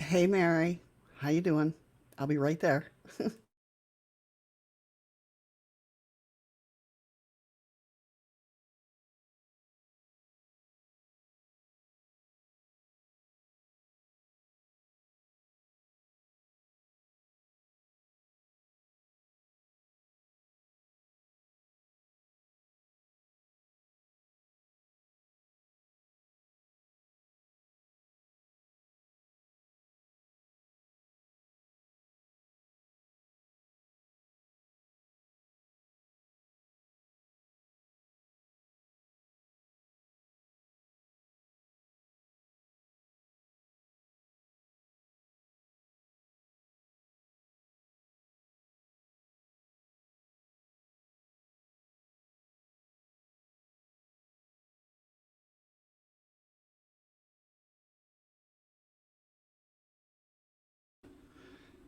Hey Mary, how you doing? I'll be right there.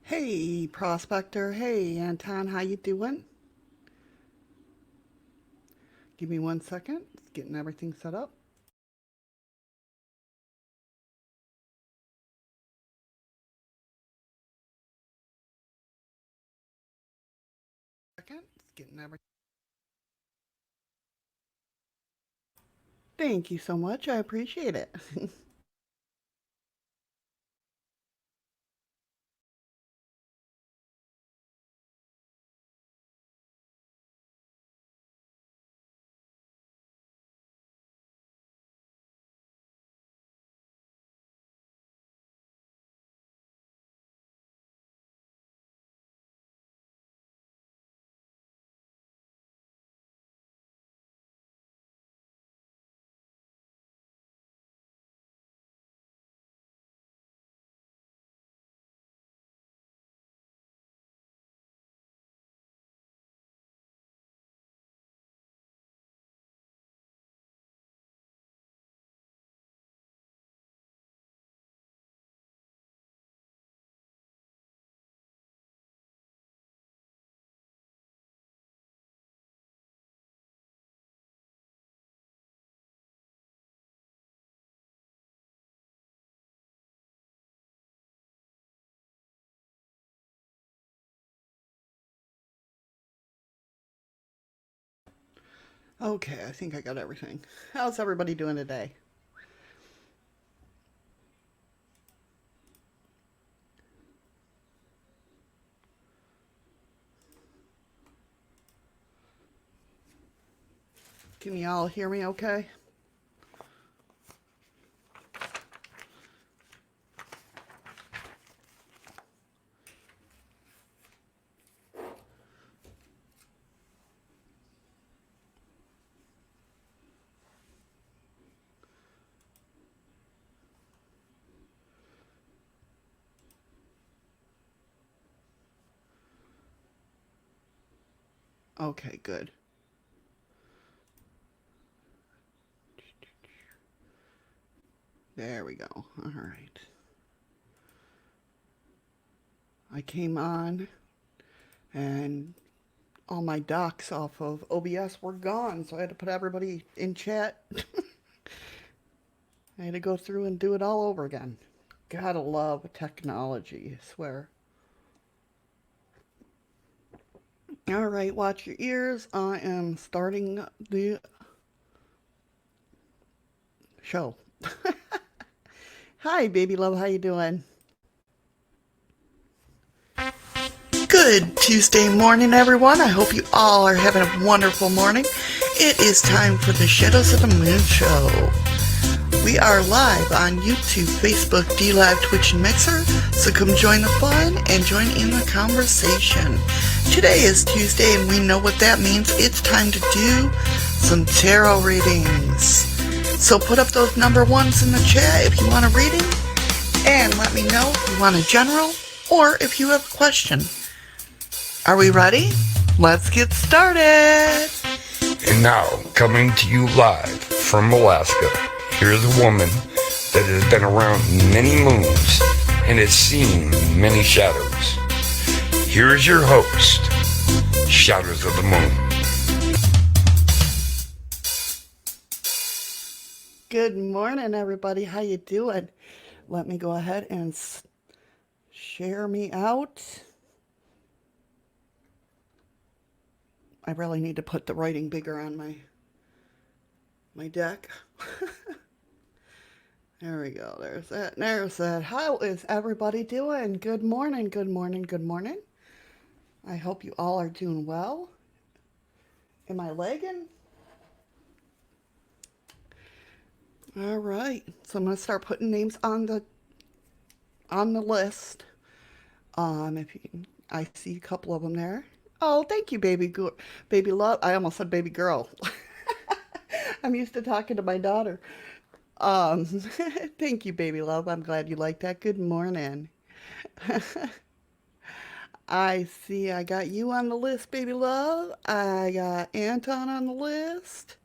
Hey Prospector, hey Anton, how you doing? Give me 1 second. It's getting everything set up. Second, it's getting everything. Thank you so much. I appreciate it. Okay, I think I got everything. How's everybody doing today? Can you all hear me okay? Okay, good. There we go. All right. I came on and all my docs off of OBS were gone, so I had to put everybody in chat. I had to go through and do it all over again. Gotta love technology, I swear. All right, watch your ears. I am starting the show. Hi, baby love. How you doing? Good Tuesday morning, everyone. I hope you all are having a wonderful morning. It is time for the Shadows of the Moon show. We are live on YouTube, Facebook, DLive, Twitch, and Mixer, so come join the fun and join in the conversation. Today is Tuesday, and we know what that means. It's time to do some tarot readings. So put up those number ones in the chat if you want a reading, and let me know if you want a general or if you have a question. Are we ready? Let's get started. And now, coming to you live from Alaska, here's a woman that has been around many moons and has seen many shadows. Here's your host, Shadows of the Moon. Good morning, everybody. How you doing? Let me go ahead and Share me out. I really need to put the writing bigger on my deck. There we go. There's that. There's that. How is everybody doing? Good morning. Good morning. Good morning. I hope you all are doing well. Am I lagging? All right. So I'm going to start putting names on the list. If you can, I see a couple of them there. Oh, thank you, baby love. I almost said baby girl. I'm used to talking to my daughter. Thank you, baby love. I'm glad you like that. Good morning. I see I got you on the list, baby love. I got Anton on the list.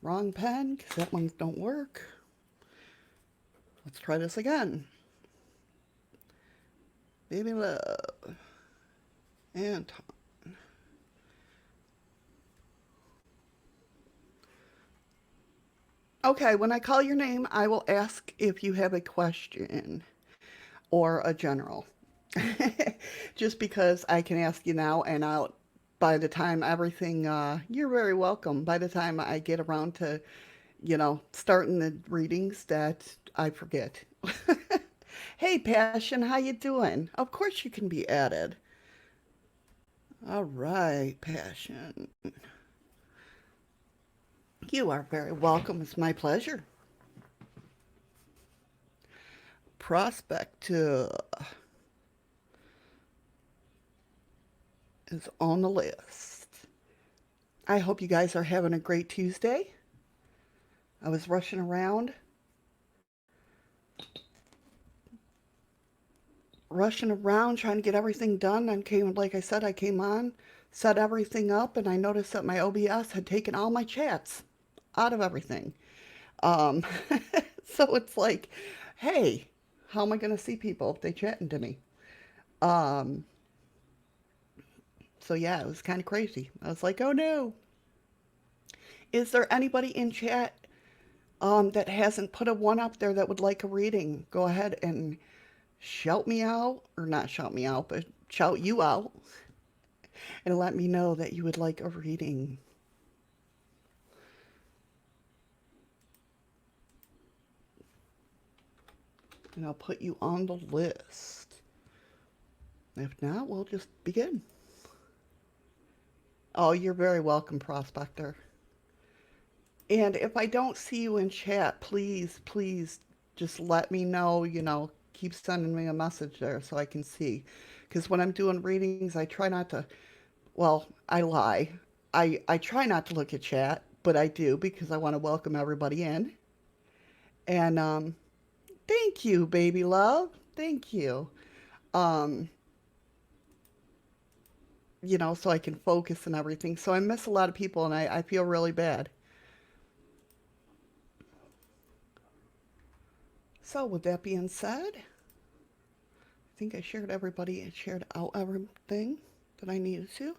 Wrong pen, because that one don't work. Let's try this again. Baby love. Anton. Okay, when I call your name, I will ask if you have a question or a general. Just because I can ask you now, and by the time everything, you're very welcome. By the time I get around to, starting the readings, that I forget. Hey, Passion, how you doing? Of course you can be added. All right, Passion. You are very welcome. It's my pleasure. Prospect is on the list. I hope you guys are having a great Tuesday. I was rushing around trying to get everything done, and like I said, I came on, set everything up, and I noticed that my OBS had taken all my chats out of everything. Um, so it's like, hey, how am I going to see people if they chatting to me? Um, so yeah, it was kind of crazy. I was like, oh no. Is there anybody in chat that hasn't put a one up there that would like a reading? Go ahead and shout me out, or not shout me out, but shout you out and let me know that you would like a reading. And I'll put you on the list. If not, we'll just begin. Oh, you're very welcome, Prospector. And if I don't see you in chat, please, please just let me know, keep sending me a message there so I can see. Because when I'm doing readings, I try not to, well, I lie. I try not to look at chat, but I do because I want to welcome everybody in. And thank you, baby love. Thank you. Um, so I can focus and everything. So I miss a lot of people, and I feel really bad. So with that being said, I think I shared out everything that I needed to.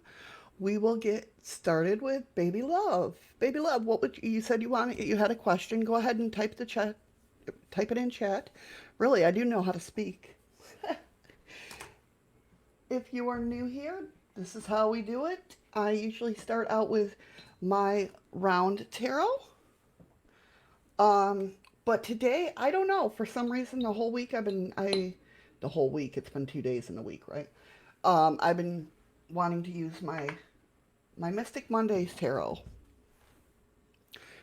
We will get started with Baby Love. Baby Love, you said you had a question. Go ahead and type it in chat. Really, I do know how to speak. If you are new here, this is how we do it. I usually start out with my round tarot. But today, I don't know, for some reason the whole week it's been 2 days in the week, right? I've been wanting to use my Mystic Mondays tarot.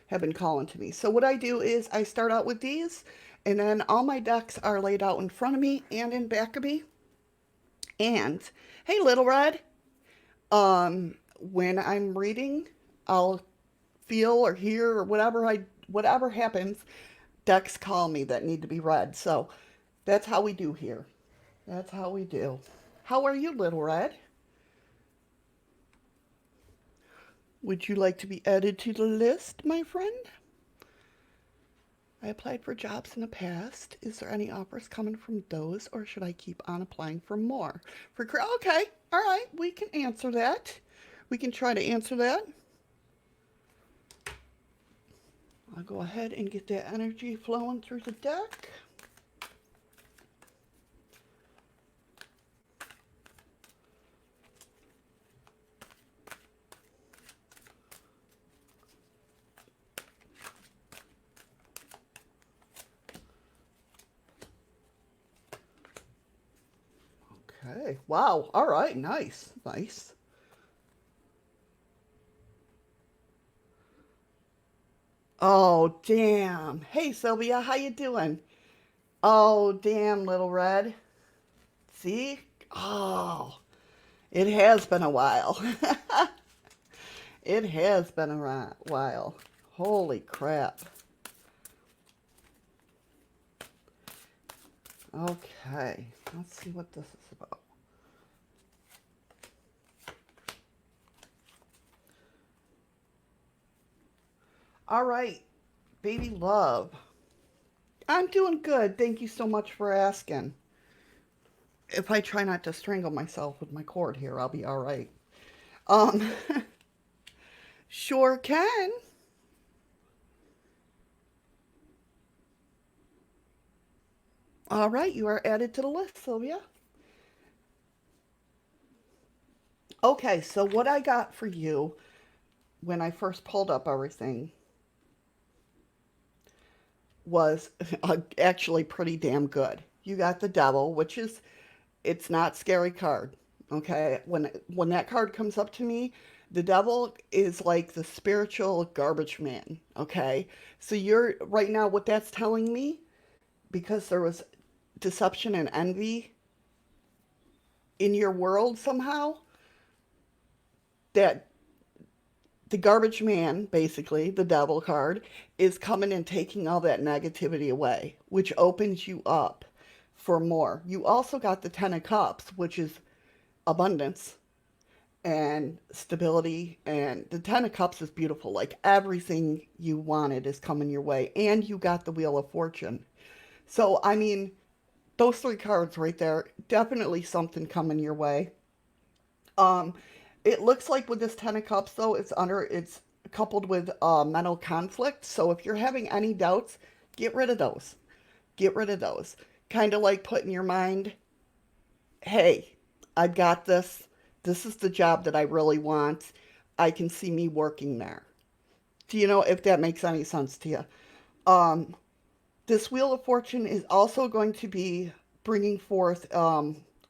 Have been calling to me. So what I do is I start out with these, and then all my decks are laid out in front of me and in back of me. And hey, Little Red, when I'm reading, I'll feel or hear or whatever happens, decks call me that need to be read. So that's how we do here. That's how we do. How are you, Little Red? Would you like to be added to the list, my friend? I applied for jobs in the past. Is there any offers coming from those, or should I keep on applying for more? Okay, all right, we can answer that. We can try to answer that. I'll go ahead and get that energy flowing through the deck. Okay. Wow. All right. Nice. Nice. Oh, damn. Hey, Sylvia, how you doing? Oh, damn, little red. See? Oh, it has been a while. It has been a while. Holy crap. Okay, let's see what this is about. All right, baby love. I'm doing good. Thank you so much for asking. If I try not to strangle myself with my cord here, I'll be all right. Um, sure can. All right, you are added to the list, Sylvia. Okay, so what I got for you when I first pulled up everything was actually pretty damn good. You got the devil, which is it's not scary card. Okay, when that card comes up to me, the devil is like the spiritual garbage man. Okay, so you're right now what that's telling me, because there was deception and envy in your world somehow, that the garbage man, basically, the devil card, is coming and taking all that negativity away, which opens you up for more. You also got the Ten of Cups, which is abundance and stability. And the Ten of Cups is beautiful. Like everything you wanted is coming your way. And you got the Wheel of Fortune. So, I mean, those three cards right there, definitely something coming your way. Um, it looks like with this Ten of Cups, though, it's coupled with mental conflict. So if you're having any doubts, get rid of those. Get rid of those. Kind of like put in your mind, hey, I've got this. This is the job that I really want. I can see me working there. Do you know if that makes any sense to you? Um, this Wheel of Fortune is also going to be bringing forth,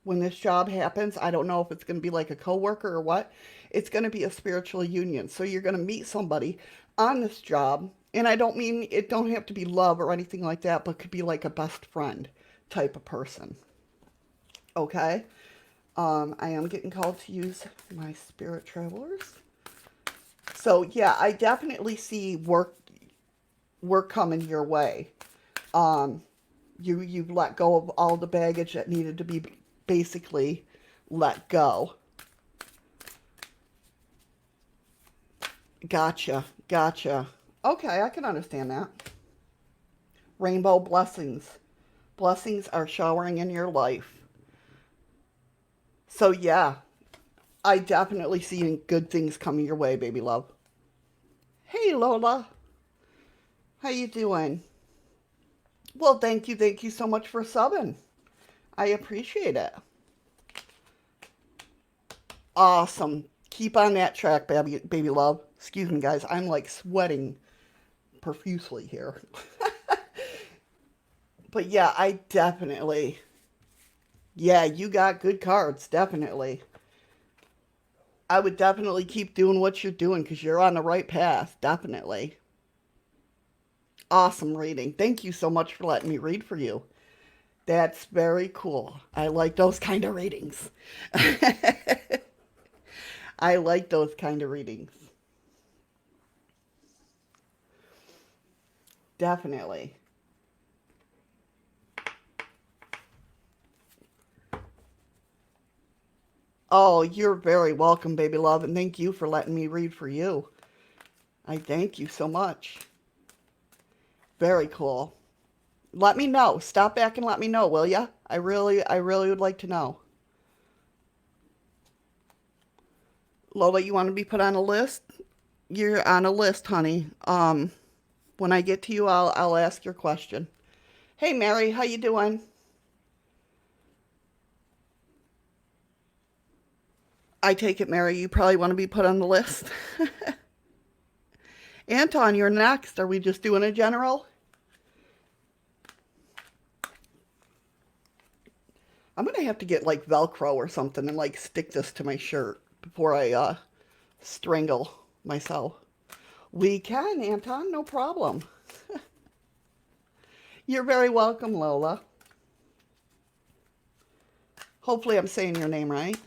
when this job happens. I don't know if it's going to be like a coworker or what. It's going to be a spiritual union. So you're going to meet somebody on this job. And I don't mean it don't have to be love or anything like that, but could be like a best friend type of person. Okay? I am getting called to use my spirit travelers. So yeah, I definitely see work coming your way. Um, you've let go of all the baggage that needed to be basically let go. Gotcha, gotcha. Okay, I can understand that. Rainbow blessings. Blessings are showering in your life. So yeah, I definitely see good things coming your way, baby love. Hey Lola, how you doing? Well, thank you so much for subbing. I appreciate it. Awesome. Keep on that track, baby love. Excuse me, guys. I'm like sweating profusely here. But yeah, I definitely. Yeah, you got good cards, definitely. I would definitely keep doing what you're doing because you're on the right path, definitely. Awesome reading. Thank you so much for letting me read for you. That's very cool. I like those kind of readings. I like those kind of readings. Definitely. Oh, you're very welcome, baby love, and thank you for letting me read for you. I thank you so much. Very cool. Let me know. Stop back and let me know, will ya? I really would like to know. Lola, you want to be put on a list? You're on a list, honey. When I get to you, I'll ask your question. Hey, Mary, how you doing? I take it, Mary, you probably want to be put on the list. Anton, you're next. Are we just doing a general? I'm gonna have to get like Velcro or something and like stick this to my shirt before I strangle myself. We can, Anton, no problem. You're very welcome, Lola. Hopefully I'm saying your name right.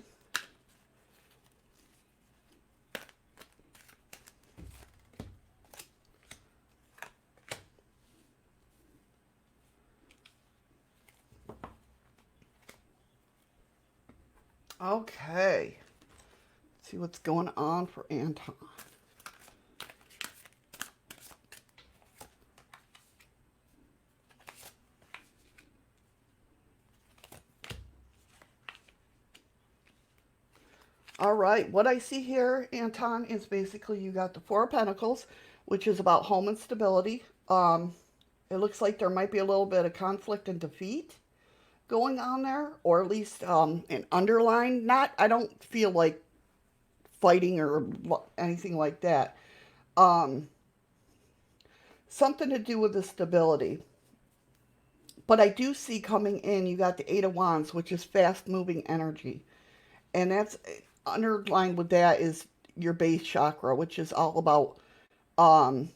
Okay. Let's see what's going on for Anton. All right, what I see here, Anton, is basically you got the Four of Pentacles, which is about home and stability. It looks like there might be a little bit of conflict and defeat going on there, or at least an underline. Not, I don't feel like fighting or anything like that. Something to do with the stability. But I do see coming in, you got the Eight of Wands, which is fast moving energy. And that's underlined with that is your base chakra, which is all about um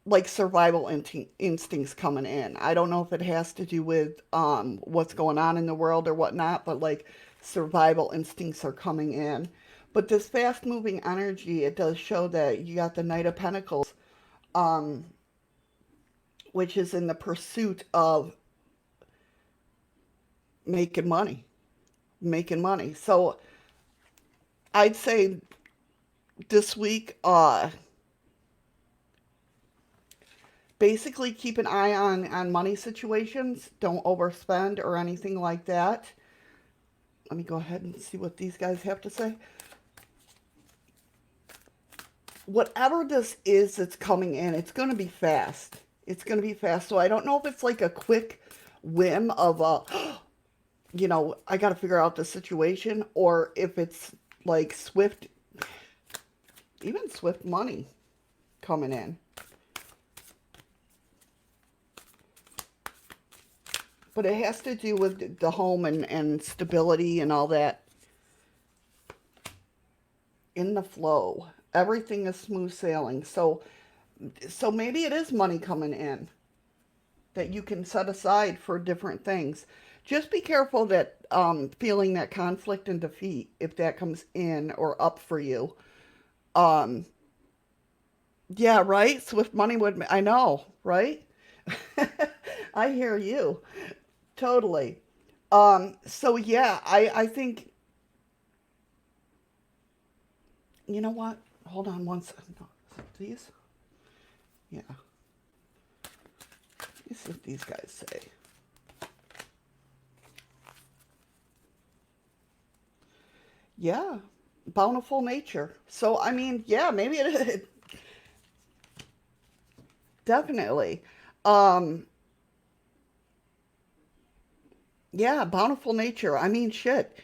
like survival instincts coming in. I don't know if it has to do with what's going on in the world or whatnot, but like survival instincts are coming in. But this fast moving energy, it does show that you got the Knight of Pentacles, um, which is in the pursuit of making money. Making money. So I'd say this week, basically keep an eye on money situations. Don't overspend or anything like that. Let me go ahead and see what these guys have to say. Whatever this is that's coming in, it's going to be fast. It's going to be fast. So I don't know if it's like a quick whim of I got to figure out the situation, or if it's like swift, even swift money coming in. But it has to do with the home and stability and all that. In the flow. Everything is smooth sailing. So maybe it is money coming in that you can set aside for different things. Just be careful that feeling that conflict and defeat, if that comes in or up for you. Yeah, right? Swift money would, I know, right? I hear you. Totally. So yeah, I think, you know what? Hold on one second. No, these? Yeah. Let's see what these guys say. Yeah, bountiful nature. So, I mean, yeah, maybe it definitely. Um, yeah, bountiful nature. I mean, shit.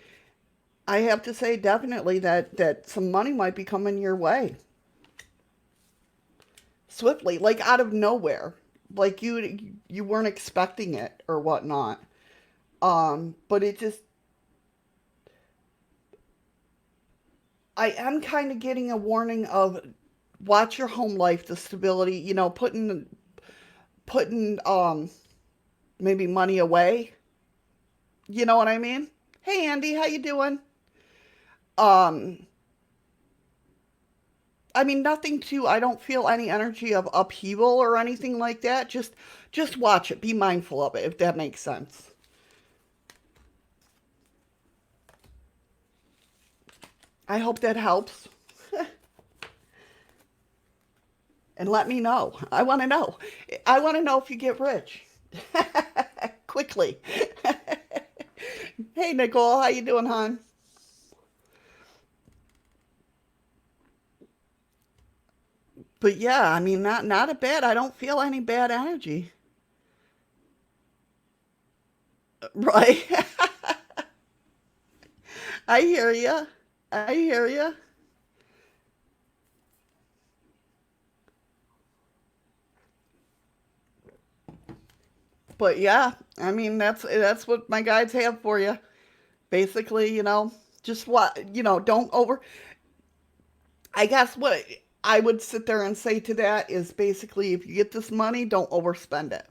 I have to say definitely that some money might be coming your way swiftly, like out of nowhere. Like you weren't expecting it or whatnot. But it just I am kind of getting a warning of watch your home life, the stability, putting maybe money away. You know what I mean? Hey Andy, how you doing? Um I mean nothing too I don't feel any energy of upheaval or anything like that. Just watch it. Be mindful of it if that makes sense. I hope that helps. And let me know. I want to know. I want to know if you get rich. Quickly. Hey Nicole, how you doing, hon? But yeah, I mean not a bad. I don't feel any bad energy. Right? I hear you. I hear you. But yeah, I mean that's what my guides have for you. Basically, just what don't over. I guess what I would sit there and say to that is basically, if you get this money, don't overspend it.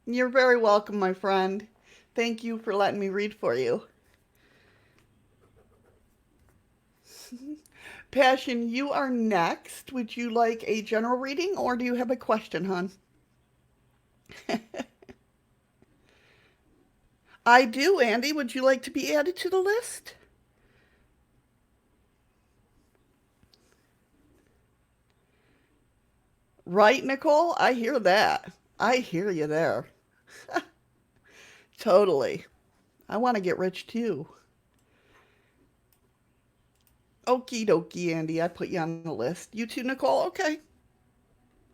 You're very welcome, my friend. Thank you for letting me read for you. Passion, you are next. Would you like a general reading or do you have a question, hon? I do, Andy. Would you like to be added to the list? Right, Nicole? I hear that. I hear you there. Totally. I want to get rich too. Okie dokie, Andy. I put you on the list. You too, Nicole? Okay.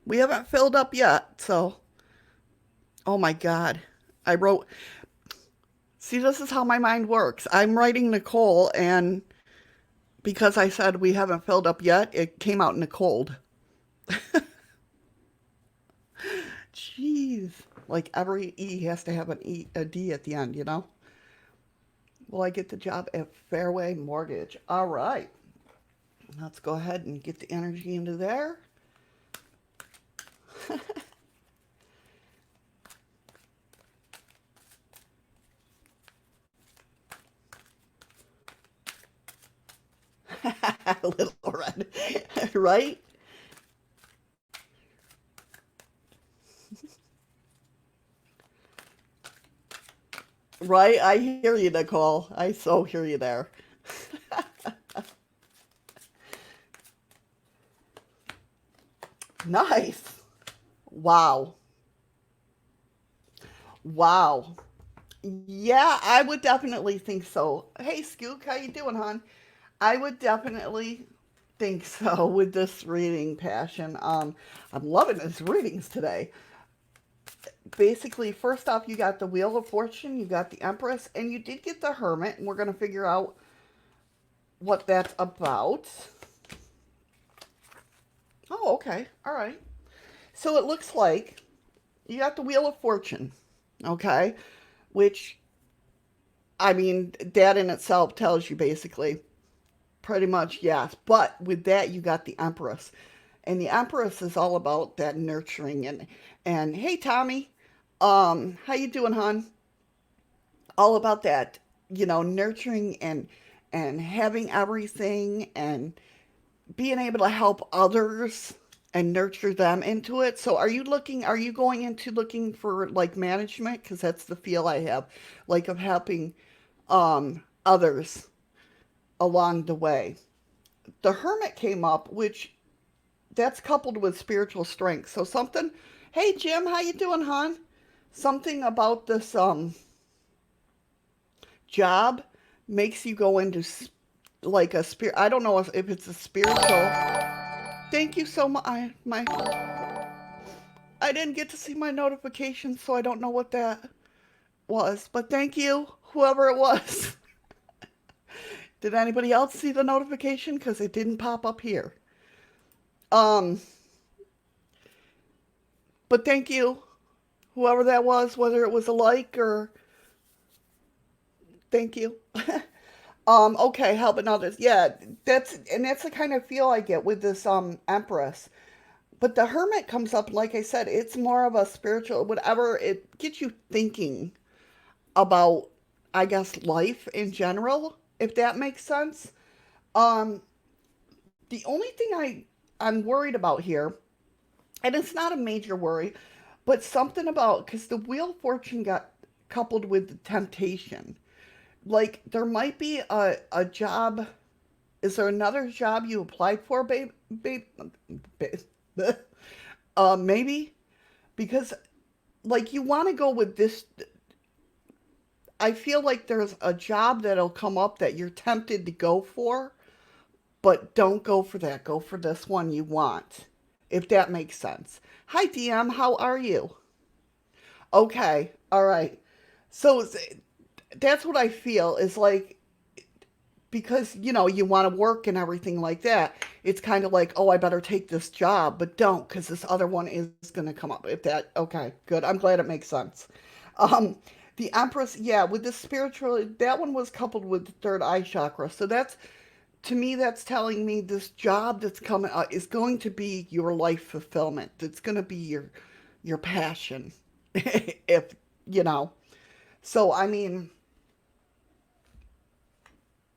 We haven't filled up yet, so. Oh my God. I wrote. See, this is how my mind works. I'm writing Nicole, and because I said we haven't filled up yet, it came out Nicole. Jeez. Like every E has to have a D at the end, you know? Will I get the job at Fairway Mortgage? All right. Let's go ahead and get the energy into there. Little red, right? Right? I hear you, Nicole. I so hear you there. Nice. Wow. Wow. Yeah, I would definitely think so. Hey, Skook, how you doing, hon? I would definitely think so with this reading, Passion. I'm loving these readings today. Basically, first off, you got the Wheel of Fortune, you got the Empress, and you did get the Hermit, and we're going to figure out what that's about. Oh, okay. All right. So it looks like you got the Wheel of Fortune, okay? Which, I mean, that in itself tells you basically pretty much yes. But with that, you got the Empress. And the Empress is all about that nurturing and hey Tommy, how you doing, hon? All about that, nurturing and having everything and being able to help others and nurture them into it. So are you going into looking for like management? Because that's the feel I have, like of helping others along the way. The Hermit came up, which that's coupled with spiritual strength. So something, hey Jim, how you doing, hon? Something about this job makes you go into like a spirit. I don't know if it's a spiritual. Thank you so much. I didn't get to see my notification, so I don't know what that was. But thank you, whoever it was. Did anybody else see the notification? Because it didn't pop up here. Um, but thank you, whoever that was, whether it was a like or thank you. Okay, helping others. Yeah, that's the kind of feel I get with this Empress. But the Hermit comes up, like I said, it's more of a spiritual, whatever, it gets you thinking about, I guess, life in general, if that makes sense. Um, the only thing I'm worried about here, and it's not a major worry, but something about, because the Wheel of Fortune got coupled with the temptation. Like, there might be a job. Is there another job you applied for, babe? Maybe? Because, like, you want to go with this. I feel like there's a job that'll come up that you're tempted to go for, but don't go for that. Go for this one you want, if that makes sense. Hi, DM. How are you? Okay. All right. So that's what I feel is like, because you want to work and everything like that, it's kind of like, oh, I better take this job, but don't, because this other one is going to come up. If that, okay, good, I'm glad it makes sense. Um, the Empress, yeah, with the spiritual, that one was coupled with the third eye chakra. So that's, to me, that's telling me this job that's coming is going to be your life fulfillment. It's going to be your passion, if you know. So I mean,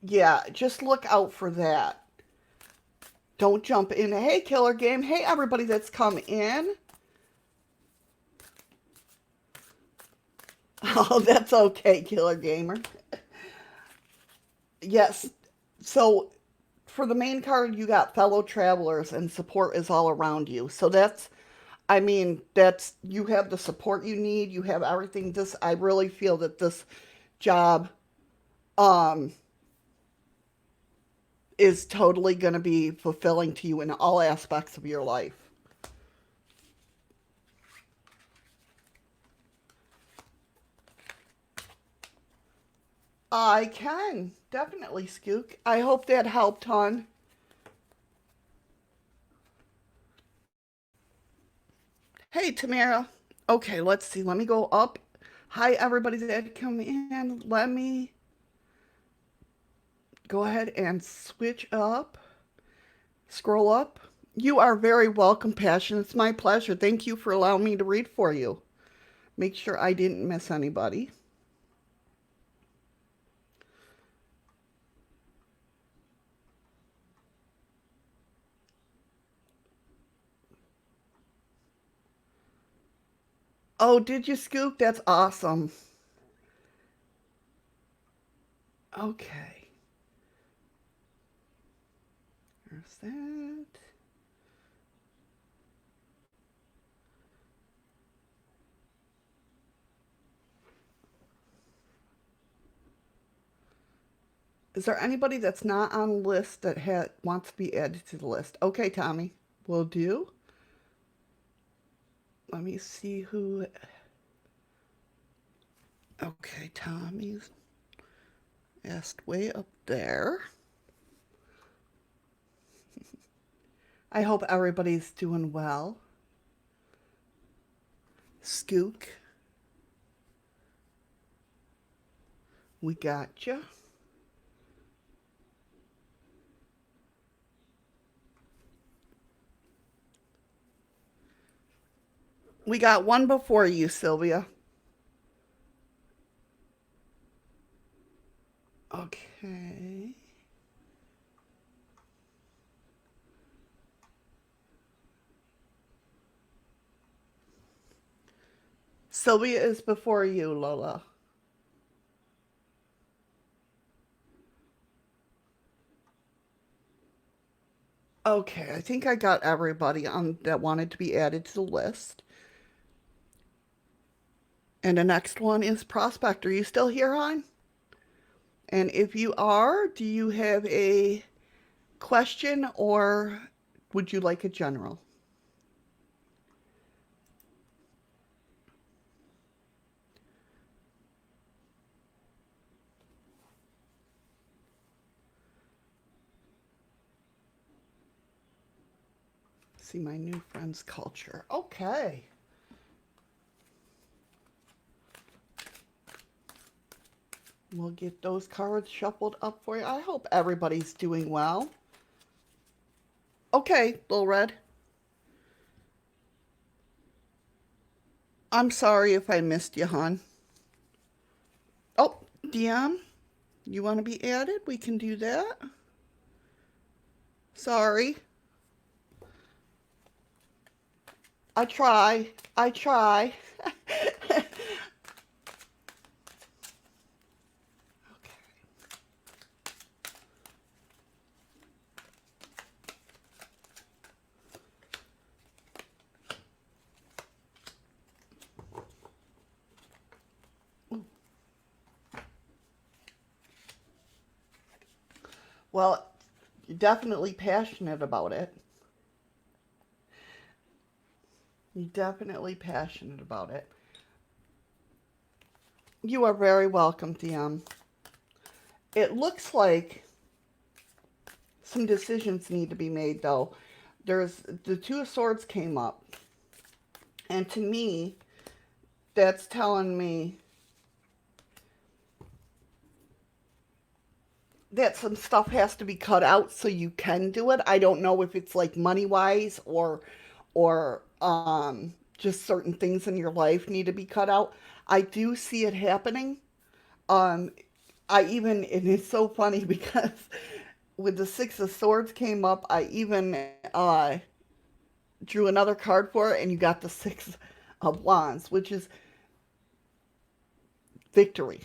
yeah, just look out for that. Don't jump in. Hey, Killer Game. Hey, everybody that's come in. Oh, that's okay, Killer Gamer. Yes. So for the main card, you got fellow travelers and support is all around you. So that's, I mean, that's, you have the support you need. You have everything. This, I really feel that this job, um, is totally going to be fulfilling to you in all aspects of your life. I can. Definitely, Skook. I hope that helped, hon. Hey, Tamara. Okay, let's see. Let me go up. Hi, everybody that come in. Let me go ahead and switch up. Scroll up. You are very welcome, Passion. It's my pleasure. Thank you for allowing me to read for you. Make sure I didn't miss anybody. Oh, did you, Scoop? That's awesome. Okay. There's that. Is there anybody that's not on the list that wants to be added to the list? Okay, Tommy. Will do. Let me see who. Okay, Tommy's asked way up there. I hope everybody's doing well. Skook, we got you. We got one before you, Sylvia. Okay. Sylvia is before you, Lola. Okay, I think I got everybody on that wanted to be added to the list. And the next one is Prospect. Are you still here, hon? And if you are, do you have a question or would you like a general? See my new friend's culture. Okay. We'll get those cards shuffled up for you. I hope everybody's doing well. Okay, Little Red. I'm sorry if I missed you, hon. Oh, DM, you want to be added? We can do that. Sorry. I try. I try. Okay. Well, you're definitely passionate about it. You're definitely passionate about it. You are very welcome, DM. It looks like some decisions need to be made, though. There's the Two of Swords came up. And to me, that's telling me that some stuff has to be cut out so you can do it. I don't know if it's like money wise or just certain things in your life need to be cut out. I do see it happening. Um I even, and it's so funny because when the Six of Swords came up, I even drew another card for it, and you got the Six of Wands, which is victory.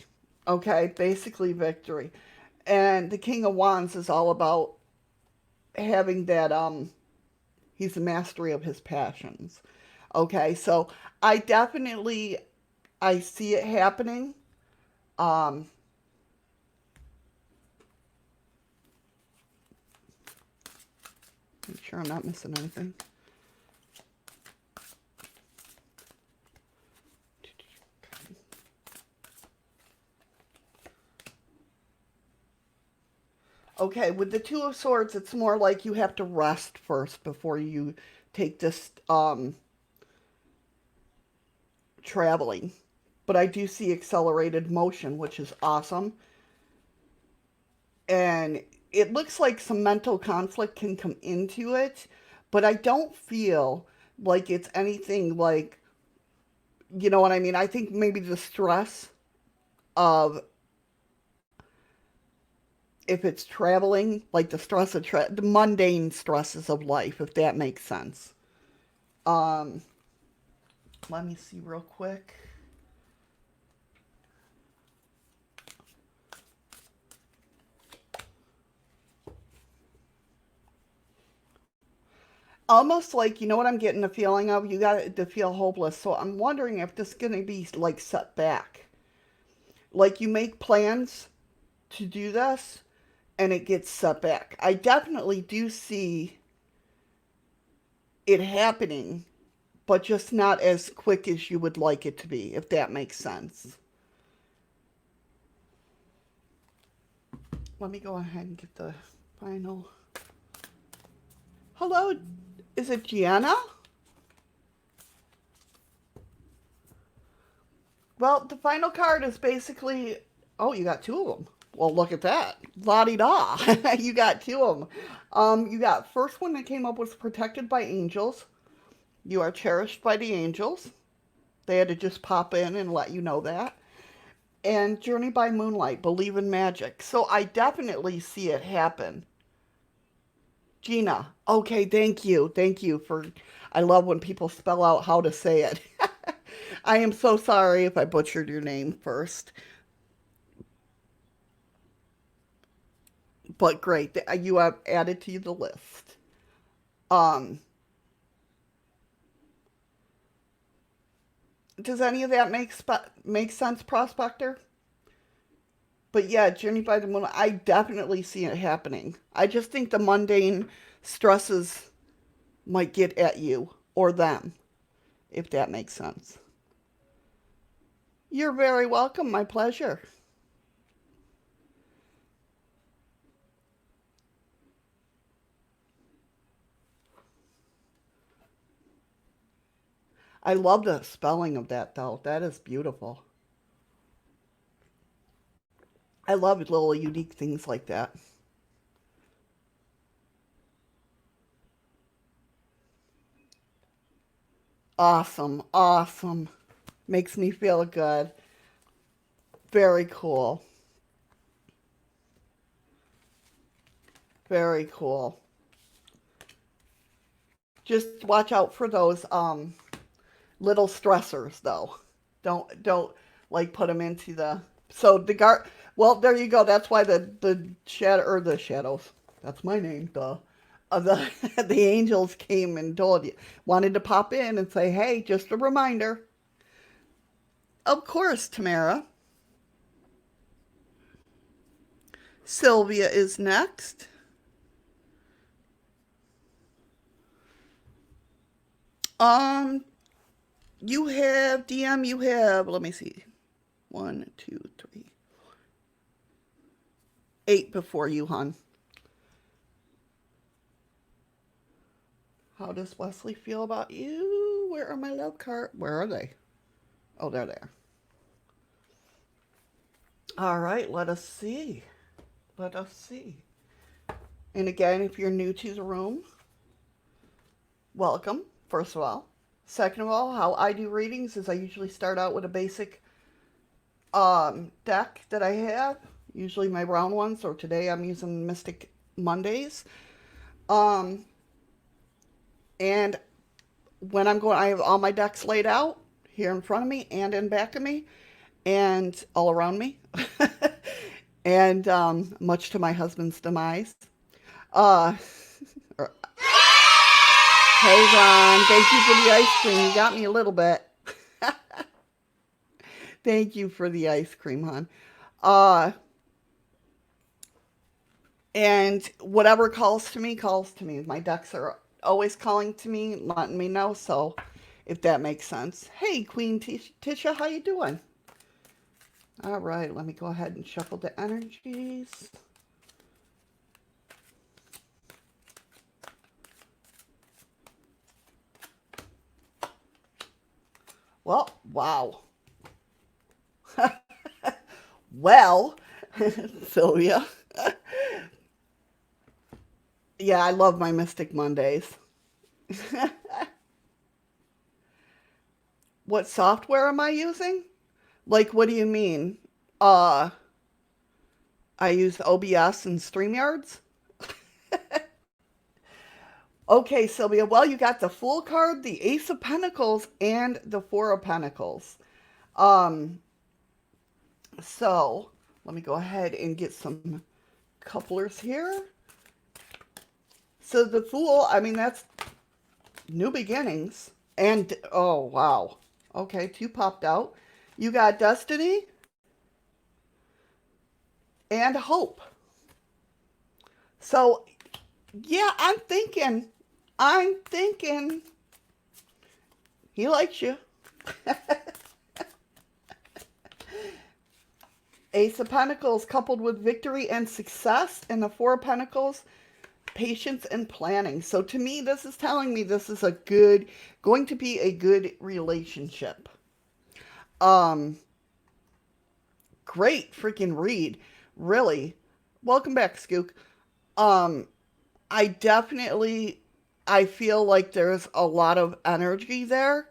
Okay, basically victory. And the King of Wands is all about having that he's the mastery of his passions. Okay, so I definitely I see it happening. Um make sure I'm not missing anything. Okay, with the Two of Swords, it's more like you have to rest first before you take this traveling. But I do see accelerated motion, which is awesome. And it looks like some mental conflict can come into it, but I don't feel like it's anything like, you know what I mean? I think maybe the stress of, if it's traveling, like the stress of the mundane stresses of life, if that makes sense. Um, Let me see real quick. Almost like, you know what I'm getting the feeling of? You got to feel hopeless. So I'm wondering if this is going to be like set back. Like you make plans to do this and it gets set back. I definitely do see it happening, but just not as quick as you would like it to be, if that makes sense. Let me go ahead and get the final. Hello, is it Gianna? Well, the final card is basically, oh, you got two of them. Well, look at that. La-di-da. You got two of them. You got first one that came up was protected by angels. You are cherished by the angels. They had to just pop in and let you know that. And Journey by Moonlight, believe in magic. So I definitely see it happen. Gina. Okay, thank you. Thank you for, I love when people spell out how to say it. I am so sorry if I butchered your name first. But great, you have added to the list. Um, does any of that make sense, Prospector? But yeah, Journey by the Moon, I definitely see it happening. I just think the mundane stresses might get at you or them, if that makes sense. You're very welcome. My pleasure. I love the spelling of that, though. That is beautiful. I love little unique things like that. Awesome. Awesome. Makes me feel good. Very cool. Very cool. Just watch out for those little stressors though. Don't like put them into the, so the guard, well, there you go. That's why the shadow, or the shadows. That's my name, duh. The the angels came and told you, wanted to pop in and say, "Hey, just a reminder." Of course, Tamara. Sylvia is next. Um, you have DM. You have. Let me see. One, two, three, eight before you, hon. How does Wesley feel about you? Where are my love cards? Where are they? Oh, they're there. All right, let us see. Let us see. And again, if you're new to the room, welcome, first of all. Second of all, how I do readings is I usually start out with a basic deck that I have, usually my brown ones, or today I'm using Mystic Mondays. And when I'm going, I have all my decks laid out here in front of me and in back of me and all around me. And much to my husband's demise. Hey, Ron, thank you for the ice cream. You got me a little bit. Thank you for the ice cream, hon. And whatever calls to me, calls to me. My decks are always calling to me, letting me know, so if that makes sense. Hey, Queen Tisha, how you doing? All right, let me go ahead and shuffle the energies. Well, wow. Well, Sylvia. Yeah, I love my Mystic Mondays. What software am I using? Like, what do you mean? I use OBS and StreamYards. Okay, Sylvia, well, you got the Fool card, the Ace of Pentacles, and the Four of Pentacles. So, let me go ahead and get some couplers here. So the Fool, I mean, that's new beginnings. And, oh, wow. Okay, 2 popped out. You got Destiny and Hope. So, yeah, I'm thinking he likes you. Ace of Pentacles coupled with victory and success, and the Four of Pentacles, patience and planning. So to me, this is telling me this is going to be a good relationship. Great freaking read. Really. Welcome back, Skook. I feel like there's a lot of energy there.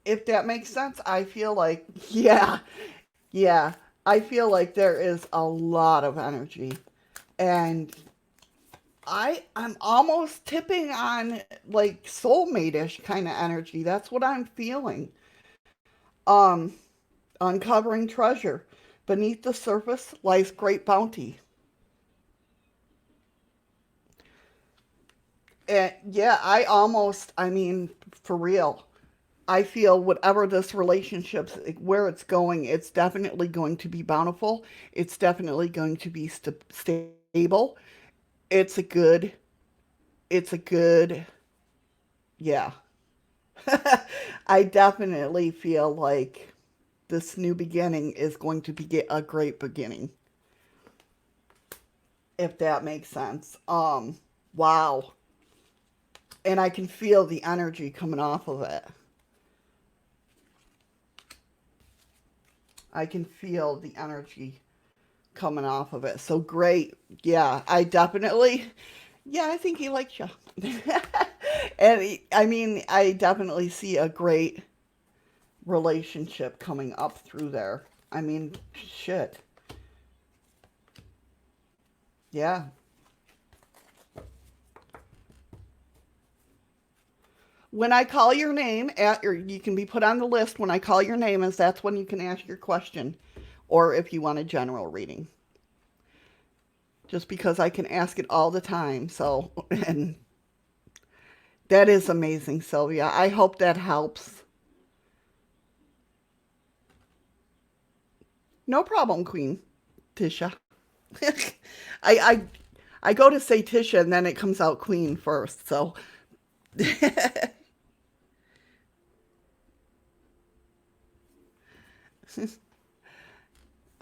If that makes sense, I feel like, yeah, I feel like there is a lot of energy. And I'm almost tipping on like soulmate-ish kind of energy. That's what I'm feeling. Uncovering treasure. Beneath the surface lies great bounty. And yeah, I mean, for real, I feel whatever this relationship's, where it's going, it's definitely going to be bountiful. It's definitely going to be stable. It's a good, yeah. I definitely feel like this new beginning is going to be a great beginning. If that makes sense. Wow. And I can feel the energy coming off of it. I can feel the energy coming off of it. So great. Yeah, I think he likes you. And I definitely see a great relationship coming up through there. I mean, shit. Yeah. When I call your name, you can be put on the list when I call your name, as that's when you can ask your question, or if you want a general reading. Just because I can ask it all the time, so, and that is amazing, Sylvia. I hope that helps. No problem, Queen Tisha. I go to say Tisha and then it comes out Queen first, so.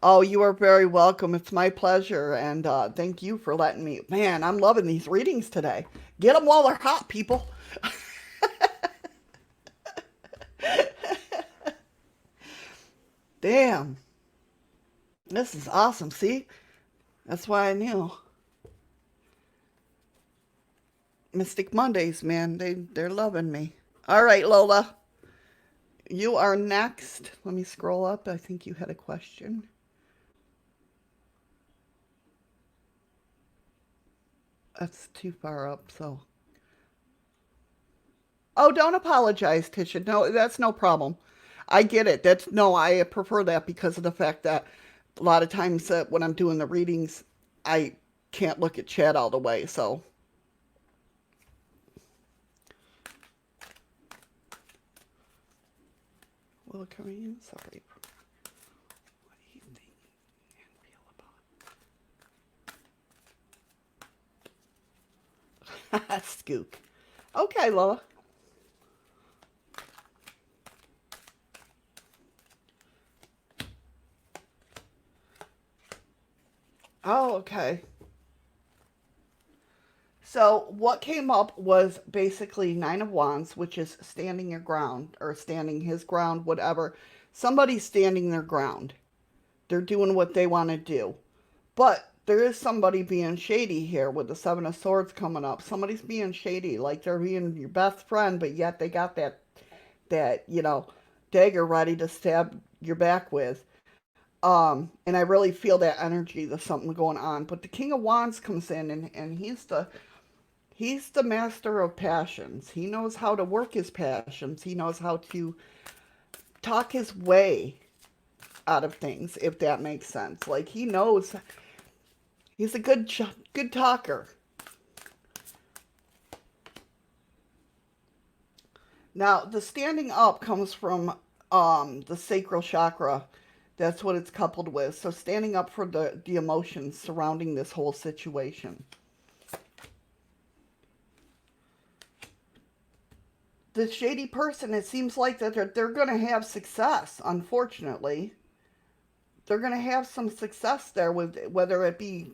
Oh, you are very welcome. It's my pleasure, and thank you for letting me. Man, I'm loving these readings today. Get them while they're hot, people. Damn. This is awesome. See? That's why I knew. Mystic Mondays, man. They're loving me. All right, Lola. You are next. Let me scroll up. I think you had a question. That's too far up, so. Oh, don't apologize, Tisha. No, that's no problem. I get it. That's no, I prefer that because of the fact that a lot of times when I'm doing the readings, I can't look at chat all the way. So, will it come in? Sorry. What do you think and feel about? Skook. Okay, Lola. Oh, okay. So what came up was basically Nine of Wands, which is standing your ground or standing his ground, whatever. Somebody's standing their ground. They're doing what they want to do. But there is somebody being shady here with the Seven of Swords coming up. Somebody's being shady, like they're being your best friend, but yet they got that dagger ready to stab your back with. And I really feel that energy. There's something going on. But the King of Wands comes in, and he's the master of passions. He knows how to work his passions. He knows how to talk his way out of things, if that makes sense. Like he knows he's a good talker. Now, the standing up comes from the sacral chakra. That's what it's coupled with. So standing up for the emotions surrounding this whole situation. The shady person, it seems like that they're going to have success, unfortunately. They're going to have some success there, with whether it be,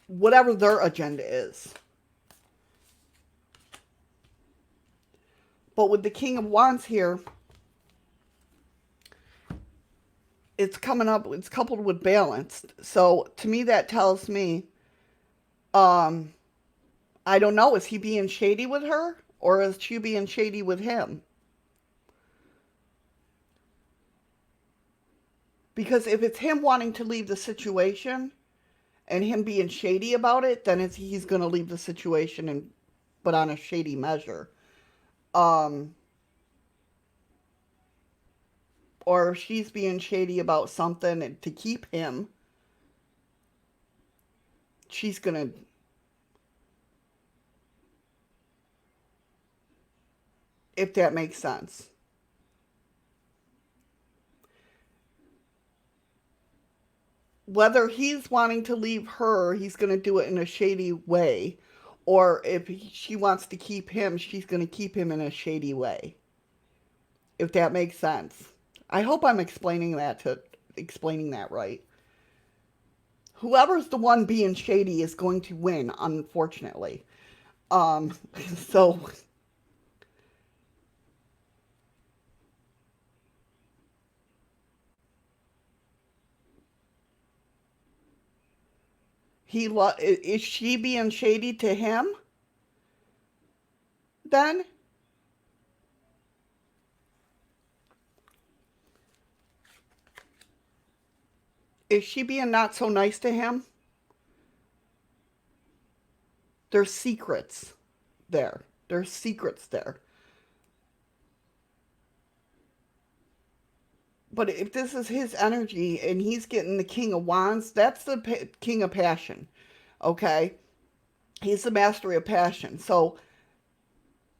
whatever their agenda is. But with the King of Wands here, it's coming up, it's coupled with balanced. So to me, that tells me, I don't know, is he being shady with her? Or is she being shady with him? Because if it's him wanting to leave the situation and him being shady about it, then he's going to leave the situation, but on a shady measure. Or if she's being shady about something to keep him, she's going to... If that makes sense. Whether he's wanting to leave her, he's going to do it in a shady way. Or if she wants to keep him, she's going to keep him in a shady way. If that makes sense. I hope I'm explaining that right. Whoever's the one being shady is going to win, unfortunately. So is she being shady to him? Then? Is she being not so nice to him? There's secrets there. There's secrets there. But if this is his energy and he's getting the King of Wands, that's the King of Passion. Okay? He's the mastery of passion. So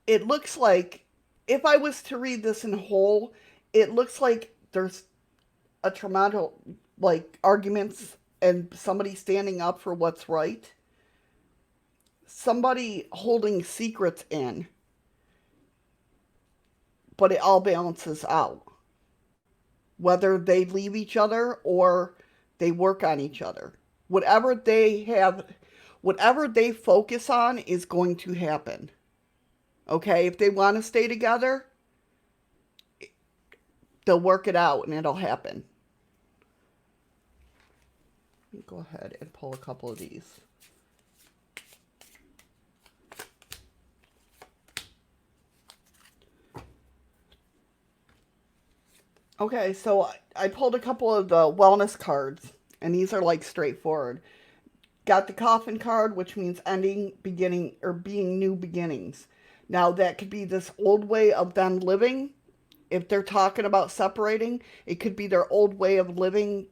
it looks like, if I was to read this in whole, it looks like there's a traumatic, like, arguments and somebody standing up for what's right. Somebody holding secrets in. But it all balances out. Whether they leave each other or they work on each other. Whatever they focus on is going to happen. Okay? If they want to stay together, They'll work it out and it'll happen. Go ahead and pull a couple of these. Okay, so I pulled a couple of the wellness cards, and these are like straightforward. Got the coffin card, which means ending, beginning, or being new beginnings. Now, that could be this old way of them living. If they're talking about separating, it could be their old way of living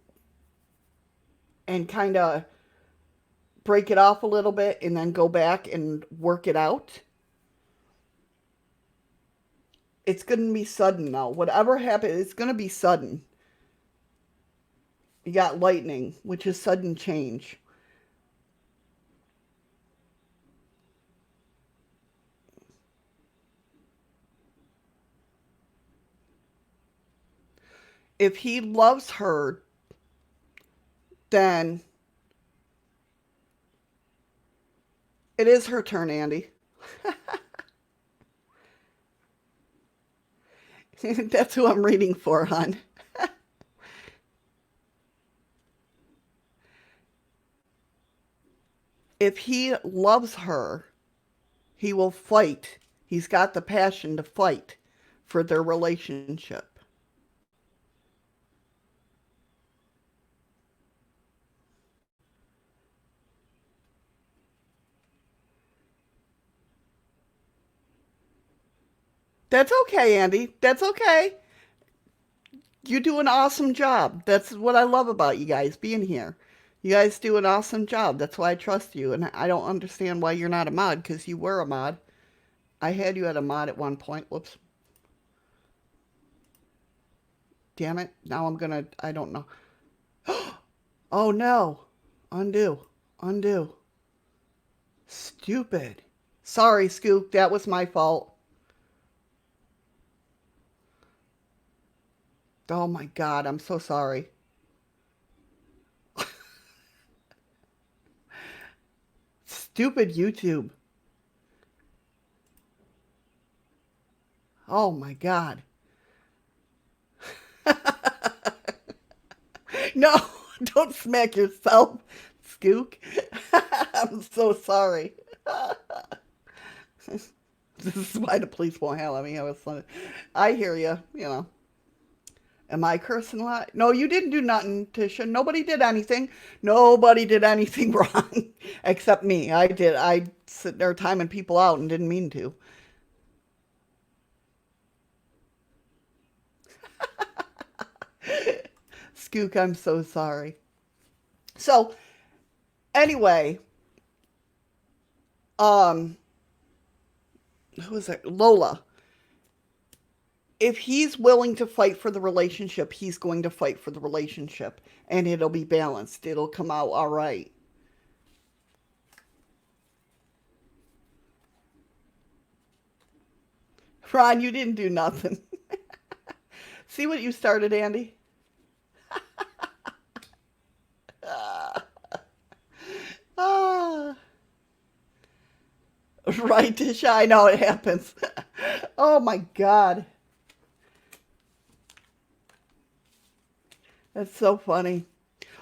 and kind of break it off a little bit and then go back and work it out. It's going to be sudden, though. Whatever happens, it's going to be sudden. You got lightning, which is sudden change. If he loves her, then it is her turn, Andy. That's who I'm reading for, hon. If he loves her, he will fight. He's got the passion to fight for their relationship. That's okay, Andy. That's okay. You do an awesome job. That's what I love about you guys being here. You guys do an awesome job. That's why I trust you. And I don't understand why you're not a mod, because you were a mod. I had you at a mod at one point. Whoops. Damn it. Now I'm going to, I don't know. Oh no. Undo. Undo. Stupid. Sorry, Scoop. That was my fault. Oh my God. I'm so sorry. Stupid YouTube. Oh my God. No, don't smack yourself, Skook. I'm so sorry. This is why the police won't have me. I hear you, you know. Am I cursing a lot? No, you didn't do nothing, Tisha. Nobody did anything. Nobody did anything wrong except me. I did. I sit there timing people out and didn't mean to. Skook, I'm so sorry. So, anyway, who is it? Lola. If he's willing to fight for the relationship, he's going to fight for the relationship, and it'll be balanced. It'll come out all right. Ron, you didn't do nothing. See what you started, Andy? Right, Tisha? I know it happens. Oh my God. That's so funny.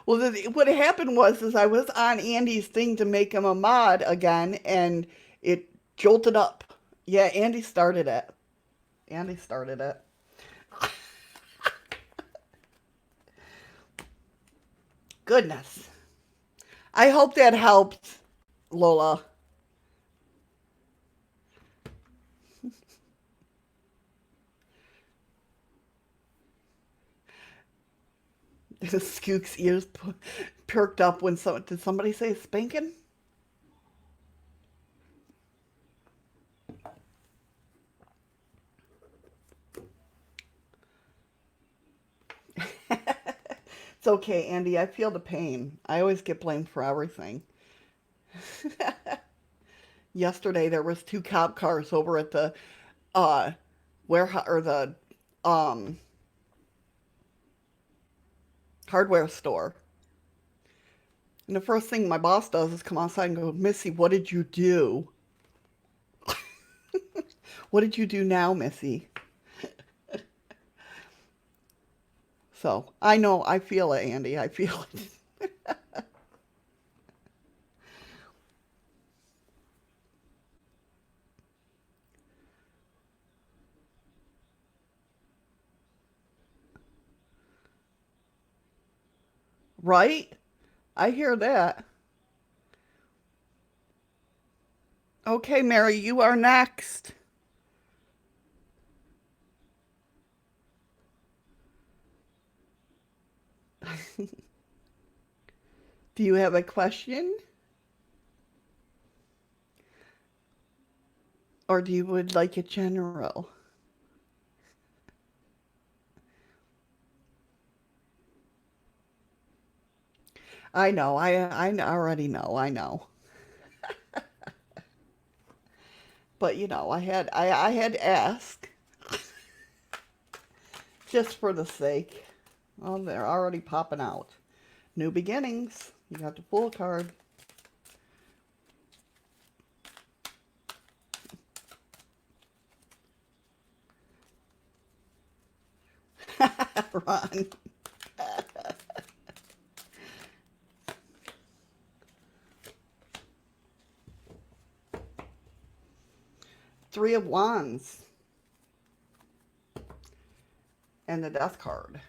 Well, what happened was I was on Andy's thing to make him a mod again, and it jolted up. Yeah, Andy started it. Andy started it. Goodness. I hope that helped, Lola. Skook's ears perked up when did somebody say spanking? It's okay, Andy. I feel the pain. I always get blamed for everything. Yesterday there was 2 cop cars over at the warehouse or the hardware store. And the first thing my boss does is come outside and go, Missy, what did you do? What did you do now, Missy? So I know, I feel it, Andy. I feel it. Right? I hear that. Okay, Mary, you are next. Do you have a question? Or do you would like a general? I know, I already know, I know. But you know, I had to ask just for the sake. Oh, they're already popping out. New beginnings. You got the full card. Ron. Three of Wands. And the Death card.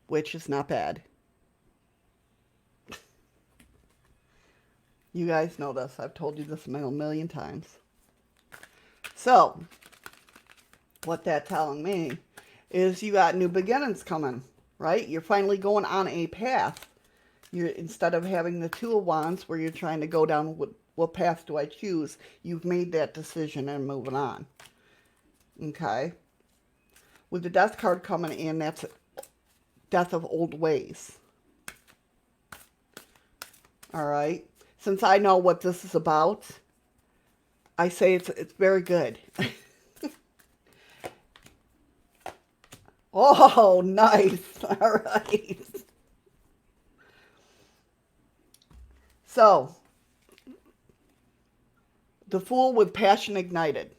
Which is not bad. You guys know this. I've told you this a million times. So, what that's telling me is you got new beginnings coming, right? You're finally going on a path. You're, instead of having the Two of Wands where you're trying to go down what path do I choose, you've made that decision and moving on. Okay? With the Death card coming in, that's death of old ways. All right? Since I know what this is about, I say it's very good. Oh, nice. All right. So, the Fool with passion ignited.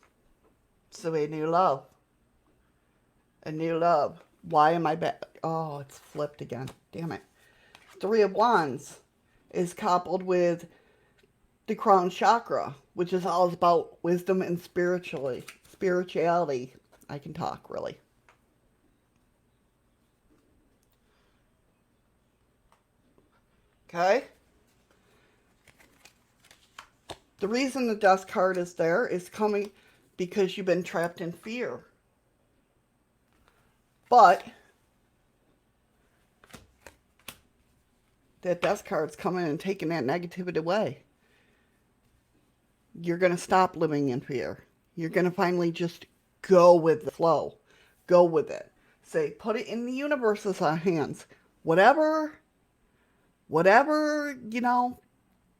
So a new love. A new love. Why am I back? Oh, it's flipped again. Damn it. Three of Wands is coupled with the crown chakra, which is all about wisdom and spirituality. I can talk, really. Okay? The reason the Death card is there is coming because you've been trapped in fear. But that Death card's coming and taking that negativity away. You're going to stop living in fear. You're going to finally just go with the flow. Go with it. Say, put it in the universe's hands. Whatever, you know,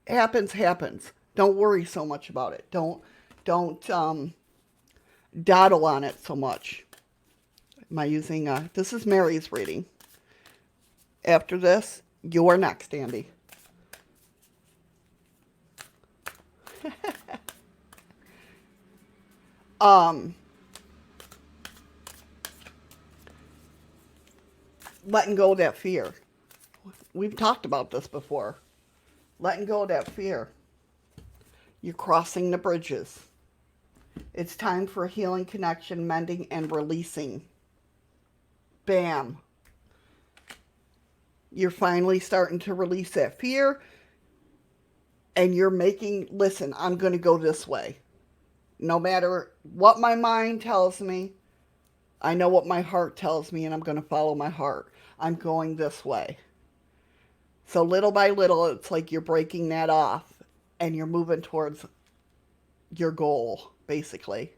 happens. Don't worry so much about it. Don't dawdle on it so much. Am I using, this is Mary's reading. After this, you're next, Andy. Letting go of that fear. We've talked about this before. Letting go of that fear. You're crossing the bridges. It's time for healing, connection, mending, and releasing. Bam. You're finally starting to release that fear. And you're making, listen, I'm going to go this way. No matter what my mind tells me, I know what my heart tells me, and I'm going to follow my heart. I'm going this way. So little by little, it's like you're breaking that off, and you're moving towards your goal, basically.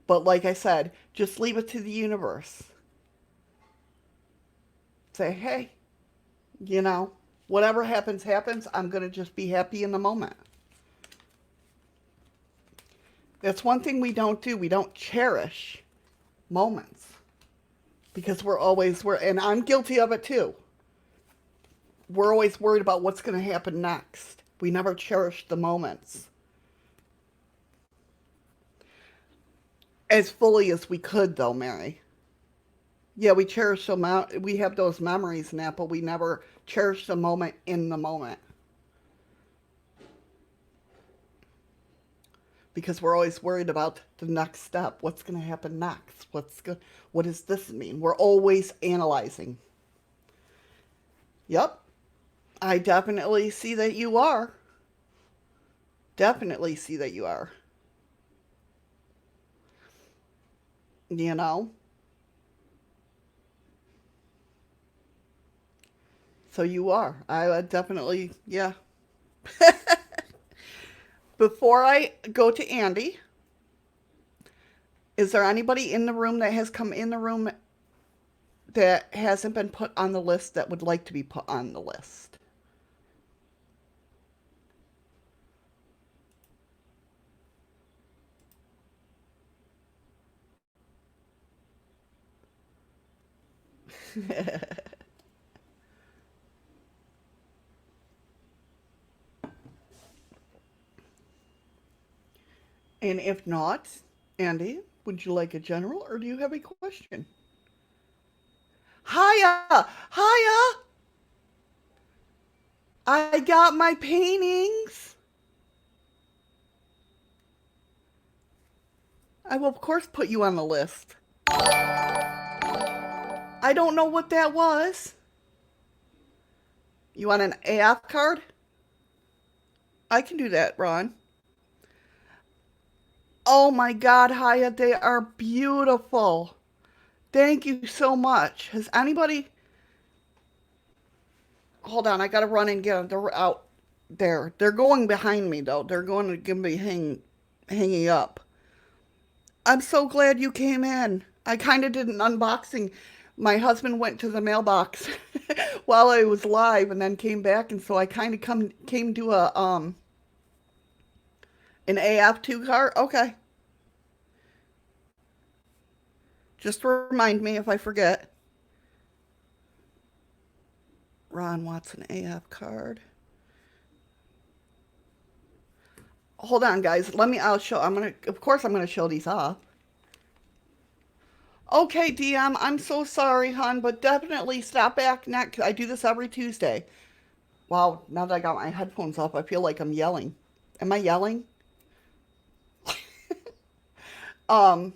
But like I said, just leave it to the universe. Say, hey, you know, whatever happens, I'm going to just be happy in the moment. That's one thing we don't do. We don't cherish moments. Because and I'm guilty of it too. We're always worried about what's going to happen next. We never cherish the moments as fully as we could, though, Mary. Yeah, we cherish we have those memories and that, but we never cherish the moment in the moment because we're always worried about the next step. What's going to happen next? What does this mean? We're always analyzing. Yep, I definitely see that you are. Definitely see that you are. You know? So you are. I would definitely, yeah. Before I go to Andy, is there anybody in the room that has come in the room that hasn't been put on the list that would like to be put on the list? And if not, Andy, would you like a general or do you have a question? Hiya! Hiya! I got my paintings. I will, of course, put you on the list. I don't know what that was. You want an AF card? I can do that, Ron. Oh my God, Haya, they are beautiful. Thank you so much. Has anybody. Hold on, I gotta run and get them. They're out there. They're going behind me, though. They're going to give me hanging up. I'm so glad you came in. I kind of did an unboxing. My husband went to the mailbox while I was live and then came back, and so I kind of came to a an AF2 card. Okay, just remind me if I forget. Ron wants an AF card. Hold on, guys. I'll show. Of course, I'm gonna show these off. Okay, DM, I'm so sorry, hon, but definitely stop back next. I do this every Tuesday. Wow, now that I got my headphones up, I feel like I'm yelling. Am I yelling? Um,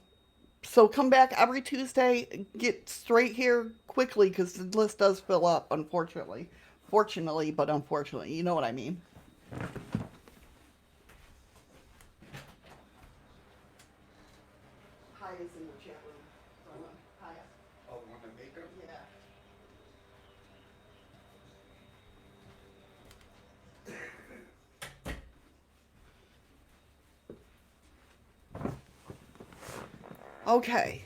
so come back every Tuesday. Get straight here quickly because the list does fill up, unfortunately. Fortunately, but unfortunately, you know what I mean. Hi is in the chat room. Hi. Oh, want to make them? Yeah. Okay.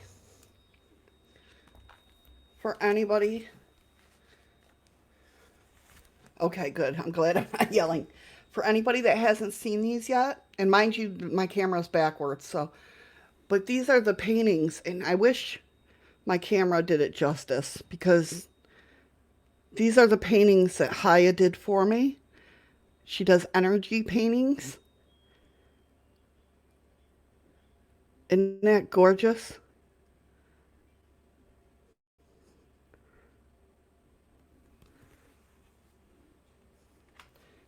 For anybody. Okay, good. I'm glad I'm not yelling. For anybody that hasn't seen these yet, and mind you, my camera's backwards, so. But these are the paintings, and I wish my camera did it justice because these are the paintings that Haya did for me. She does energy paintings. Isn't that gorgeous?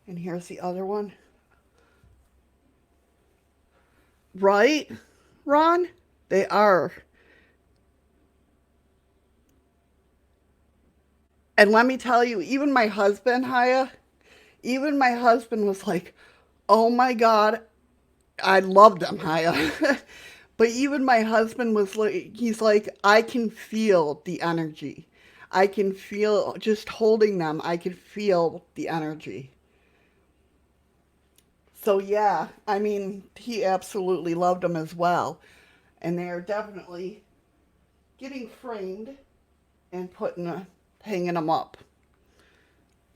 And here's the other one. Right, Ron? They are. And let me tell you, even my husband, Haya, even my husband was like, oh my God, I loved them, Haya. But even my husband was like, he's like, I can feel the energy. I can feel just holding them, I can feel the energy. So yeah, I mean, he absolutely loved them as well. And they are definitely getting framed and hanging them up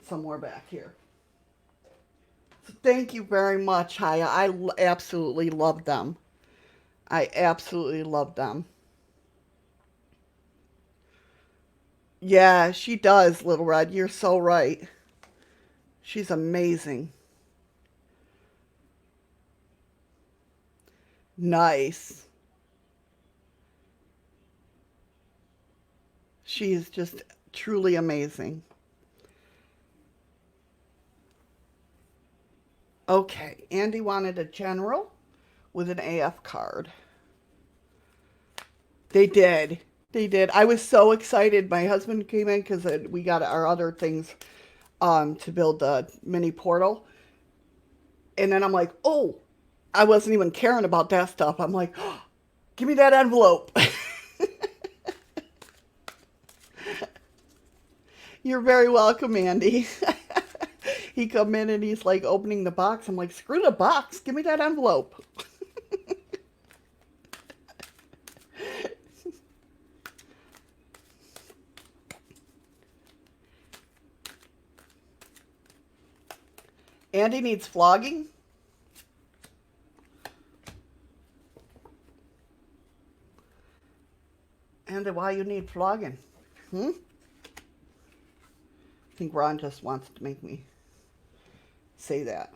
somewhere back here. So thank you very much, Haya. Absolutely love them. I absolutely love them. Yeah, she does, Little Red. You're so right. She's amazing. Nice. She is just truly amazing. Okay, Andy wanted a general with an AF card. They did. They did. I was so excited. My husband came in because we got our other things to build the mini portal. And then I'm like, oh, I wasn't even caring about that stuff. I'm like, oh, give me that envelope. You're very welcome, Andy. He come in and he's like opening the box. I'm like, screw the box. Give me that envelope. Andy needs flogging. Andy, why you need flogging? I think Ron just wants to make me say that.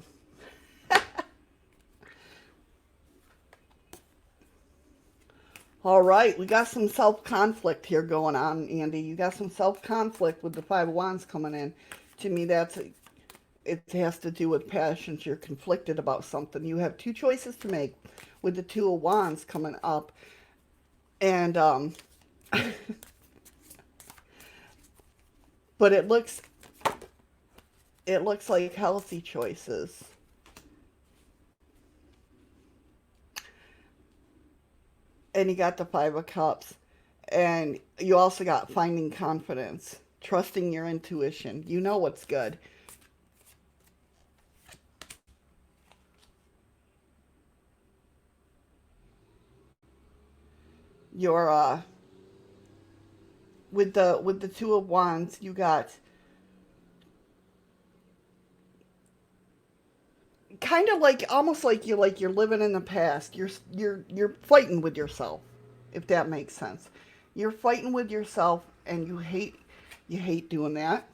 All right, we got some self-conflict here going on, Andy. You got some self-conflict with the Five of Wands coming in. To me, it has to do with passions. You're conflicted about something. You have two choices to make with the Two of Wands coming up. And, but it looks like healthy choices. And you got the Five of Cups. And you also got finding confidence, trusting your intuition. You know what's good. You're with the Two of Wands, you got kind of like almost like you're living in the past. You're fighting with yourself, if that makes sense. You're fighting with yourself, and you hate doing that.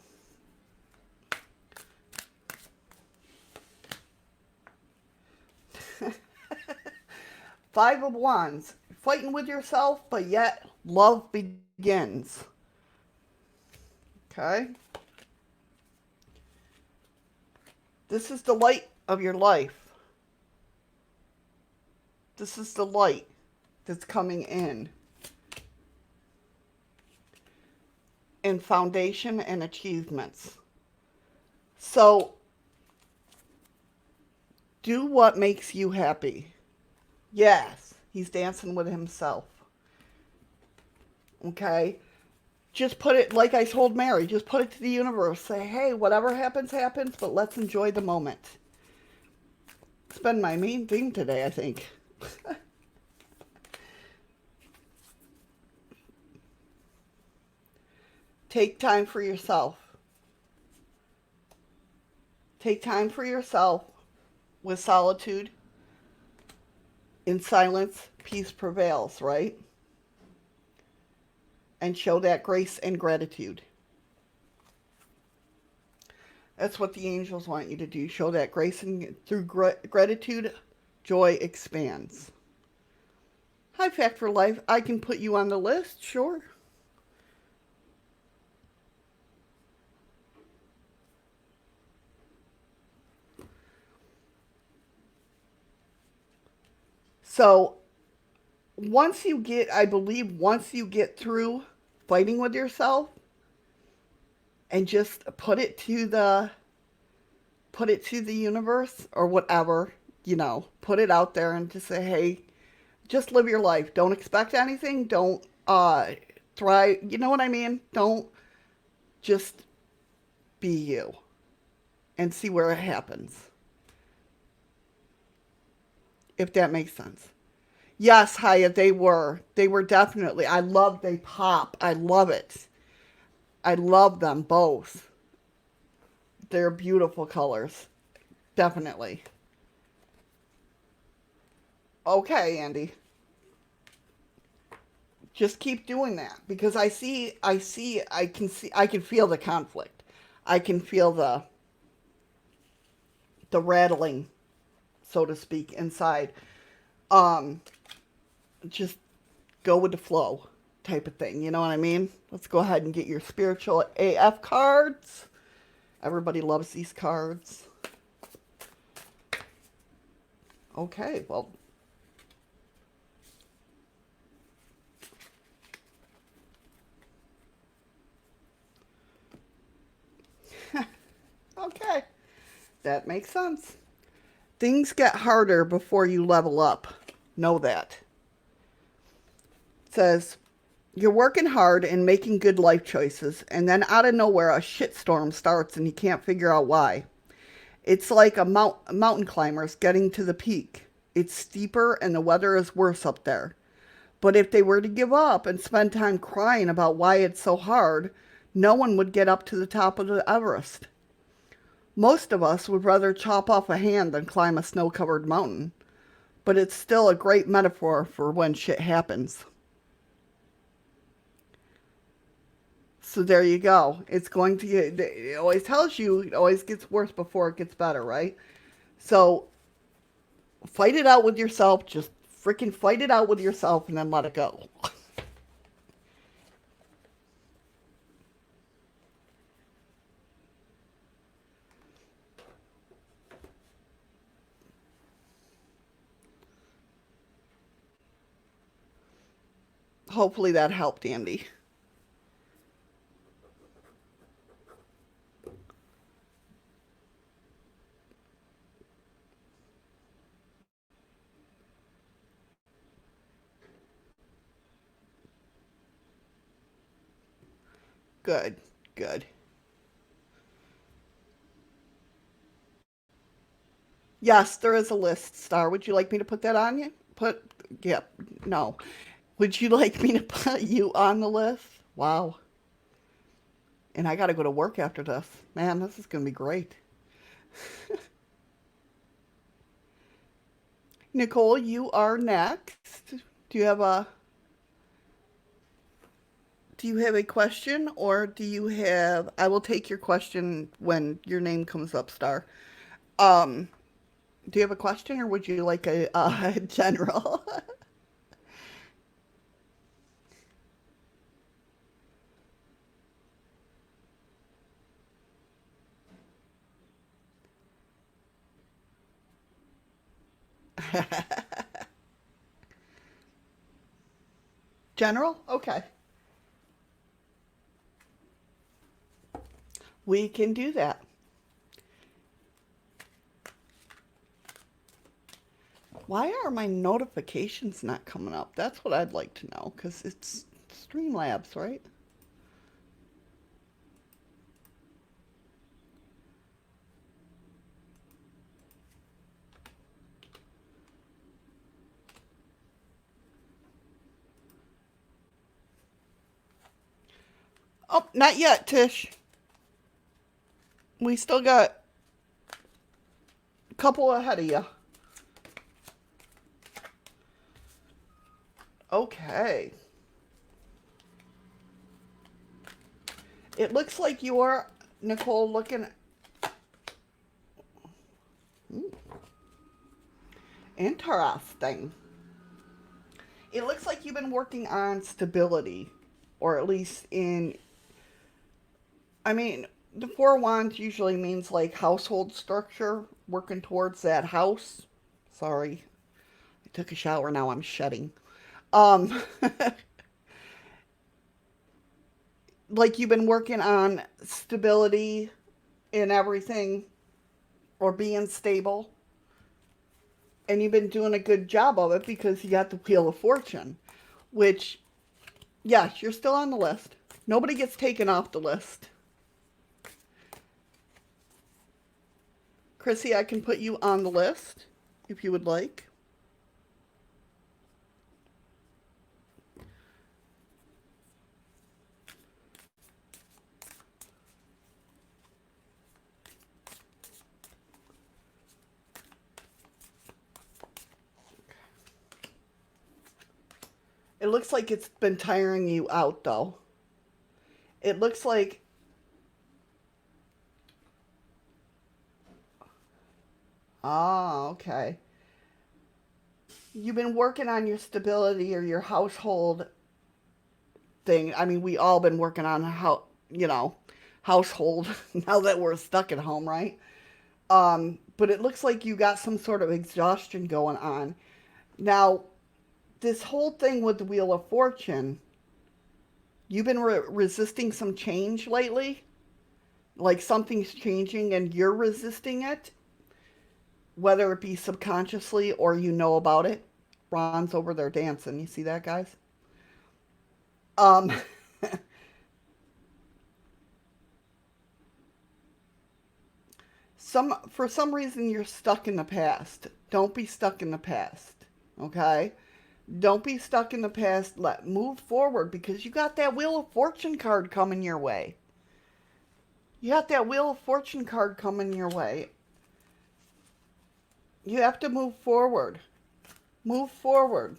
Five of Wands, fighting with yourself, but yet love begins. Okay? This is the light of your life. This is the light that's coming in. And foundation and achievements. So, do what makes you happy. Yes, he's dancing with himself. Okay? Just put it, like I told Mary, just put it to the universe. Say, hey, whatever happens, happens, but let's enjoy the moment. It's been my main theme today, I think. Take time for yourself. Take time for yourself with solitude. In silence, peace prevails, right? And show that grace and gratitude. That's what the angels want you to do. Show that grace, and through gratitude, joy expands. Hi, Fact for Life. I can put you on the list, sure. So, once you get through fighting with yourself and just put it to the universe or whatever, put it out there and just say, hey, just live your life. Don't expect anything. Don't try, you know what I mean? Don't, just be you and see where it happens. If that makes sense. Yes, Hyatt, they were. They were definitely. They pop. I love it. I love them both. They're beautiful colors. Definitely. Okay, Andy. Just keep doing that because I can feel the conflict. I can feel the rattling, so to speak, inside. Just go with the flow. type of thing. You know what I mean? Let's go ahead and get your spiritual AF cards. Everybody loves these cards. Okay, well. Okay, that makes sense. Things get harder before you level up. Know that. It says, you're working hard and making good life choices, and then out of nowhere a shitstorm starts and you can't figure out why. It's like a mountain climbers getting to the peak. It's steeper and the weather is worse up there. But if they were to give up and spend time crying about why it's so hard, no one would get up to the top of the Everest. Most of us would rather chop off a hand than climb a snow-covered mountain. But it's still a great metaphor for when shit happens. So there you go. It's going to get, it always tells you it always gets worse before it gets better, right? So fight it out with yourself. Just freaking fight it out with yourself and then let it go. Hopefully that helped, Andy. Good, good. Yes, there is a list, Star. Would you like me to put that on you? Yep, no. Would you like me to put you on the list? Wow. And I got to go to work after this. Man, this is going to be great. Nicole, you are next. Do you have a do you have a question or do you have I will take your question when your name comes up, Star. Um, do you have a question or would you like a general? General? Okay. We can do that. Why are my notifications not coming up? That's what I'd like to know because it's Streamlabs, right? Oh, not yet, Tish. We still got a couple ahead of you. Okay. It looks like you're, Nicole, looking. Interesting. It looks like you've been working on stability, or at least in. I mean, the Four of Wands usually means like household structure, working towards that house. Sorry, I took a shower, now I'm shedding. Um, like you've been working on stability in everything or being stable. And you've been doing a good job of it because you got the Wheel of Fortune, which, yes, you're still on the list. Nobody gets taken off the list. Chrissy, I can put you on the list if you would like. It looks like it's been tiring you out, though. It looks like. Ah, okay. You've been working on your stability or your household thing. I mean, we all been working on household now that we're stuck at home, right? But it looks like you got some sort of exhaustion going on. Now, this whole thing with the Wheel of Fortune, you've been resisting some change lately? Like something's changing and you're resisting it? Whether it be subconsciously or you know about it. Ron's over there dancing. You see that, guys? Um, for some reason you're stuck in the past. Don't be stuck in the past. Okay? Don't be stuck in the past. Move forward because you got that Wheel of Fortune card coming your way. You got that Wheel of Fortune card coming your way. You have to move forward. Move forward.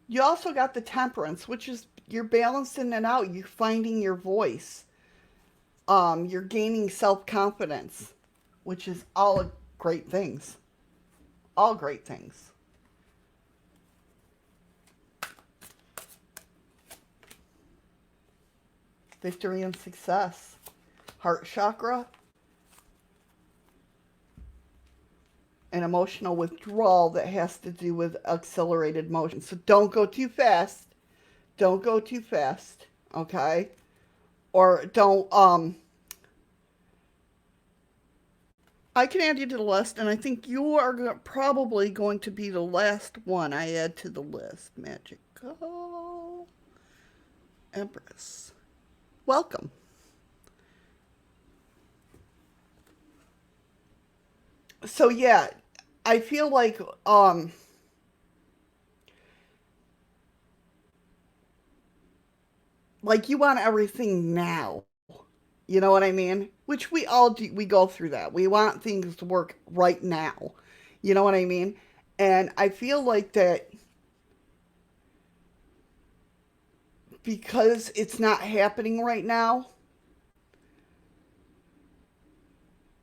You also got the Temperance, which is you're balancing it out. You're finding your voice. You're gaining self-confidence, which is all great things. All great things. Victory and success. Heart chakra. An emotional withdrawal that has to do with accelerated motion. So don't go too fast. Don't go too fast. Okay? Or don't, I can add you to the list, and I think you are probably going to be the last one I add to the list. Magical Empress. Welcome. So yeah, I feel like you want everything now. You know what I mean? Which we all do. We go through that. We want things to work right now. You know what I mean? And I feel like that because it's not happening right now,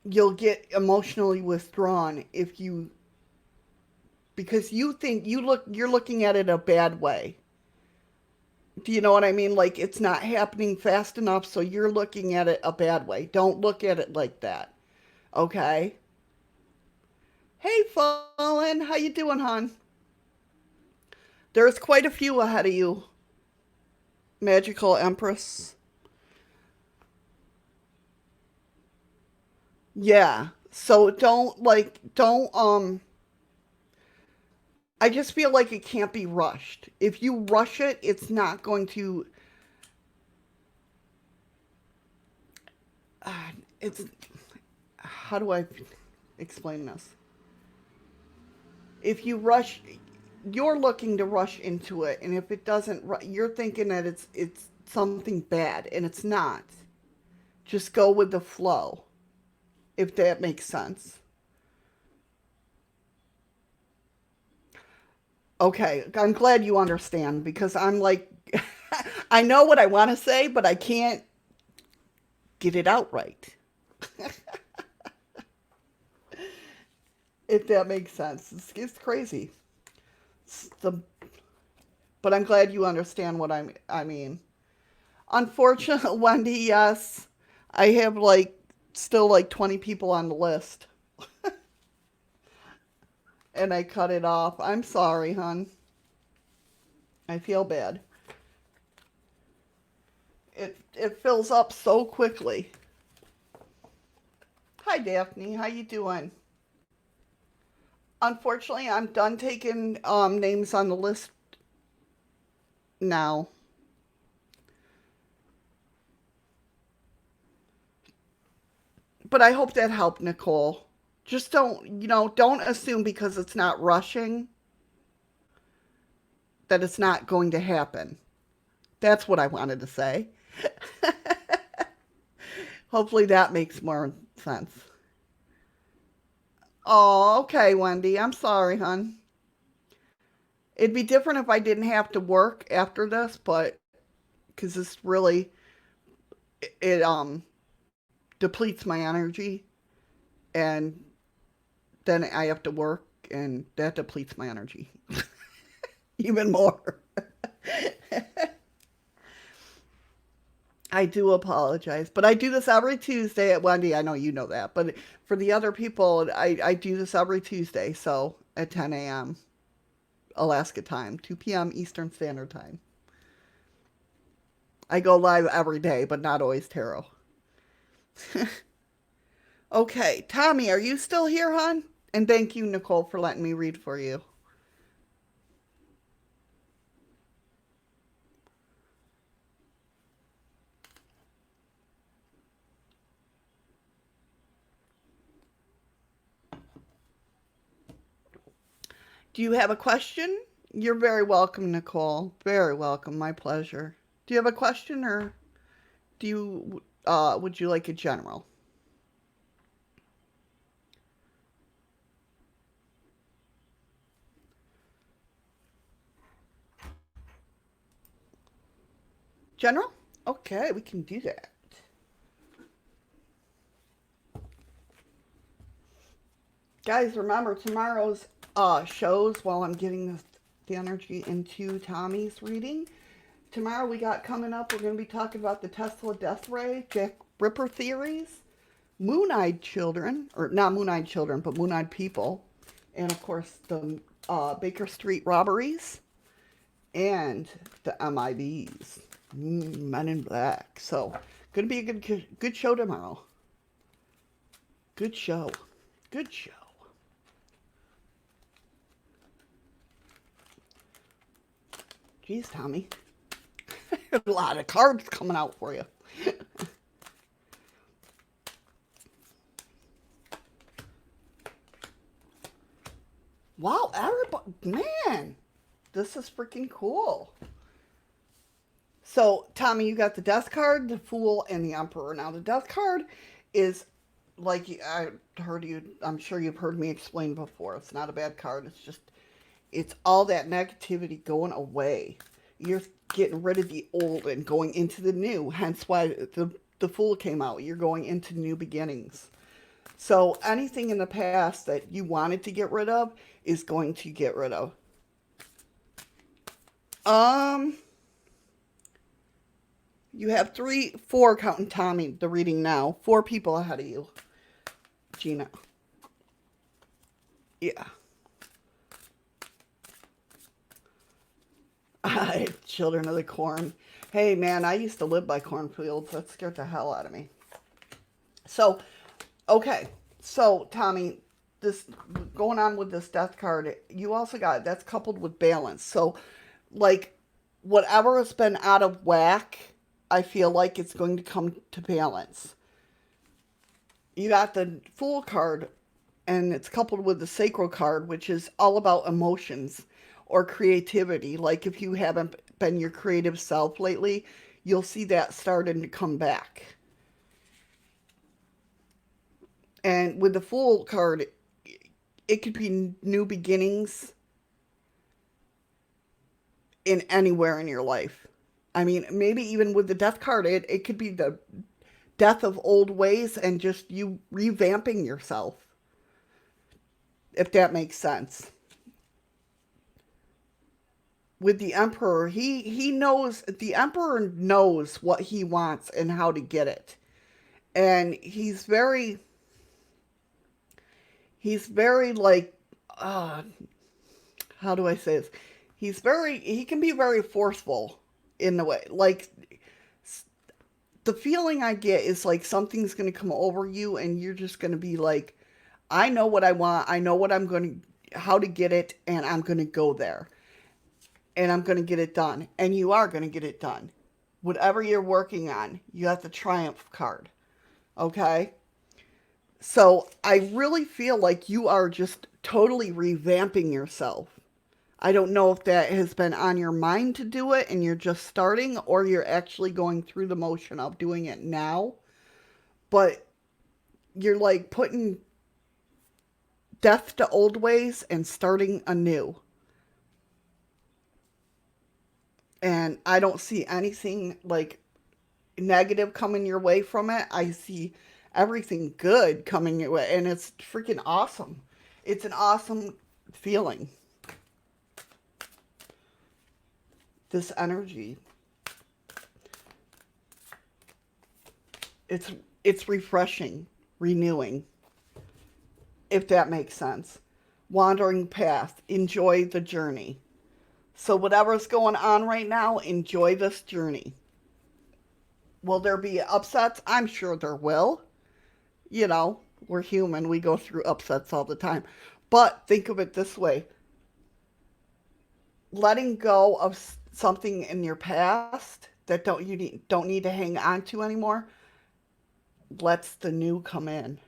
you'll get emotionally withdrawn if you because you think you're looking at it a bad way. Do you know what I mean? Like it's not happening fast enough, so you're looking at it a bad way. Don't look at it like that. Okay? Hey, Fallen, how you doing, hon? There's quite a few ahead of you, Magical Empress. Yeah. So don't I just feel like it can't be rushed. If you rush it, it's not going to it's how do I explain this? If you rush you're looking to rush into it and if it doesn't you're thinking that it's something bad and it's not. Just go with the flow if that makes sense. Okay, I'm glad you understand because I'm like I know what I want to say but I can't get it out right. If that makes sense. It's crazy. It's the but I'm glad you understand what I mean. Unfortunately, Wendy, yes, I have still like 20 people on the list, and I cut it off. I'm sorry, hon. I feel bad. It fills up so quickly. Hi, Daphne. How you doing? Unfortunately, I'm done taking names on the list now. But I hope that helped, Nicole. Just don't assume because it's not rushing that it's not going to happen. That's what I wanted to say. Hopefully that makes more sense. Oh, okay, Wendy. I'm sorry, hon. It'd be different if I didn't have to work after this, but because this really it depletes my energy, and then I have to work, and that depletes my energy. even more. I do apologize, but I do this every Tuesday at Wendy. I know you know that, but for the other people, I do this every Tuesday, so at 10 a.m. Alaska time, 2 p.m. Eastern Standard Time. I go live every day, but not always tarot. Okay, Tommy, are you still here, hon? And thank you, Nicole, for letting me read for you. Do you have a question? You're very welcome, Nicole. Very welcome. My pleasure. Do you have a question, or do you would you like a general? General? Okay, we can do that. Guys, remember tomorrow's shows while I'm getting the energy into Tommy's reading. Tomorrow we got coming up, we're going to be talking about the Tesla death ray, Jack Ripper theories, moon-eyed children, or not moon-eyed children, but moon-eyed people, and of course the Baker Street robberies, and the MIBs, Men in Black. So, going to be a good show tomorrow. Good show. Good show. Jeez, Tommy. A lot of cards coming out for you. Wow, everybody, man, this is freaking cool. So, Tommy, you got the Death card, the Fool, and the Emperor. Now, the Death card is, like I heard you, I'm sure you've heard me explain before. It's not a bad card. It's just, it's all that negativity going away. You're getting rid of the old and going into the new. Hence why the Fool came out. You're going into new beginnings. So anything in the past that you wanted to get rid of is going to get rid of. You have 4 counting Tommy, the reading now. 4 people ahead of you. Gina. Yeah. Children of the corn. Hey, man, I used to live by cornfields. That scared the hell out of me. So, okay. So, Tommy, this going on with this death card, you also got, that's coupled with balance. So, like, whatever has been out of whack, I feel like it's going to come to balance. You got the Fool card, and it's coupled with the Sacral card, which is all about emotions or creativity. Like if you haven't been your creative self lately, you'll see that starting to come back. And with the Fool card, it could be new beginnings in anywhere in your life. I mean, maybe even with the Death card, it could be the death of old ways and just you revamping yourself, if that makes sense. With the Emperor, he knows, the Emperor knows what he wants and how to get it. And he's very like, how do I say this? He can be very forceful in the way. Like, the feeling I get is like something's going to come over you and you're just going to be like, I know what I want. I know what I'm going to, how to get it, and I'm going to go there. And I'm going to get it done. And you are going to get it done. Whatever you're working on, you have the Triumph card. Okay? So I really feel like you are just totally revamping yourself. I don't know if that has been on your mind to do it and you're just starting, or you're actually going through the motion of doing it now. But you're like putting death to old ways and starting anew. And I don't see anything like negative coming your way from it. I see everything good coming your way, and it's freaking awesome. It's an awesome feeling. this energy. It's refreshing, renewing, if that makes sense. Wandering path, enjoy the journey. So whatever's going on right now, enjoy this journey. Will there be upsets? I'm sure there will. You know, we're human. We go through upsets all the time. But think of it this way. Letting go of something in your past that don't need to hang on to anymore lets the new come in.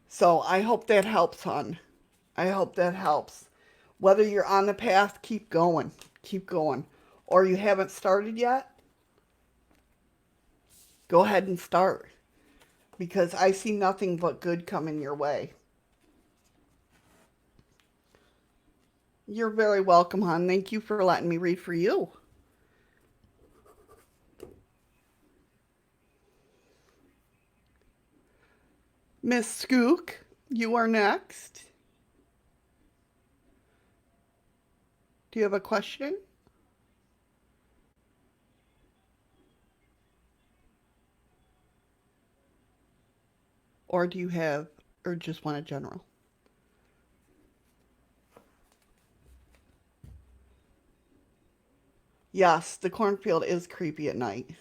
So I hope that helps, hon. I hope that helps. Whether you're on the path, keep going. Keep going. Or you haven't started yet, go ahead and start. Because I see nothing but good coming your way. You're very welcome, hon. Thank you for letting me read for you. Miss Skook, you are next. Do you have a question? Or do you have, or just want a general? Yes, the cornfield is creepy at night.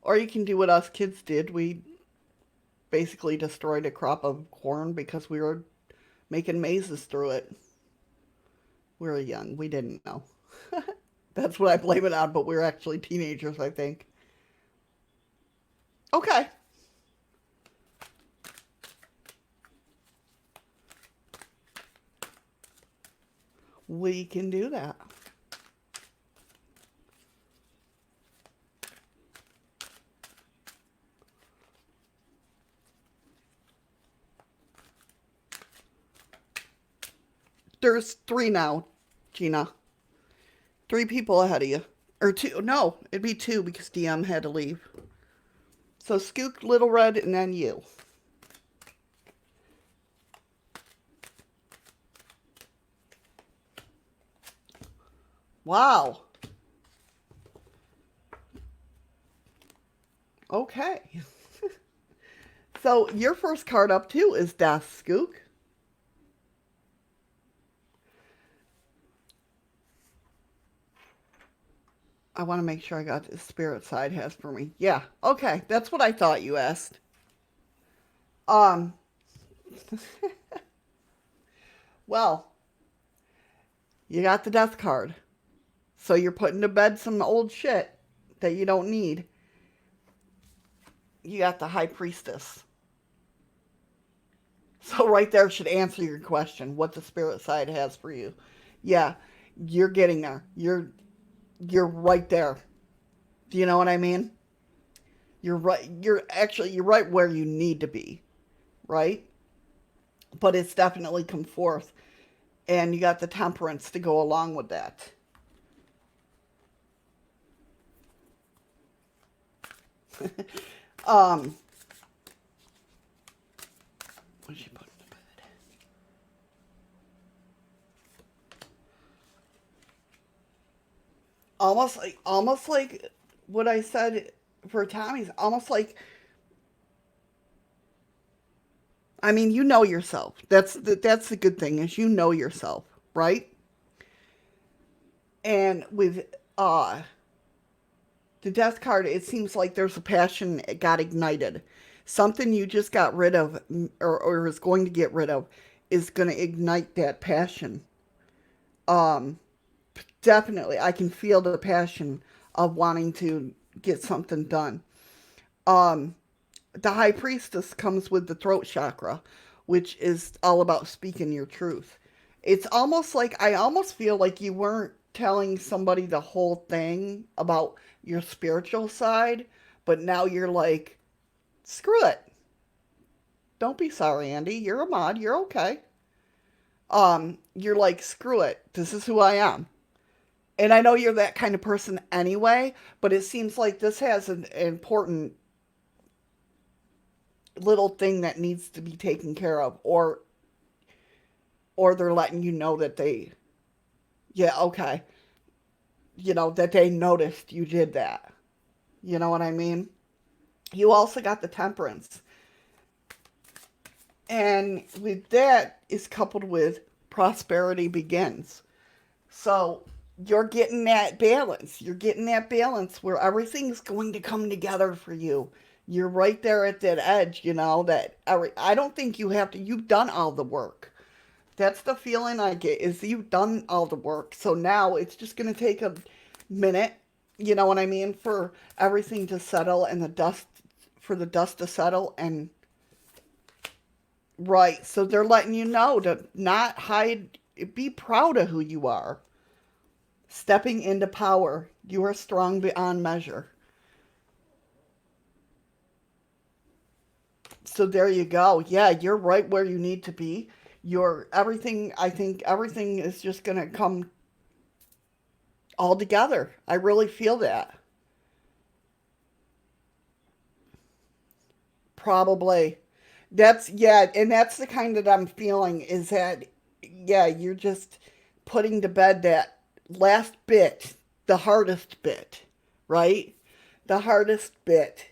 Or you can do what us kids did. We basically destroyed a crop of corn because we were making mazes through it. We were young. We didn't know. That's what I blame it on, but we were actually teenagers, I think. Okay. We can do that. There's 3 now, Gina. 3 people ahead of you. Or 2. No, it'd be 2 because DM had to leave. So Skook, Little Red, and then you. Wow. Okay. So your first card up too is Death, Skook. I want to make sure I got the spirit side has for me. Yeah. Okay. That's what I thought you asked. Um. Well, you got the death card. So you're putting to bed some old shit that you don't need. You got the high priestess. So right there should answer your question, what the spirit side has for you. Yeah, you're getting there. You're right there. Do you know what I mean? You're right. You're right where you need to be, right? But it's definitely come forth, and you got the temperance to go along with that. um, what did she put in the bed? Almost like what I said for Tommy's. Almost like, I mean, you know yourself. That's the good thing is you know yourself, right? And with the death card, it seems like there's a passion that got ignited. Something you just got rid of or is going to get rid of is going to ignite that passion. Um, Definitely, I can feel the passion of wanting to get something done. Um, the high priestess comes with the throat chakra, which is all about speaking your truth. It's almost like I almost feel like you weren't telling somebody the whole thing about your spiritual side, but now you're like, screw it. Don't be sorry, Andy. You're a mod. You're okay. You're like, screw it. This is who I am. And I know you're that kind of person anyway, but it seems like this has an important, little thing that needs to be taken care of, or they're letting you know that they, yeah, okay, that they noticed you did that. You know what I mean? You also got the temperance. And with that is coupled with prosperity begins. So you're getting that balance. You're getting that balance where everything's going to come together for you. You're right there at that edge, that I don't think you've done all the work. That's the feeling I get, is you've done all the work. So now it's just going to take a minute, you know what I mean, for everything to settle and for the dust to settle. And right, so they're letting you know to not hide, be proud of who you are. Stepping into power, you are strong beyond measure. So there you go. Yeah, you're right where you need to be. I think everything is just going to come all together. I really feel that. Probably. And that's the kind that I'm feeling, is that, yeah, you're just putting to bed that last bit, the hardest bit, right? The hardest bit.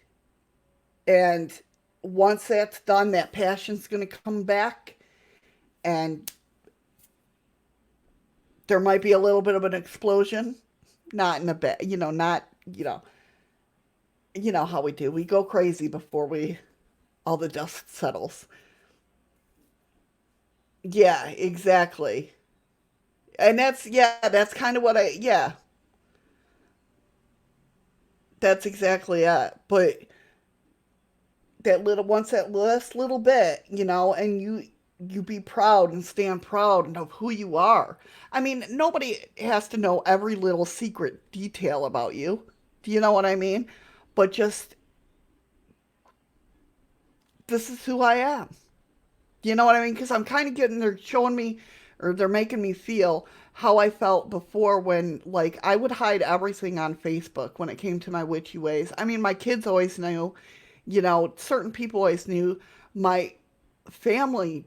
And once that's done, that passion's going to come back, and there might be a little bit of an explosion. Not in a bed, not, how we do. We go crazy before all the dust settles. Yeah, exactly. And that's kind of that's exactly it. But once that last little bit, and you be proud and stand proud of who you are. I mean, nobody has to know every little secret detail about you. Do you know what I mean? But just, this is who I am. You know what I mean? Because I'm kind of they're showing me, or they're making me feel how I felt before, when, like, I would hide everything on Facebook when it came to my witchy ways. I mean, my kids always knew, certain people always knew. My family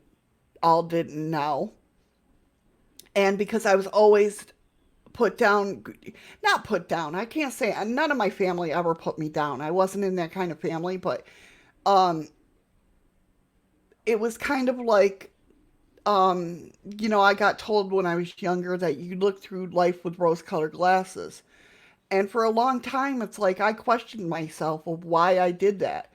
all didn't know. And because I was always put down, not put down, I can't say, none of my family ever put me down. I wasn't in that kind of family, but um, it was kind of like, I got told when I was younger that you look through life with rose colored glasses. And for a long time, it's like I questioned myself of why I did that.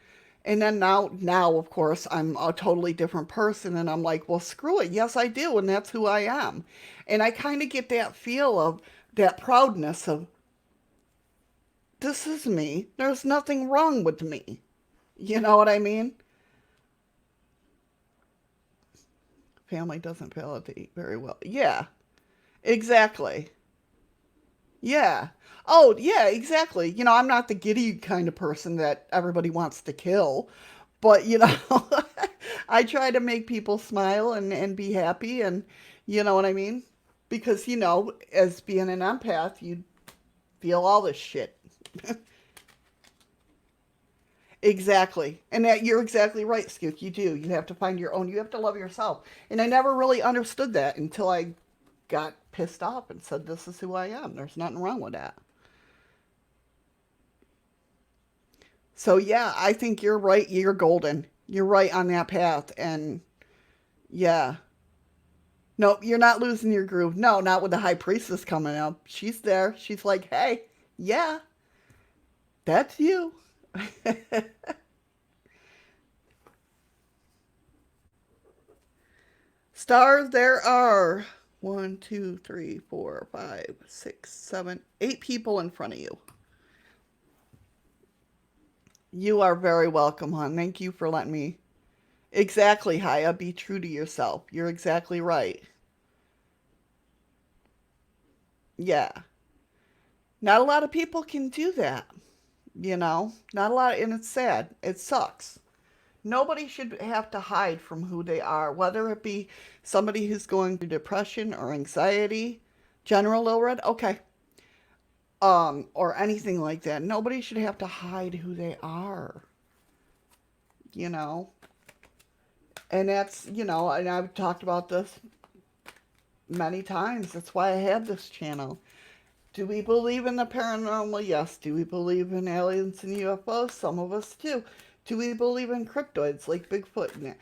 And then now, of course, I'm a totally different person. And I'm like, well, screw it. Yes, I do. And that's who I am. And I kind of get that feel of that proudness of, this is me. There's nothing wrong with me. You know what I mean? Family doesn't validate very well. Yeah, exactly. Yeah. Oh, yeah, exactly. I'm not the giddy kind of person that everybody wants to kill, but, I try to make people smile and be happy, and you know what I mean? Because, as being an empath, you feel all this shit. Exactly. And that you're exactly right, Scoot. You do. You have to find your own. You have to love yourself. And I never really understood that until I got pissed off and said, this is who I am. There's nothing wrong with that. So, yeah, I think you're right. You're golden. You're right on that path. And yeah. No, you're not losing your groove. No, not with the high priestess coming up. She's there. She's like, hey, yeah, that's you. Stars, there are one, two, three, four, five, six, seven, 8 people in front of you. You are very welcome, hon. Thank you for letting me. Exactly, Haya. Be true to yourself. You're exactly right. Yeah. Not a lot of people can do that, Not a lot, and it's sad. It sucks. Nobody should have to hide from who they are, whether it be somebody who's going through depression or anxiety, general ill read, okay, or anything like that. Nobody should have to hide who they are. you know. And that's, you know, and I've talked about this many times. That's why I have this channel. Do we believe in the paranormal? Yes. Do we believe in aliens and UFOs? Some of us do. Do we believe in cryptoids like Bigfoot?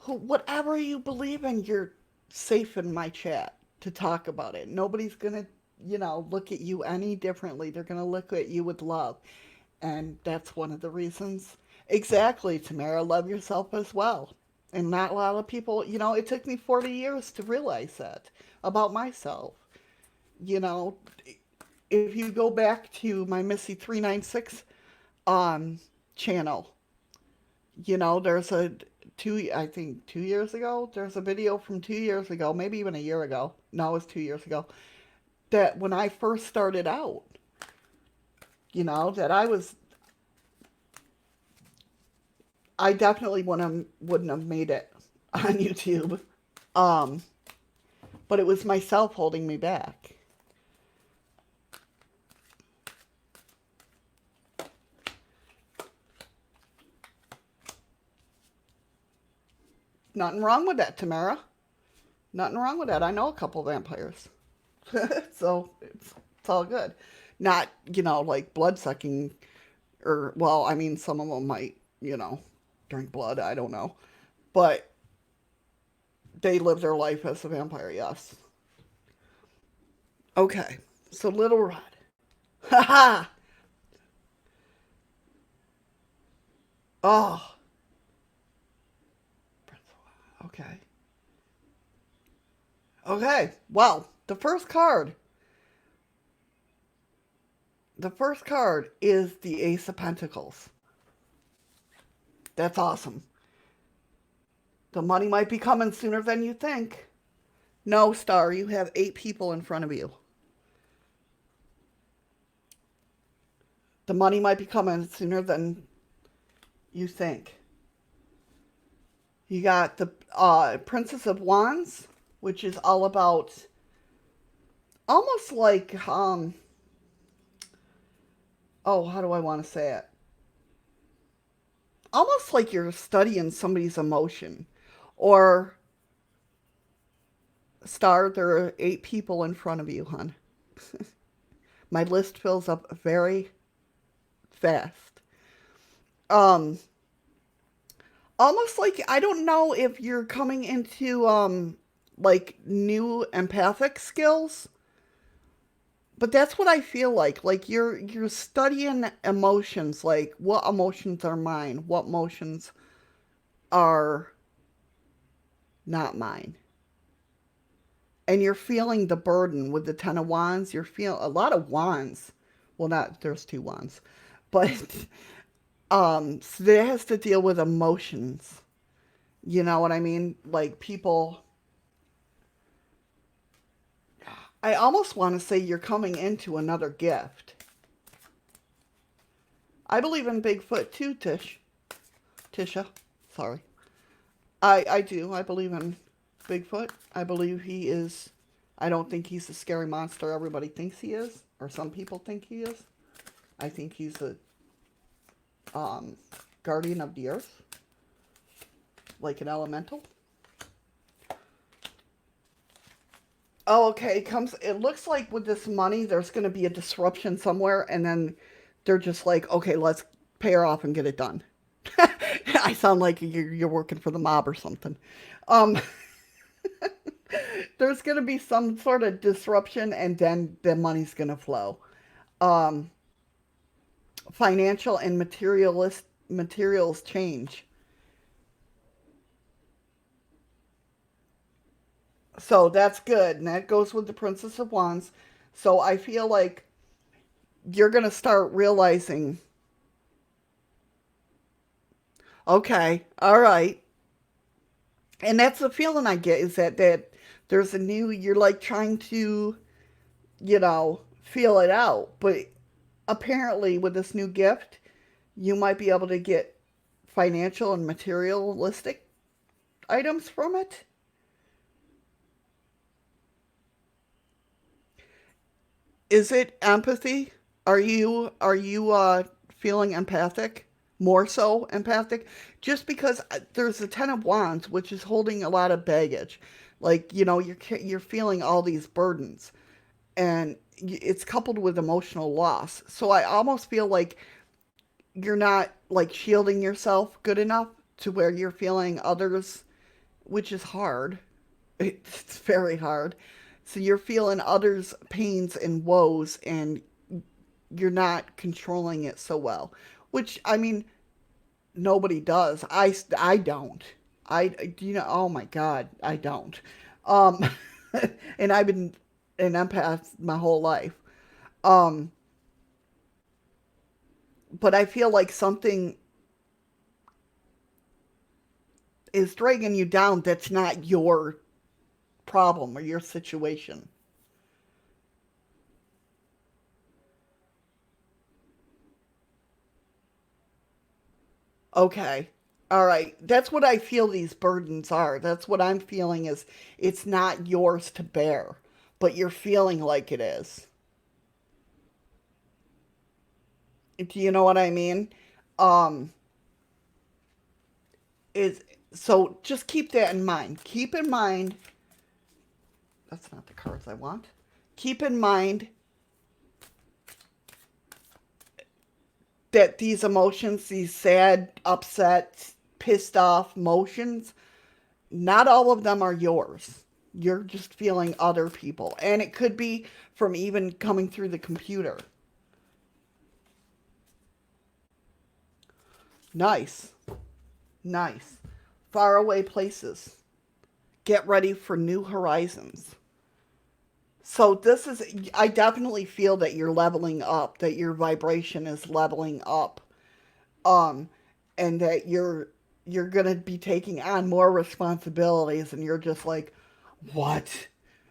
Whatever you believe in, you're safe in my chat to talk about it. Nobody's going to, you know, look at you any differently. They're going to look at you with love. And that's one of the reasons. Exactly, Tamara. Love yourself as well. And not a lot of people, you know, it took me 40 years to realize that about myself. You know, if you go back to my Missi 396 channel, you know, there's I think 2 years ago, there's a video from 2 years ago, maybe even a year ago. No, it was 2 years ago. That when I first started out, you know, that I definitely wouldn't have made it on YouTube. Um, but it was myself holding me back. Nothing wrong with that, Tamara. Nothing wrong with that. I know a couple vampires. So it's all good. Not, you know, like blood sucking, or, well, I mean, some of them might, you know, drink blood. I don't know. But they live their life as a vampire, yes. Okay, so Little Rod. Ha ha! Oh, okay. Okay, well, the first card is the Ace of Pentacles. That's awesome. The money might be coming sooner than you think. No, Star, you have 8 people in front of you. The money might be coming sooner than you think. You got the Princess of Wands, which is all about almost like, oh, how do I want to say it? Almost like you're studying somebody's emotion. Or, Star, there are 8 people in front of you, hon. My list fills up very fast. Almost like, I don't know if you're coming into like new empathic skills, but that's what I feel like. Like you're studying emotions, like what emotions are mine, what emotions are not mine. And you're feeling the burden with the 10 of Wands. You're feeling a lot of wands. Well, not, there's 2 wands. But so that has to deal with emotions. You know what I mean? Like people, I almost want to say you're coming into another gift. I believe in Bigfoot too, Tisha. Sorry. I do. I believe in Bigfoot. I believe he is, I don't think he's the scary monster everybody thinks he is, or some people think he is. I think he's a guardian of the earth, like an elemental. Oh, okay. It looks like with this money, there's going to be a disruption somewhere, and then they're just like, okay, let's pay her off and get it done. I sound like you're working for the mob or something. Um, there's going to be some sort of disruption, and then the money's going to flow. Um, Financial and materials change. So that's good, and that goes with the Princess of Wands. So I feel like you're going to start realizing, okay, all right. And that's the feeling I get, is that there's a new, you're like trying to, you know, feel it out. But apparently with this new gift, you might be able to get financial and materialistic items from it. Is it empathy? Are you feeling empathic more so empathic, just because there's the Ten of Wands, which is holding a lot of baggage. Like, you're feeling all these burdens, and it's coupled with emotional loss. So I almost feel like you're not like shielding yourself good enough to where you're feeling others, which is hard. It's very hard. So you're feeling others' pains and woes, and you're not controlling it so well. Which, I mean, nobody does. I don't. Oh my God, I don't. Um, and I've been an empath my whole life. Um, but I feel like something is dragging you down that's not your problem or your situation. Okay. All right. That's what I feel these burdens are. That's what I'm feeling is it's not yours to bear, but you're feeling like it is. Do you know what I mean? Um is so just keep that in mind. Keep in mind that's not the cards I want. Keep in mind that these emotions, these sad, upset, pissed off emotions, not all of them are yours. You're just feeling other people. And it could be from even coming through the computer. Nice. Nice. Faraway places. Get ready for new horizons. So this is I definitely feel that you're leveling up, that your vibration is leveling up. Um and that you're going to be taking on more responsibilities, and you're just like, "What?"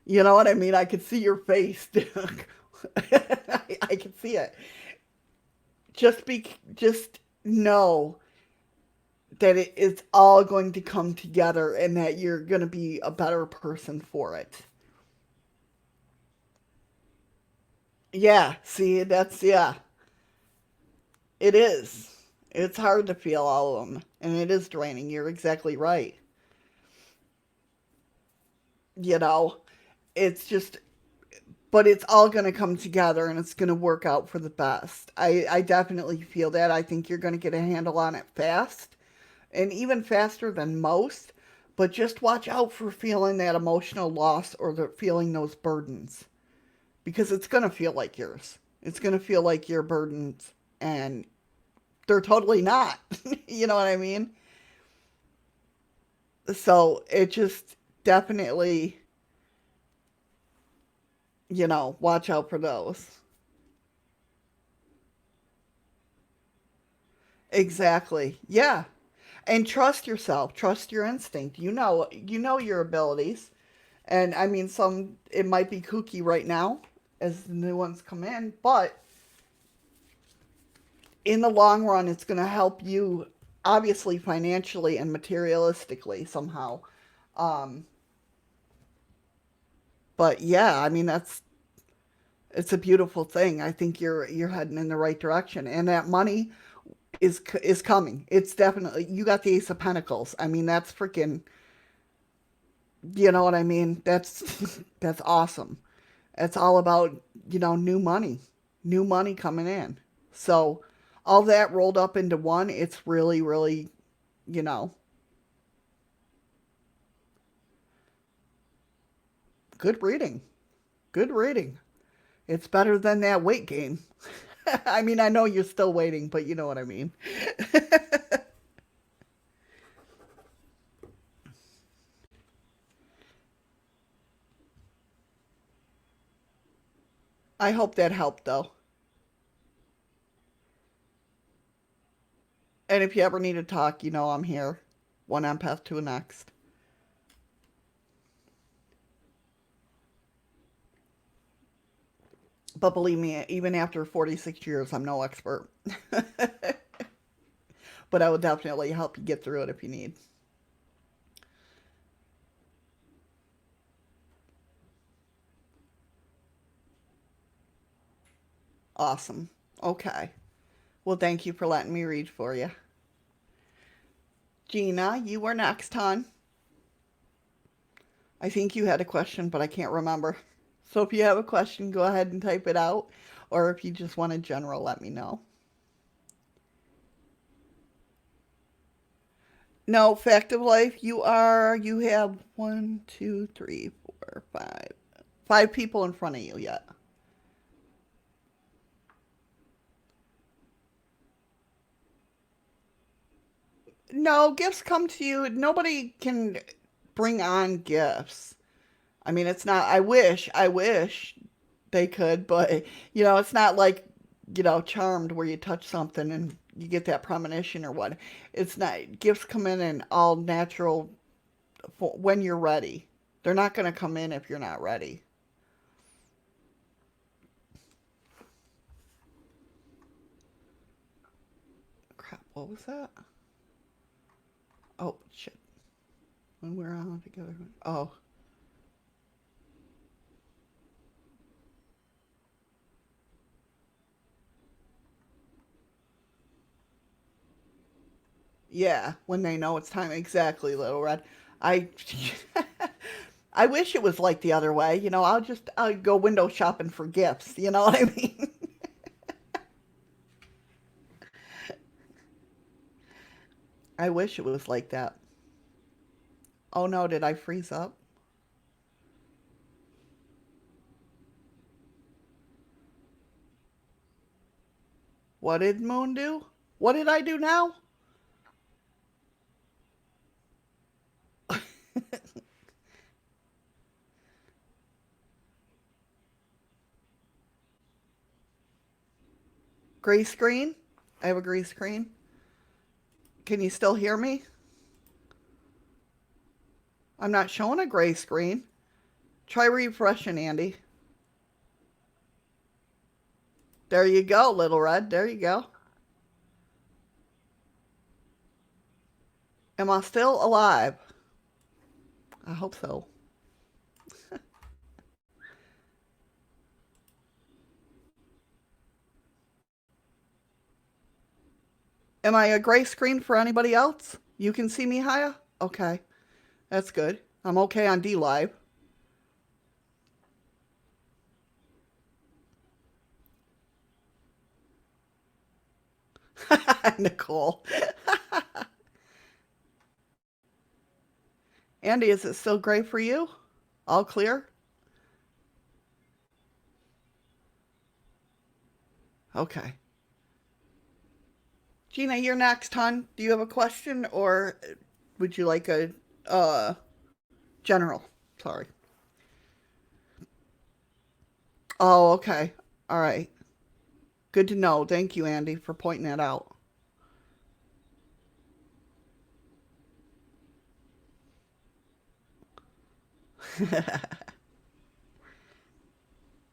You know what I mean? I could see your face. I can see it. Just know that it's all going to come together, and that you're going to be a better person for it. Yeah, see, yeah, it is. It's hard to feel all of them, and it is draining. You're exactly right. You know, it's just, but it's all going to come together, and it's going to work out for the best. I definitely feel that. I think you're going to get a handle on it fast, and even faster than most. But just watch out for feeling that emotional loss, or the feeling those burdens, because it's going to feel like yours. It's going to feel like your burdens, and they're totally not. You know what I mean? So it just definitely, watch out for those. Exactly. Yeah. And trust yourself, trust your instinct. You know your abilities. And I mean, some it might be kooky right now as the new ones come in, but in the long run, it's going to help you, obviously, financially and materialistically somehow. Um, but yeah, I mean, it's a beautiful thing. I think you're heading in the right direction, and that money is coming. It's definitely, you got the Ace of Pentacles. I mean, that's freaking, you know what I mean? That's that's awesome. It's all about, new money coming in. So all that rolled up into one, it's really, really, you know, good reading. Good reading. It's better than that weight gain. I mean, I know you're still waiting, but you know what I mean. I hope that helped, though. And if you ever need to talk, I'm here. One empath to the next. But believe me, even after 46 years, I'm no expert. But I will definitely help you get through it if you need. Awesome. Okay. Well, thank you for letting me read for you. Gina, you were next, hon. I think you had a question, but I can't remember. So if you have a question, go ahead and type it out. Or if you just want a general, let me know. No, fact of life, you have one, two, three, four, five. Five people in front of you yet. No, gifts come to you. Nobody can bring on gifts. I mean, it's not, I wish they could, but, it's not like, Charmed where you touch something and you get that premonition or what. It's not, gifts come in all natural when you're ready. They're not going to come in if you're not ready. Crap, what was that? Oh, shit. When we're on together. Oh. Yeah, when they know it's time. Exactly, Little Red. I I wish it was like the other way. I'll go window shopping for gifts. You know what I mean? I wish it was like that. Oh no, did I freeze up? What did Moon do? What did I do now? Gray screen? I have a gray screen. Can you still hear me? I'm not showing a gray screen. Try refreshing, Andy. There you go, Little Red. There you go. Am I still alive? I hope so. Am I a gray screen for anybody else? You can see me, Haya? Okay, that's good. I'm okay on D Live. Nicole. Andy, is it still gray for you? All clear? Okay. Gina, you're next, hon. Do you have a question or would you like a general? Sorry. Oh, okay. All right. Good to know. Thank you, Andy, for pointing that out.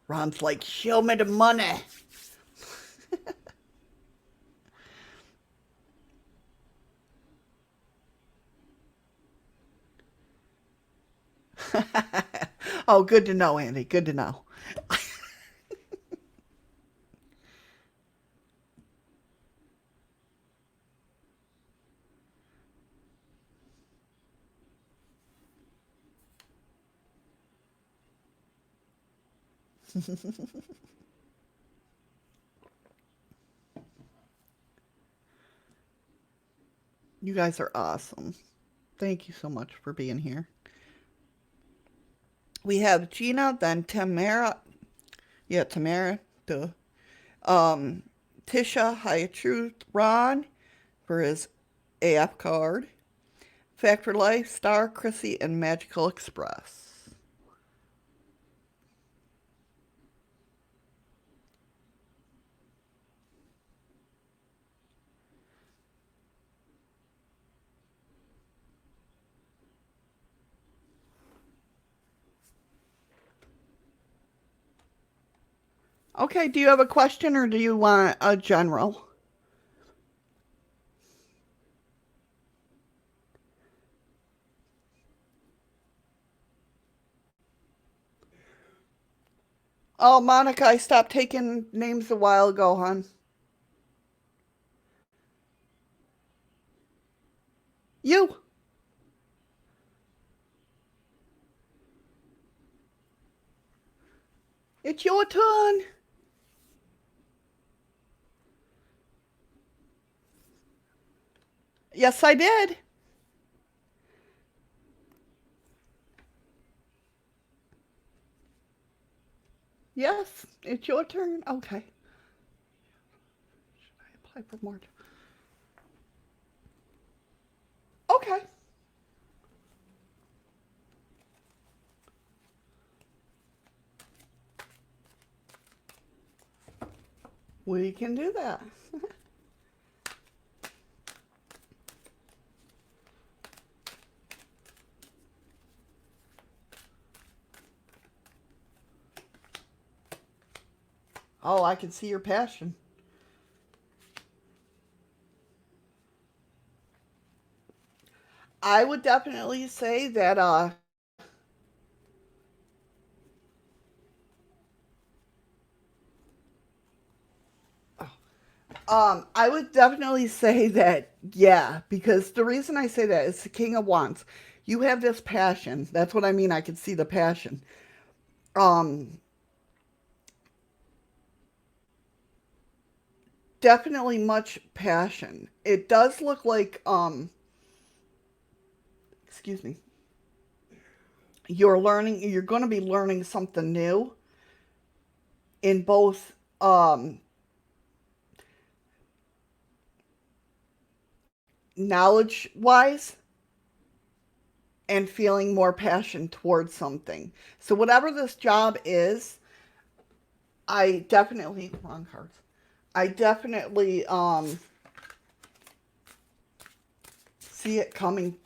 Ron's like, show me the money. Oh, good to know, Andy. Good to know. You guys are awesome. Thank you so much for being here. We have Gina, then Tamara. Yeah, Tamara. Duh. Um, Tisha, High Truth, Ron for his AF card. Factor Life, Star, Chrissy, and Magical Express. Okay, do you have a question or do you want a general? Oh, Monica, I stopped taking names a while ago, hon. You. It's your turn. Yes, I did. Yes, it's your turn. Okay. Should I apply for more? Okay. We can do that. Oh, I can see your passion. I would definitely say that I would definitely say that, yeah, because the reason I say that is the King of Wands. You have this passion. That's what I mean. I can see the passion. Um, Definitely much passion. It does look like, excuse me, you're going to be learning something new in both, knowledge wise and feeling more passion towards something. So whatever this job is, I definitely wrong cards. I definitely see it coming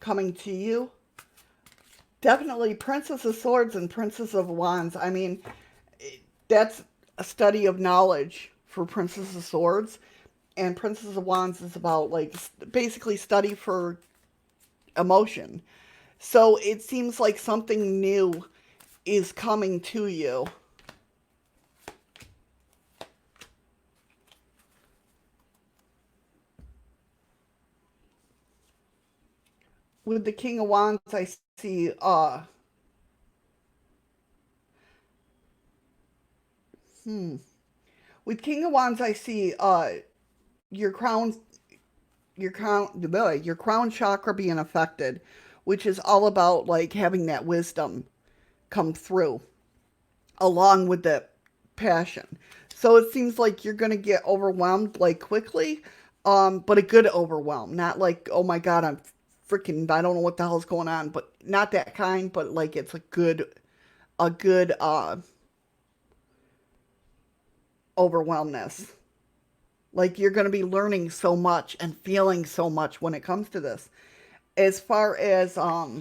to you. Definitely Princess of Swords and Princess of Wands. I mean, that's a study of knowledge for Princess of Swords, and Princess of Wands is about like basically study for emotion. So it seems like something new is coming to you. With the King of Wands, I see hmm. With King of Wands, I see your crown your crown chakra being affected, which is all about like having that wisdom come through along with the passion. So it seems like you're going to get overwhelmed like quickly, but a good overwhelm, not like, oh my god, I'm freaking, I don't know what the hell's going on, but not that kind, but like it's a good overwhelmness. Like you're going to be learning so much and feeling so much when it comes to this. As far as I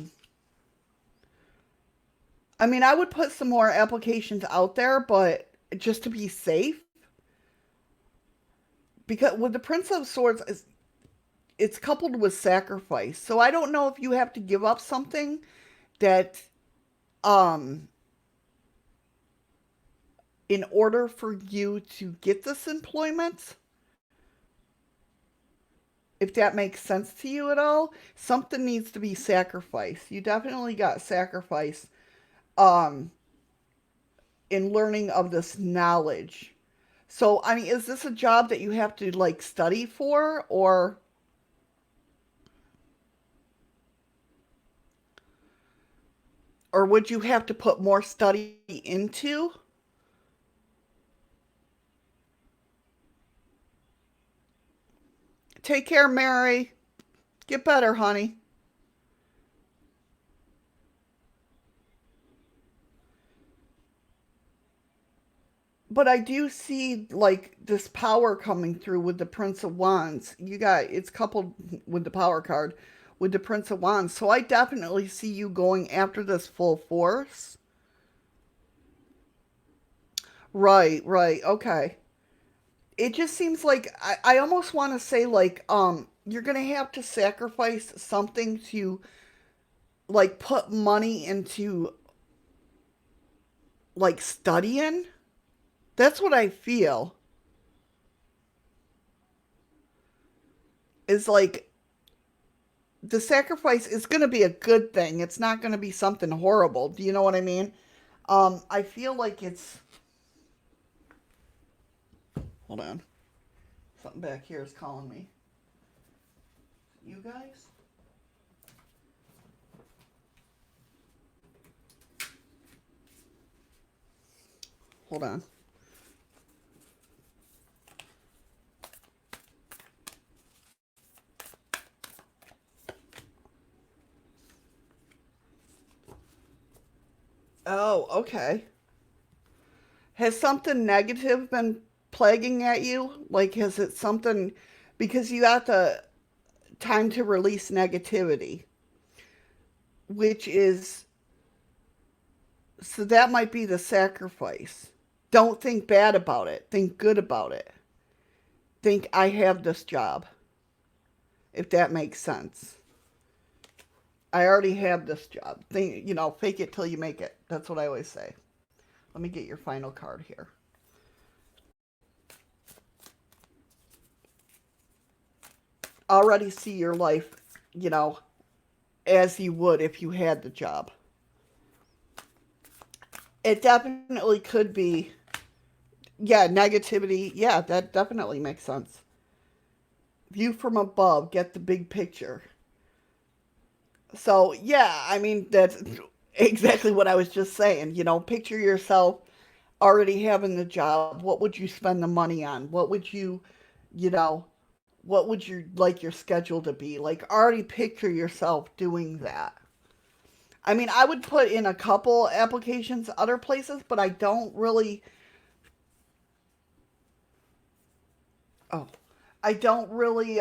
mean, I would put some more applications out there, but just to be safe, because with the Prince of Swords, it's coupled with sacrifice. So I don't know if you have to give up something that, um, in order for you to get this employment, if that makes sense to you at all, something needs to be sacrificed. You definitely got sacrifice, um, in learning of this knowledge. So, I mean, is this a job that you have to like study for, or would you have to put more study into? Take care, Mary. Get better, honey. But I do see like this power coming through with the Prince of Wands. You got it's coupled with the power card with the Prince of Wands. So I definitely see you going after this full force. Right, right. Okay. It just seems like I almost want to say like you're going to have to sacrifice something to like put money into like studying. That's what I feel. is like the sacrifice is going to be a good thing. It's not going to be something horrible. Do you know what I mean? I feel like it's. Hold on. Something back here is calling me. You guys? Hold on. Oh, okay. Has something negative been plaguing at you? Like, has it something, because you got the time to release negativity, which is, so that might be the sacrifice. Don't think bad about it. Think good about it. Think, I have this job, if that makes sense. I already have this job. Think, fake it till you make it. That's what I always say. Let me get your final card here. Already see your life, as you would if you had the job. It definitely could be, yeah, negativity. Yeah, that definitely makes sense. View from above, get the big picture. So, yeah, I mean, that's exactly what I was just saying. Picture yourself already having the job. What would you spend the money on? You know, what would you like your schedule to be? Like, already picture yourself doing that. I mean, I would put in a couple applications other places, but I don't really. Oh, I don't really.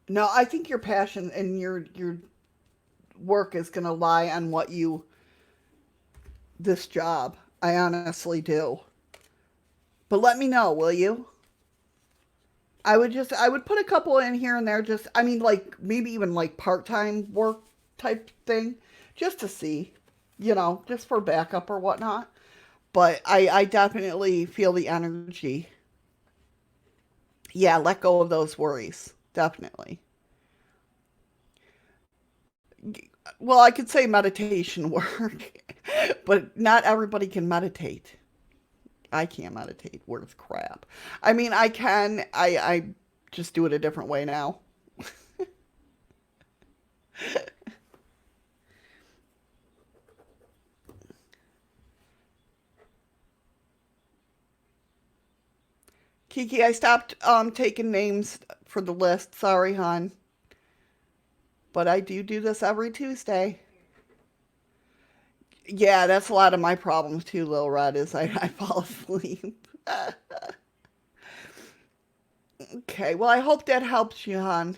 No, I think your passion and your work is gonna lie on this job. I honestly do. But let me know, will you? I would put a couple in here and there, just, I mean, like, maybe even like part-time work type thing, just to see, just for backup or whatnot. But I definitely feel the energy. Yeah, let go of those worries. Definitely. Well, I could say meditation work, but not everybody can meditate. I can't meditate. Words crap. I mean, I can. I just do it a different way now. Kiki, I stopped taking names for the list. Sorry, hon. But I do this every Tuesday. Yeah, that's a lot of my problems too, Lil Red, is I fall asleep. Okay, well, I hope that helps you, hon.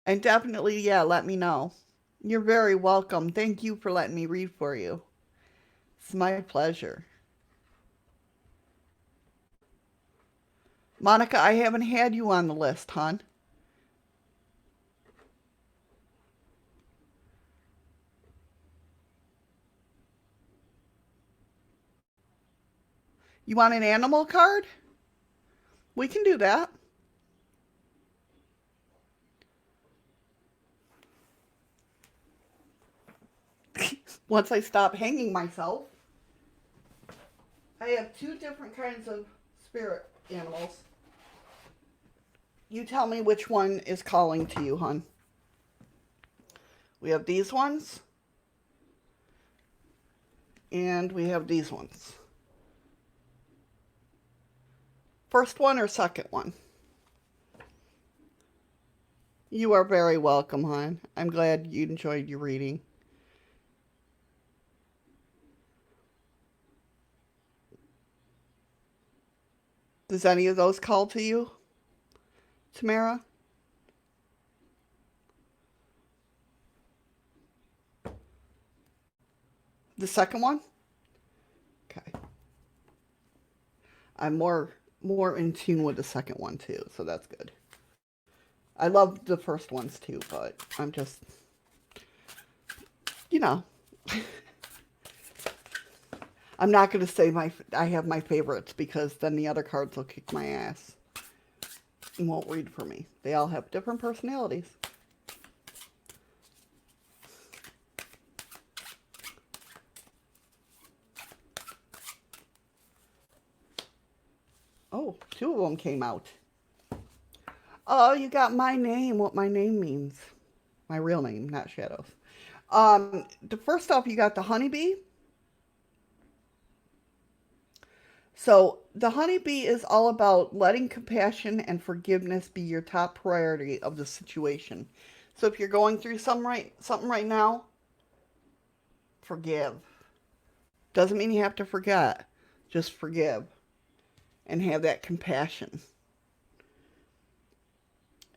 And definitely, yeah, let me know. You're very welcome. Thank you for letting me read for you. It's my pleasure. Monica, I haven't had you on the list, hon. You want an animal card? We can do that. Once I stop hanging myself. I have two different kinds of spirit animals. You tell me which one is calling to you, hon. We have these ones, and we have these ones. First one or second one? You are very welcome, hon. I'm glad you enjoyed your reading. Does any of those call to you, Tamara? The second one? Okay. I'm more in tune with the second one too, so that's good. I love the first ones too, but I'm just, you know, I'm not going to say I have my favorites because then the other cards will kick my ass and won't read for me. They all have different personalities. Oh, two of them came out. Oh, you got my name, what my name means. My real name, not Shadows. First off, you got the honeybee. So the honeybee is all about letting compassion and forgiveness be your top priority of the situation. So if you're going through something right now, forgive. Doesn't mean you have to forget. Just forgive and have that compassion.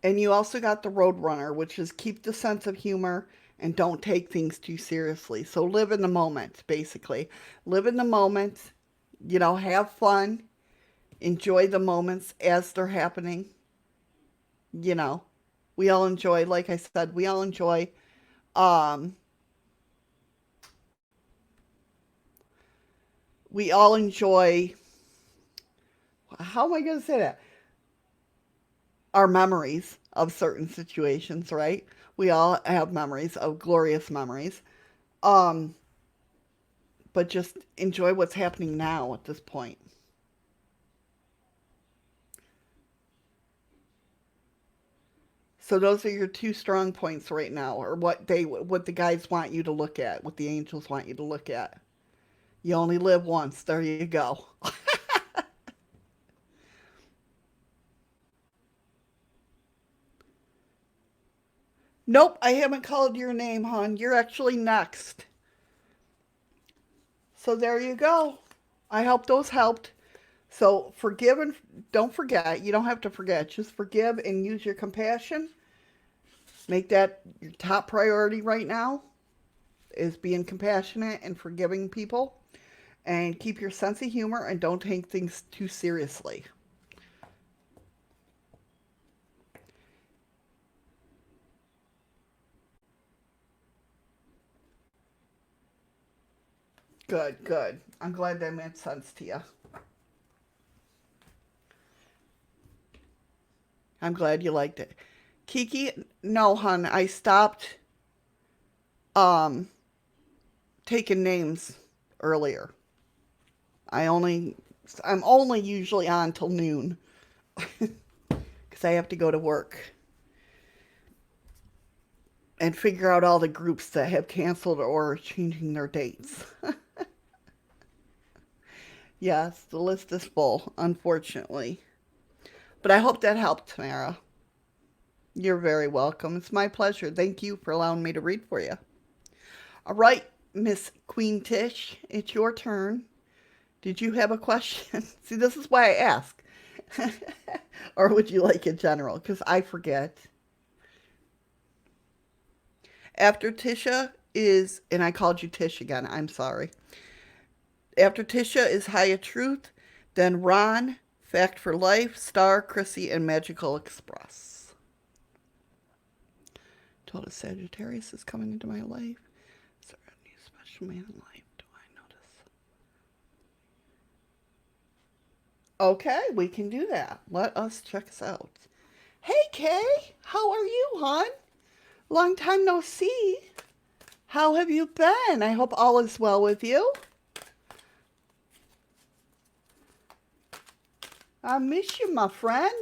And you also got the roadrunner, which is keep the sense of humor and don't take things too seriously. So live in the moment, basically. Live in the moment, have fun, enjoy the moments as they're happening. You know, we all enjoy, like I said, um, we all enjoy, how am I going to say that? Our memories of certain situations, right? We all have memories of glorious memories. Um, but just enjoy what's happening now at this point. So those are your two strong points right now, or what the guides want you to look at, what the angels want you to look at. You only live once. There you go. Nope, I haven't called your name, hon. You're actually next. So there you go. I hope those helped. So forgive and don't forget. You don't have to forget. Just forgive and use your compassion. Make that your top priority right now is being compassionate and forgiving people. And keep your sense of humor and don't take things too seriously. Good, good. I'm glad that made sense to you. I'm glad you liked it. Kiki, no, hon, I stopped um taking names earlier. I only I'm only usually on till noon because I have to go to work and figure out all the groups that have canceled or are changing their dates. Yes, the list is full, unfortunately. But I hope that helped, Tamara. You're very welcome. It's my pleasure. Thank you for allowing me to read for you. All right, Miss Queen Tish, it's your turn. Did you have a question? See, this is why I ask. Or would you like in general? Because I forget. After Tisha is, and I called you Tish again, I'm sorry. After Tisha is High Truth, then Ron, Fact for Life, Star, Chrissy, and Magical Express. Told us Sagittarius is coming into my life. Is there a new special man in life? Do I notice? Okay, we can do that. Let us check this out. Hey, Kay, how are you, hon? Long time no see. How have you been? I hope all is well with you. I miss you, my friend.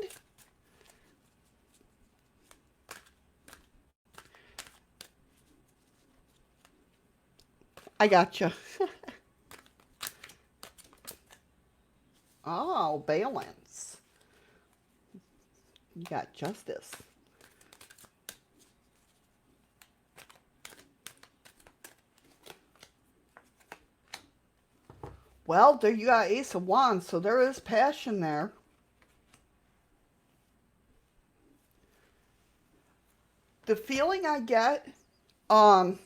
I gotcha. Oh, balance. You got justice. Well, there you got Ace of Wands, so there is passion there. The feeling I get, I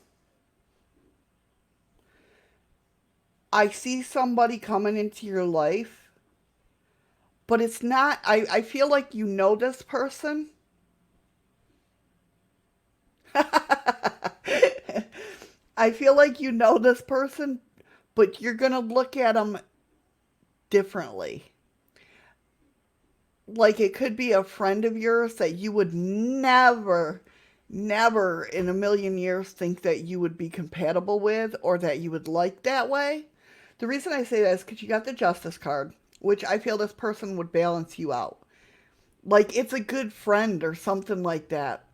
see somebody coming into your life, but it's not, I feel like you know this person. I feel like you know this person, but you're going to look at them differently. Like it could be a friend of yours that you would never in a million years think that you would be compatible with or that you would like that way. The reason I say that is because you got the justice card, which I feel this person would balance you out. Like it's a good friend or something like that.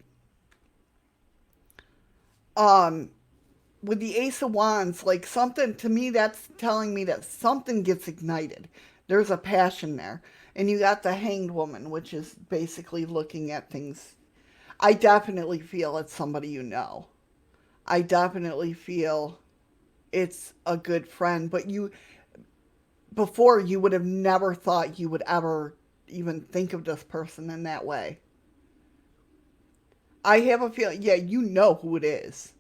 Um, with the Ace of Wands, like something to me that's telling me that something gets ignited. There's a passion there. And you got the Hanged Woman, which is basically looking at things. I definitely feel it's somebody you know. I definitely feel it's a good friend, but before you would have never thought you would ever even think of this person in that way. I have a feeling, yeah, you know who it is.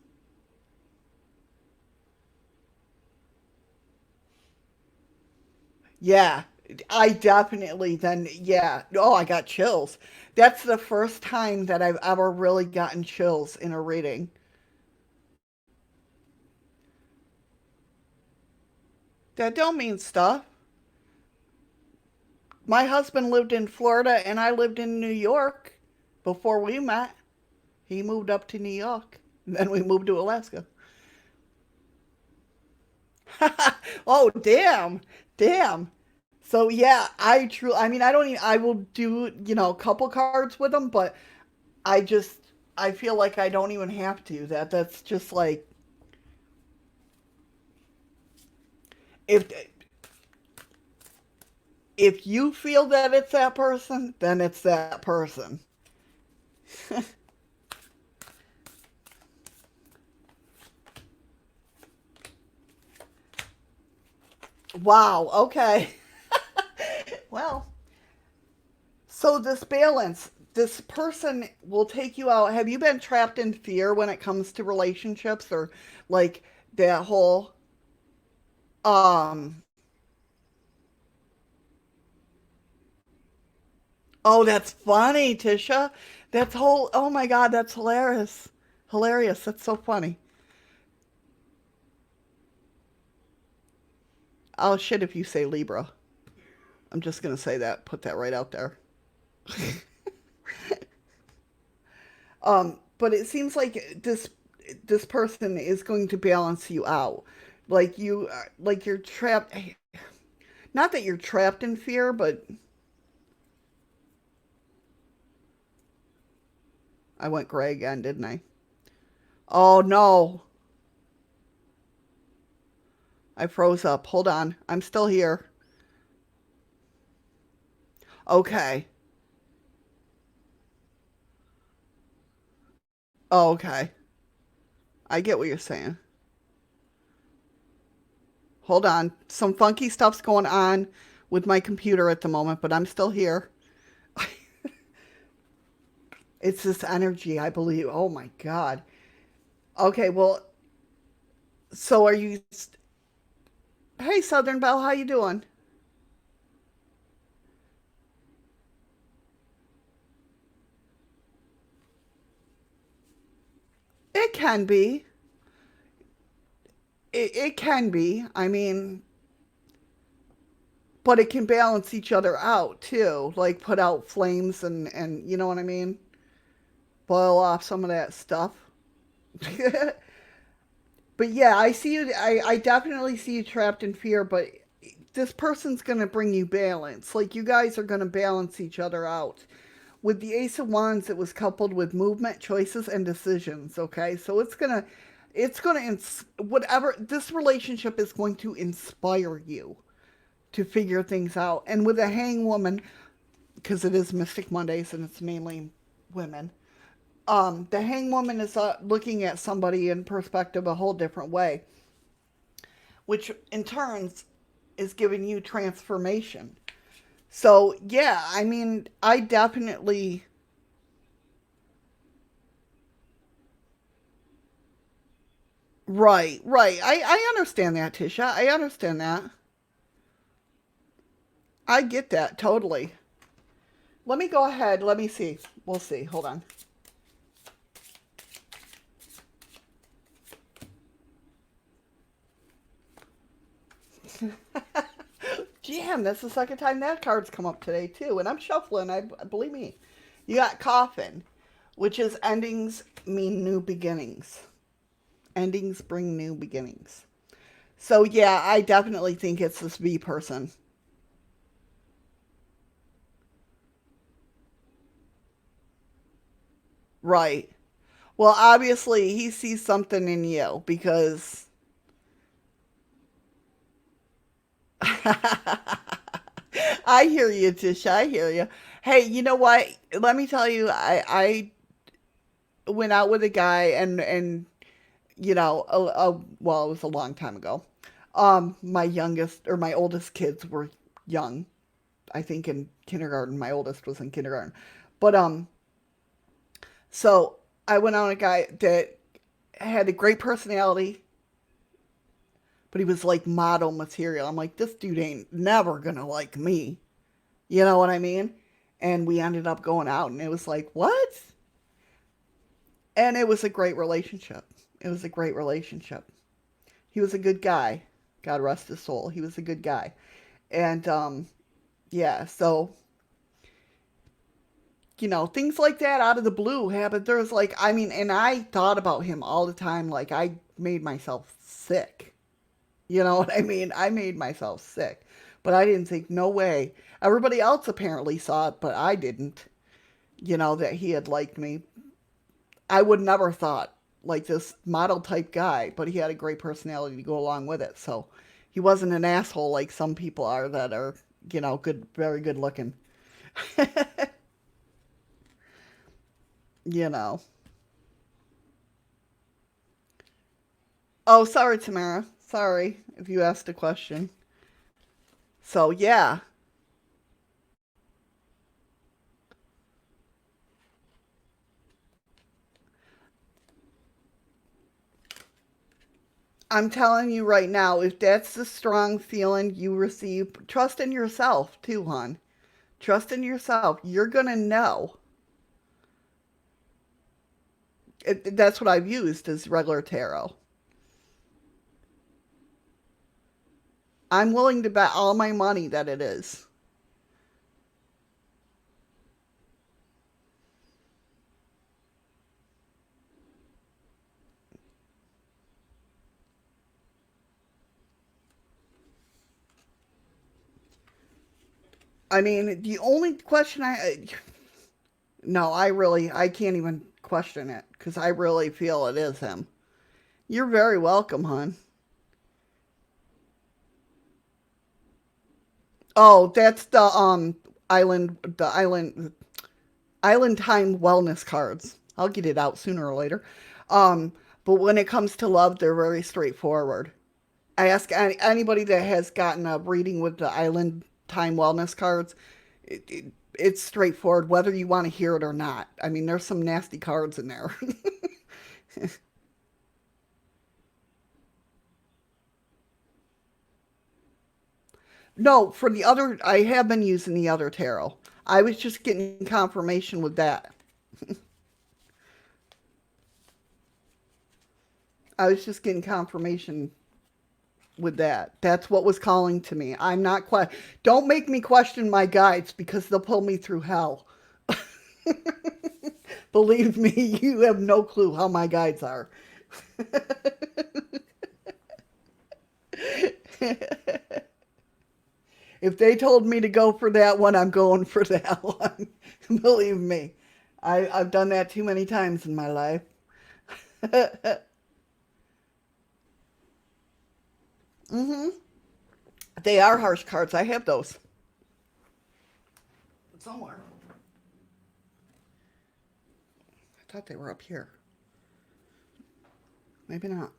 Yeah, I definitely then, yeah. Oh, I got chills. That's the first time that I've ever really gotten chills in a reading. That don't mean stuff. My husband lived in Florida and I lived in New York before we met. He moved up to New York. And then we moved to Alaska. Oh, damn. Damn. So yeah, I mean I don't even I will do, a couple cards with them, but I just I feel like I don't even have to. That's just like if if you feel that it's that person, then it's that person. Wow, okay. Well, so this balance, this person will take you out. Have you been trapped in fear when it comes to relationships or like that whole um oh, that's funny, Tisha. That's whole oh my god, that's hilarious. Hilarious. That's so funny. Oh shit if you say Libra. I'm just going to say that, put that right out there. But it seems like this person is going to balance you out. Like you're trapped. Not that you're trapped in fear, but I went gray again, didn't I? Oh no, I froze up. Hold on, I'm still here. Okay. Oh, okay. I get what you're saying. Hold on. Some funky stuff's going on with my computer at the moment, but I'm still here. It's this energy, I believe. Oh my God. Okay, well, so are you? Hey, Southern Belle, how you doing? It can be. It can be. I mean, but it can balance each other out too. Like put out flames and you know what I mean? Boil off some of that stuff. But yeah, I see you. I definitely see you trapped in fear, but this person's going to bring you balance. Like you guys are going to balance each other out. With the Ace of Wands, it was coupled with movement, choices, and decisions. Okay, so whatever this relationship is going to inspire you to figure things out. And with a Hang Woman, because it is Mystic Mondays and it's mainly women, the Hang Woman is looking at somebody in perspective a whole different way, which in turns is giving you transformation. So yeah, I mean, I definitely right, right. I understand that, Tisha. I understand that. I get that totally. Let me go ahead. Let me see. We'll see. Hold on. Damn, that's the second time that card's come up today too. And I'm shuffling. I believe me. You got coffin, which is endings mean new beginnings. Endings bring new beginnings. So yeah, I definitely think it's this V person. Right. Well, obviously he sees something in you because I hear you, Tish. I hear you. Hey, you know what? Let me tell you, I went out with a guy and well, it was a long time ago. My youngest or my oldest kids were young. I think in kindergarten. My oldest was in kindergarten. But so I went on a guy that had a great personality, but he was like model material. I'm like, this dude ain't never gonna like me. You know what I mean? And we ended up going out, and it was like, what? And it was a great relationship. It was a great relationship. He was a good guy. God rest his soul. He was a good guy. And yeah, so things like that out of the blue happen. There's like, I mean, and I thought about him all the time. Like, I made myself sick. You know what I mean? I made myself sick. But I didn't think, no way. Everybody else apparently saw it, but I didn't, that he had liked me. I would never thought like this model type guy, but he had a great personality to go along with it. So he wasn't an asshole like some people are that are, good, very good looking. you know. Oh, sorry, Tamara. Sorry if you asked a question. So, yeah, I'm telling you right now, if that's the strong feeling you receive, trust in yourself too, hon. Trust in yourself. You're going to know. That's what I've used as regular tarot. I'm willing to bet all my money that it is. I mean, the only question no, I can't even question it because I really feel it is him. You're very welcome, hon. Oh, that's the island time wellness cards. I'll get it out sooner or later. Um, but when it comes to love, they're very straightforward. I ask anybody that has gotten a reading with the island time wellness cards, it's straightforward whether you want to hear it or not. I mean, there's some nasty cards in there. No, for the other, I have been using the other tarot. I was just getting confirmation with that. I was just getting confirmation with that. That's what was calling to me. I'm not quite. Don't make me question my guides because they'll pull me through hell. Believe me, you have no clue how my guides are. If they told me to go for that one, I'm going for that one. Believe me, I've done that too many times in my life. hmm They are harsh cards. I have those somewhere. I thought they were up here. Maybe not.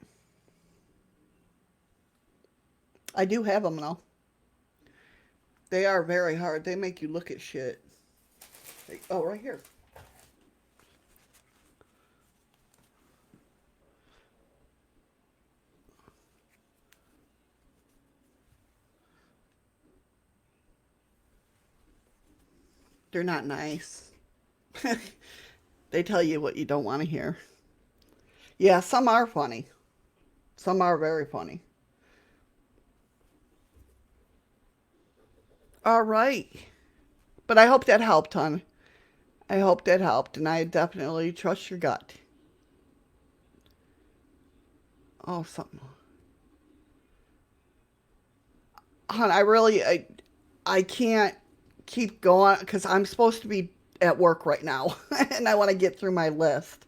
I do have them though. They are very hard. They make you look at shit. Oh, right here. They're not nice. They tell you what you don't want to hear. Yeah, some are funny. Some are very funny. All right. But I hope that helped, hon. I hope that helped, and I definitely trust your gut. Oh, something. Hon, I can't keep going because I'm supposed to be at work right now, and I want to get through my list.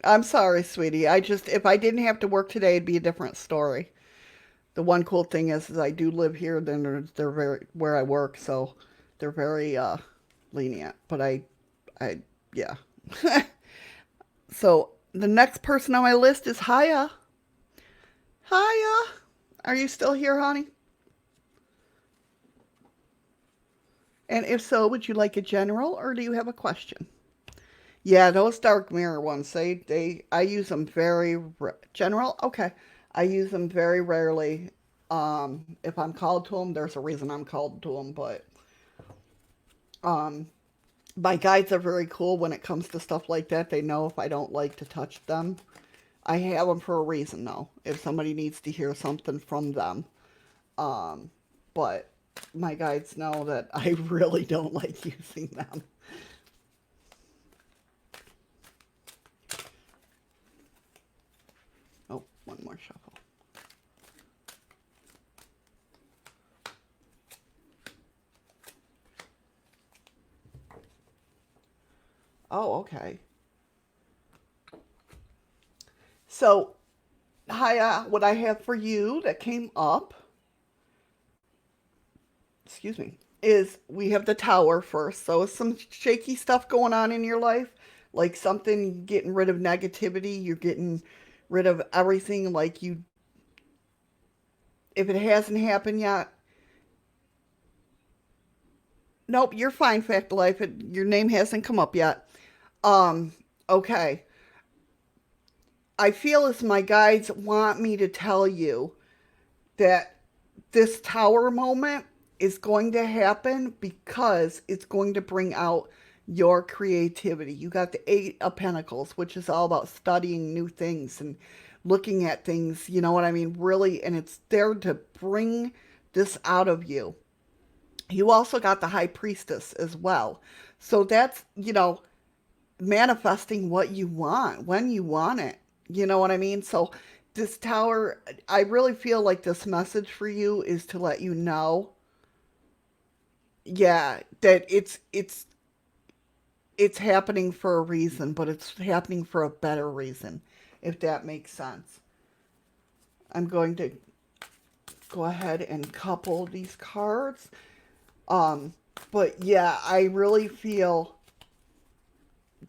I'm sorry, sweetie. If I didn't have to work today, it'd be a different story. The one cool thing is I do live here. Then they're very where I work, so they're very lenient. But I, yeah. So the next person on my list is Haya. Haya, are you still here, honey? And if so, would you like a general or do you have a question? Yeah, those dark mirror ones, I use them general. Okay, I use them very rarely. If I'm called to them, there's a reason I'm called to them. But um, my guides are very cool when it comes to stuff like that. They know if I don't like to touch them. I have them for a reason, though. If somebody needs to hear something from them, um, but my guides know that I really don't like using them. Oh, one more shuffle. Oh, okay. So, Haya, what I have for you that came up, excuse me, is we have the tower first. So, some shaky stuff going on in your life, like something getting rid of negativity, you're getting rid of everything. Like if it hasn't happened yet, nope, you're fine, Fact Life. Your name hasn't come up yet. Um, okay. I feel as my guides want me to tell you that this tower moment is going to happen because it's going to bring out your creativity. You got the Eight of Pentacles, which is all about studying new things and looking at things, you know what I mean? Really, and it's there to bring this out of you. You also got the High Priestess as well. So that's, manifesting what you want when you want it. You know what I mean? So this tower, I really feel like this message for you is to let you know, yeah, that it's happening for a reason, but it's happening for a better reason, if that makes sense. I'm going to go ahead and couple these cards. Um, but yeah, I really feel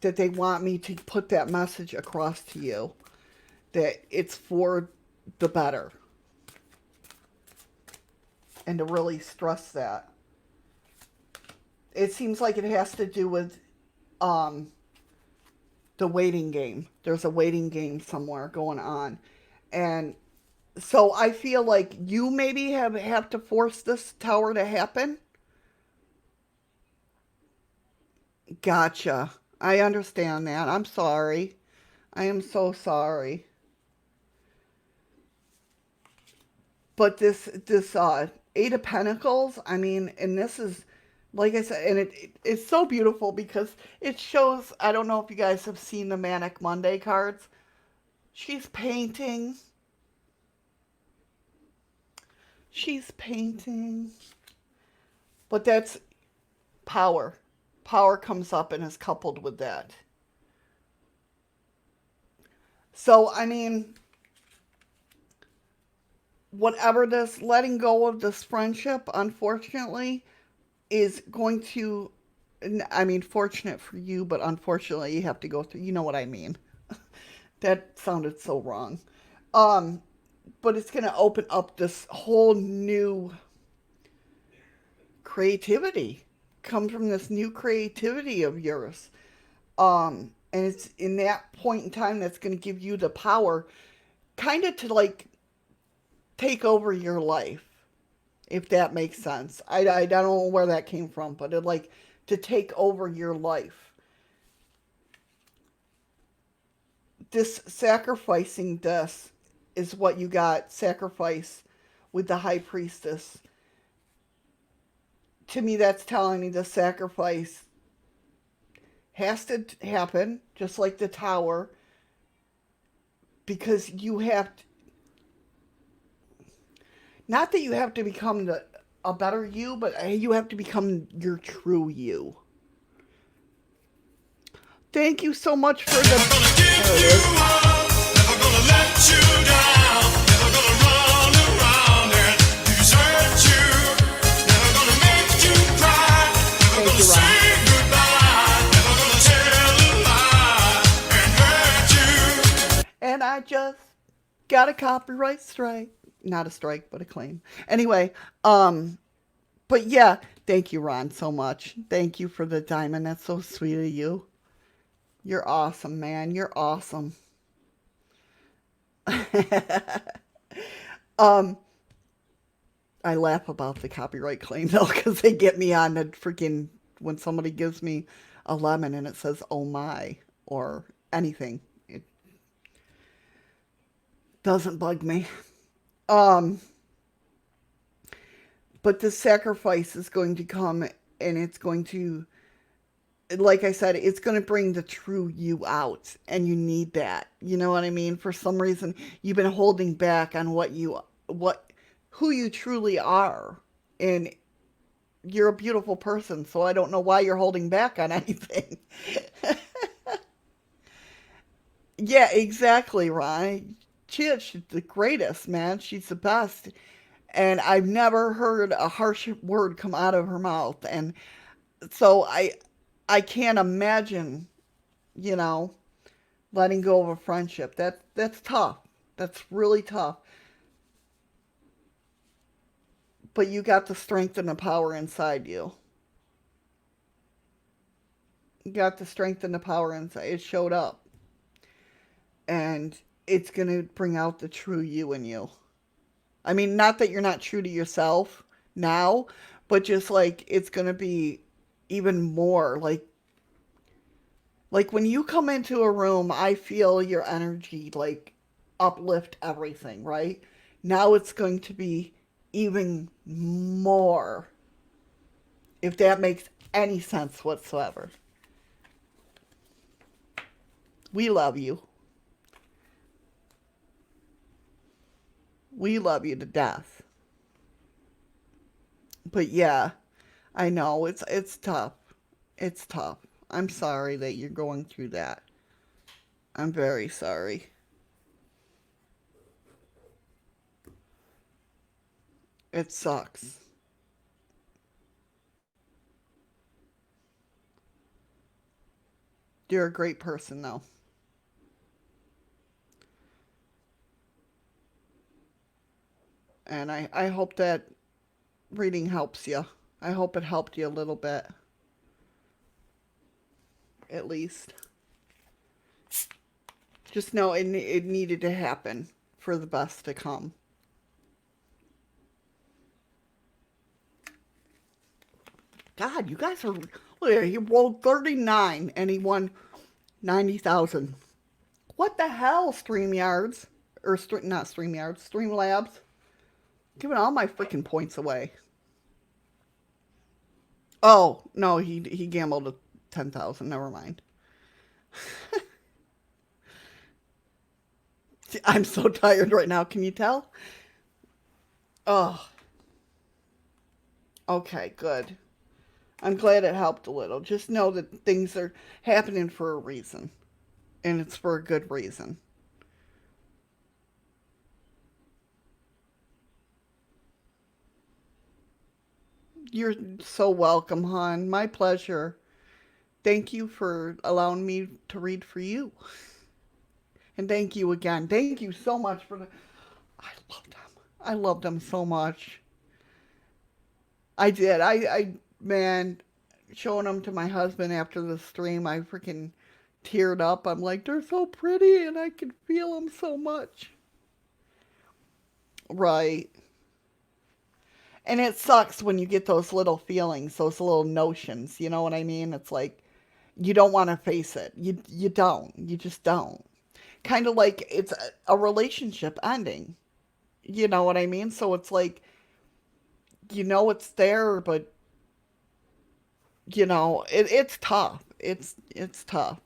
that they want me to put that message across to you that it's for the better and to really stress that. It seems like it has to do with um, the waiting game. There's a waiting game somewhere going on. And so I feel like you maybe have to force this tower to happen. Gotcha. I understand that. I'm sorry. I am so sorry. But this Eight of Pentacles, I mean, and this is like I said, and it's so beautiful because it shows. I don't know if you guys have seen the Manic Monday cards. She's painting. She's painting. But that's power. Power comes up and is coupled with that. So I mean, whatever this letting go of this friendship, unfortunately, is going to, I mean, fortunate for you, but unfortunately, you have to go through, you know what I mean. That sounded so wrong. Um, but it's going to open up this whole new creativity. Come from this new creativity of yours. And it's in that point in time that's going to give you the power kind of to like take over your life, if that makes sense. I don't know where that came from, but it like to take over your life. This sacrificing this is what you got sacrifice with the high priestess. To me, that's telling me the sacrifice has to happen, just like the tower, because you have to, not that you have to become a better you, but you have to become your true you. Thank you so much for the. There it is. Never gonna let you down. Never gonna run around and desert you. Never gonna make you cry. Never gonna say goodbye. Never gonna tell a lie and hurt you. And I just got a copyright strike. Not a strike, but a claim. Anyway, but yeah, thank you, Ron, so much. Thank you for the diamond. That's so sweet of you. You're awesome, man. You're awesome. I laugh about the copyright claim though, because they get me on the freaking when somebody gives me a lemon and it says "oh my" or anything. It doesn't bug me. But the sacrifice is going to come, and it's going to, like I said, it's going to bring the true you out, and you need that. You know what I mean? For some reason, you've been holding back on who you truly are, and you're a beautiful person. So I don't know why you're holding back on anything. Yeah, exactly, Ron. She's the greatest, man. She's the best. And I've never heard a harsh word come out of her mouth. And so I can't imagine, you know, letting go of a friendship. That's tough. That's really tough. But you got the strength and the power inside you. You got the strength and the power inside. It showed up. And it's going to bring out the true you in you. I mean, not that you're not true to yourself now, but just like it's going to be even more like when you come into a room, I feel your energy like uplift everything, right? Now it's going to be even more, if that makes any sense whatsoever. We love you. We love you to death. But yeah, I know it's tough. It's tough. I'm sorry that you're going through that. I'm very sorry. It sucks. You're a great person though. And I hope that reading helps you. I hope it helped you a little bit. At least. Just know it needed to happen for the best to come. God, you guys are... Look at, he rolled 39 and he won 90,000. What the hell, StreamYards? Or, not StreamYards, Streamlabs. Giving all my freaking points away. Oh, no, he gambled 10,000. Never mind. I'm so tired right now. Can you tell? Oh. Okay, good. I'm glad it helped a little. Just know that things are happening for a reason. And it's for a good reason. You're so welcome, hon. My pleasure. Thank you for allowing me to read for you. And thank you again. Thank you so much for the... I love them. I love them so much. I did. Man, showing them to my husband after the stream, I freaking teared up. I'm like, they're so pretty and I can feel them so much. Right. And it sucks when you get those little feelings, those little notions. You know what I mean? It's like you don't want to face it. You don't. You just don't. Kind of like it's a relationship ending. You know what I mean? So it's like you know it's there, but it's tough. It's tough.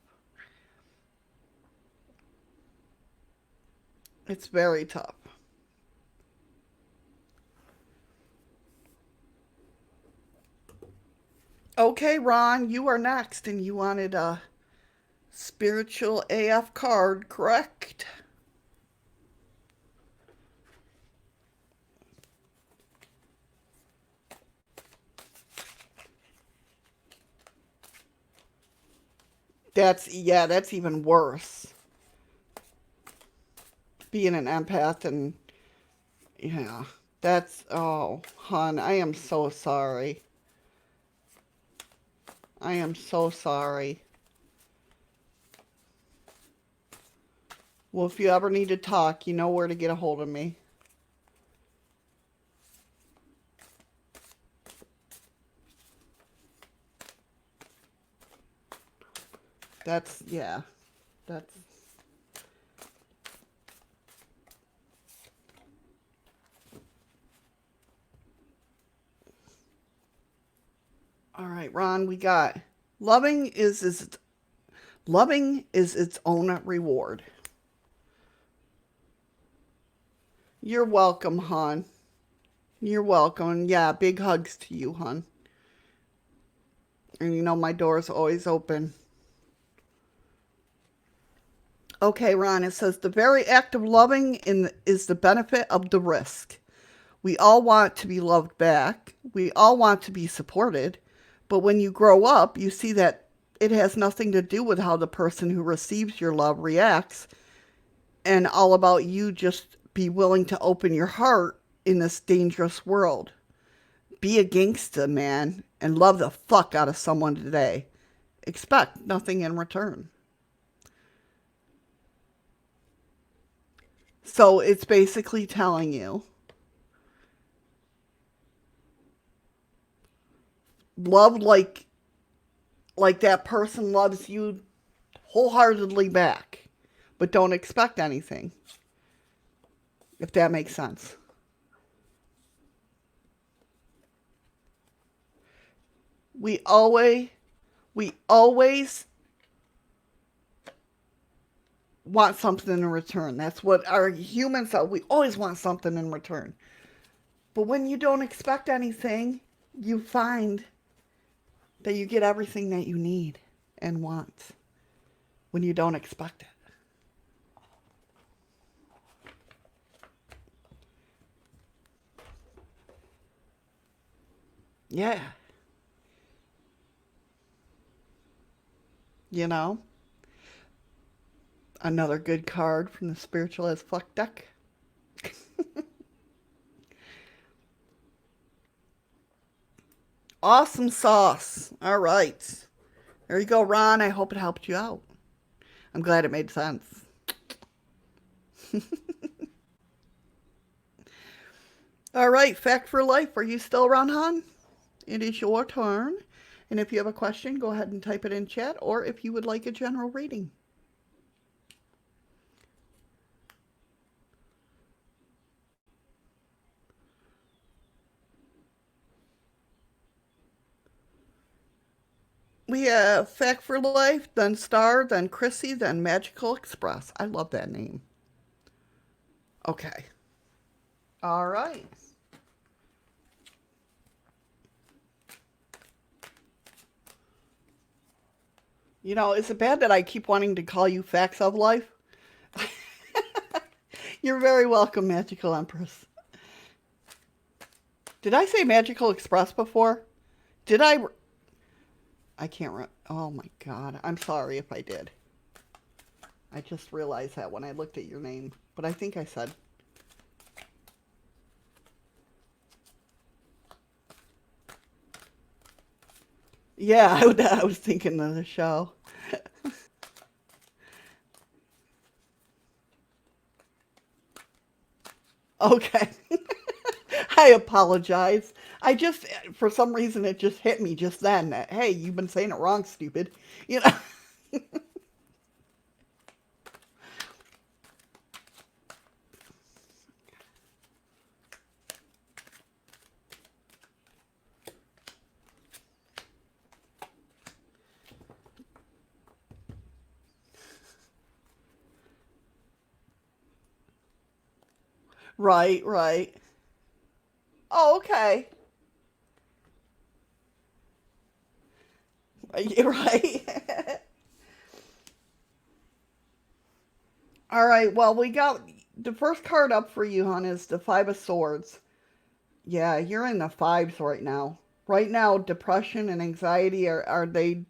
It's very tough. Okay, Ron, you are next, and you wanted a spiritual AF card, correct? That's even worse. Being an empath and yeah, that's oh, hon, I am so sorry. I am so sorry. Well, if you ever need to talk, you know where to get a hold of me. That's yeah. That's all right, Ron, we got loving is its own reward. You're welcome, hon. You're welcome. Yeah, big hugs to you, hon. And you know my door's always open. Okay, Ron, it says the very act of loving is the benefit of the risk. We all want to be loved back. We all want to be supported. But when you grow up, you see that it has nothing to do with how the person who receives your love reacts and all about you just be willing to open your heart in this dangerous world. Be a gangsta, man, and love the fuck out of someone today. Expect nothing in return. So it's basically telling you love like that person loves you wholeheartedly back, but don't expect anything. If that makes sense. We always we always want something in return. That's what our humans are. We always want something in return. But when you don't expect anything, you find that you get everything that you need and want when you don't expect it. Yeah. You know? Another good card from the Spiritual as Fuck deck. Awesome sauce. All right. There you go, Ron. I hope it helped you out. I'm glad it made sense. All right, Fact for Life. Are you still around, hon? It is your turn. And if you have a question, go ahead and type it in chat, or if you would like a general reading. We have Fact for Life, then Star, then Chrissy, then Magical Express. I love that name. Okay. All right. You know, is it bad that I keep wanting to call you Facts of Life? You're very welcome, Magical Empress. Did I say Magical Express before? Did I? I can't oh my god. I'm sorry if I did. I just realized that when I looked at your name. But I think I said. Yeah, I was thinking of the show. Okay. I apologize. I just, for some reason, it just hit me just then that, hey, you've been saying it wrong, stupid. You know? Right, right. Oh, okay. Right. All right, well, we got the first card up for you, hon, is the Five of Swords. Yeah, you're in the fives right now. Right now, depression and anxiety are they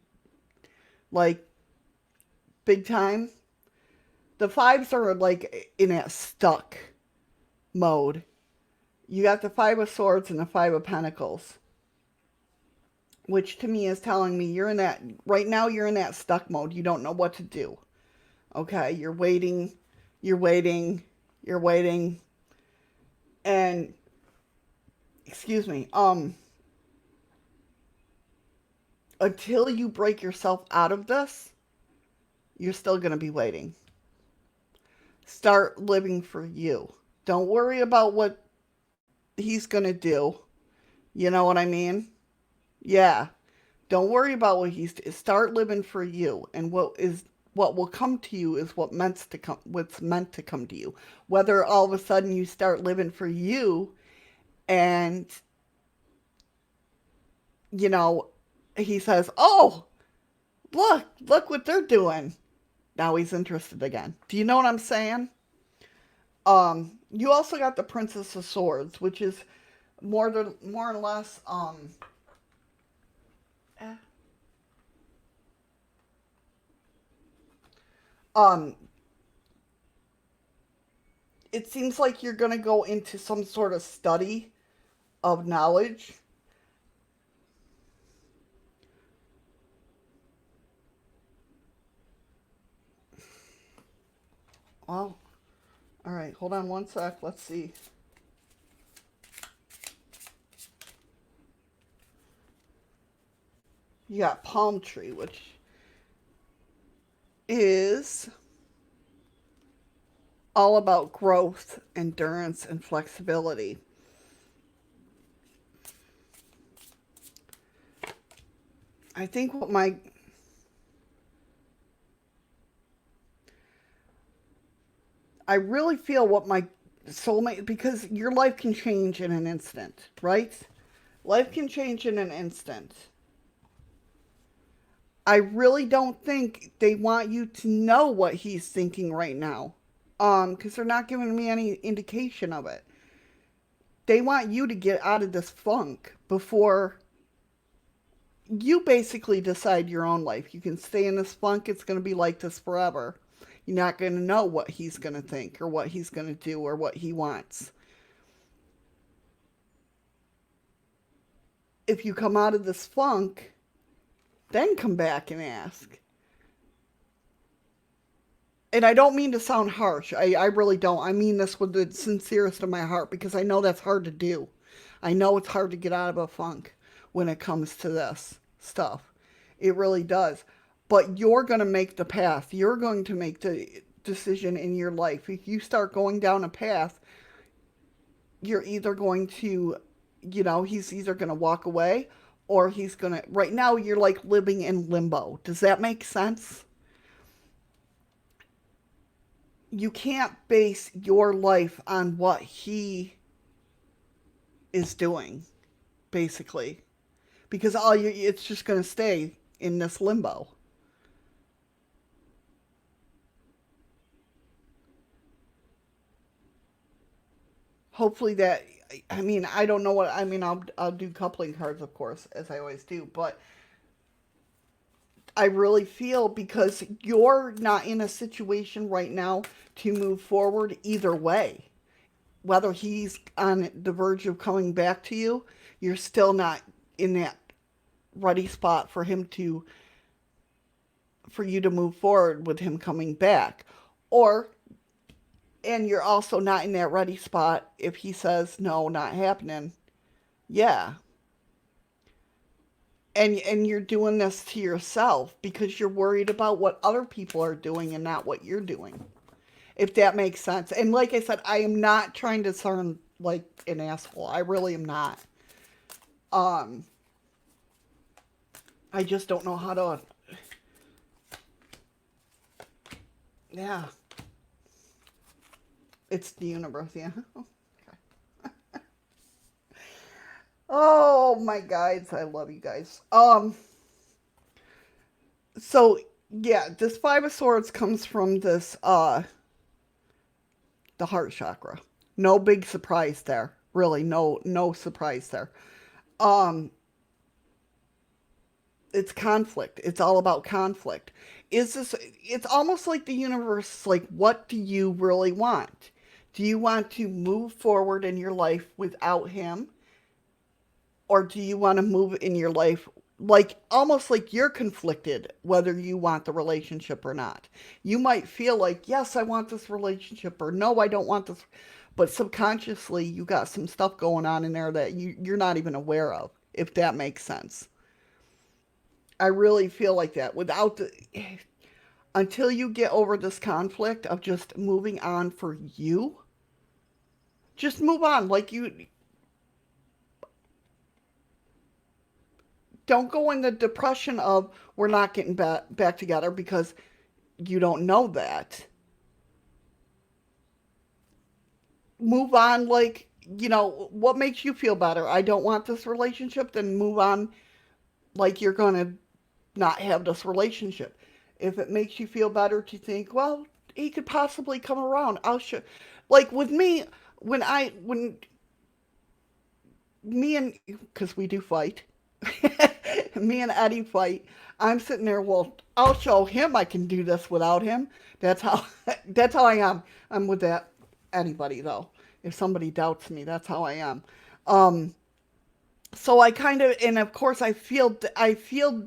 like big time? The fives are like in a stuck mode. You got the Five of Swords and the Five of Pentacles, which to me is telling me you're in that, right now you're in that stuck mode. You don't know what to do. Okay, you're waiting, you're waiting, you're waiting, and excuse me, until you break yourself out of this, you're still going to be waiting. Start living for you. Don't worry about what he's going to do. You know what I mean? Yeah. Don't worry about what he's, start living for you, and what will come to you is what's meant to come to you. Whether all of a sudden you start living for you and you know he says, "Oh, look what they're doing." Now he's interested again. Do you know what I'm saying? You also got the Princess of Swords, which is more or less eh, um it seems like you're going to go into some sort of study of knowledge. Well, all right, hold on one sec. Let's see. You got palm tree, which is all about growth, endurance, and flexibility. I think I really feel what my soulmate, because your life can change in an instant, right? Life can change in an instant. I really don't think they want you to know what he's thinking right now. Because they're not giving me any indication of it. They want you to get out of this funk before you basically decide your own life. You can stay in this funk, it's going to be like this forever. You're not going to know what he's going to think or what he's going to do or what he wants. If you come out of this funk, then come back and ask. And I don't mean to sound harsh. I really don't. I mean this with the sincerest of my heart because I know that's hard to do. I know it's hard to get out of a funk when it comes to this stuff. It really does. But you're going to make the path. You're going to make the decision in your life. If you start going down a path, you're either going to, he's either going to walk away or he's going to, right now, you're like living in limbo. Does that make sense? You can't base your life on what he is doing, basically, because it's just going to stay in this limbo. Hopefully that, I mean, I don't know what, I mean, I'll do coupling cards, of course, as I always do, but I really feel because you're not in a situation right now to move forward either way. Whether he's on the verge of coming back to you, you're still not in that ready spot for you to move forward with him coming back. Or And you're also not in that ready spot if he says no, not happening. Yeah. And you're doing this to yourself because you're worried about what other people are doing and not what you're doing. If that makes sense. And like I said, I am not trying to sound like an asshole. I really am not. Um I just don't know how to. Yeah. It's the universe, yeah. Oh my guys, I love you guys. So yeah, this Five of Swords comes from this the heart chakra. No big surprise there. Really, no surprise there. Um it's conflict. It's all about conflict. Is this it's almost like the universe like what do you really want? Do you want to move forward in your life without him? Or do you want to move in your life like almost like you're conflicted whether you want the relationship or not? You might feel like, yes, I want this relationship, or no, I don't want this. But subconsciously, you got some stuff going on in there that you're not even aware of, if that makes sense. I really feel like that. Without the. Until you get over this conflict of just moving on for you, just move on. Like you don't go in the depression of we're not getting back together because you don't know that. Move on, like, what makes you feel better? I don't want this relationship, then move on like you're going to not have this relationship. If it makes you feel better to think, well, he could possibly come around, I'll show. Like with me, when me and, because we do fight, me and Eddie fight. I'm sitting there. Well, I'll show him I can do this without him. That's how. That's how I am. I'm with that anybody though. If somebody doubts me, that's how I am. Um, so I kind of, and of course, I feel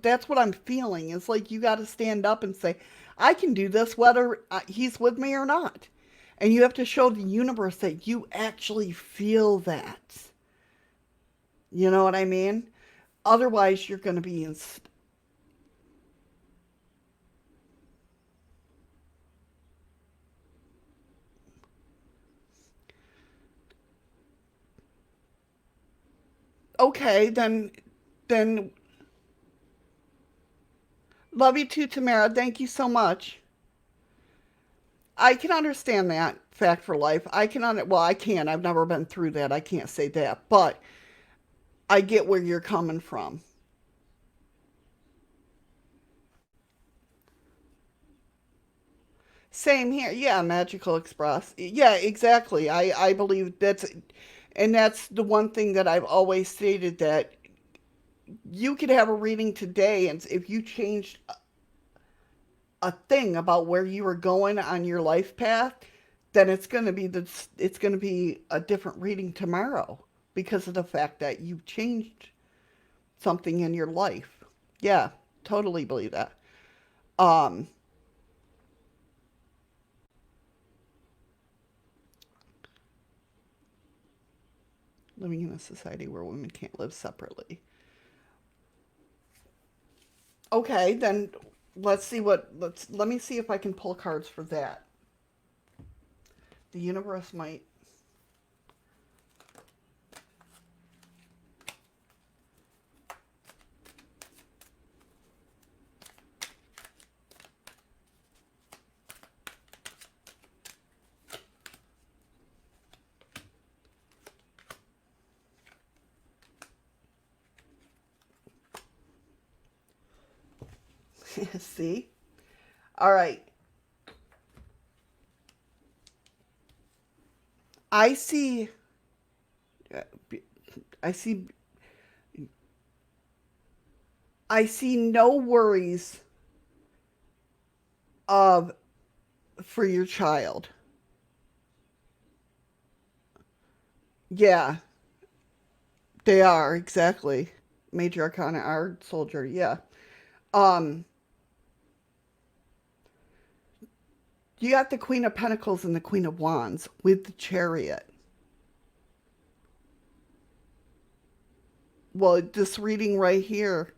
that's what I'm feeling. It's like you got to stand up and say, I can do this whether he's with me or not. And you have to show the universe that you actually feel that. You know what I mean? Otherwise, you're going to be in. Okay, then love you too, Tamara. Thank you so much. I can understand that fact for life. Well, I can. I've never been through that. I can't say that, but I get where you're coming from. Same here. Yeah, Magical Express. Yeah, exactly. I believe and that's the one thing that I've always stated that you could have a reading today, and if you changed a thing about where you were going on your life path, then it's going to be a different reading tomorrow because of the fact that you've changed something in your life. Yeah, totally believe that. Um, living in a society where women can't live separately. Okay, then let me see if I can pull cards for that. The universe might. See? All right. I see I see I see no worries of for your child. Yeah, they are exactly. Major Arcana are soldier. Yeah. Um You got the Queen of Pentacles and the Queen of Wands with the Chariot. Well, this reading right here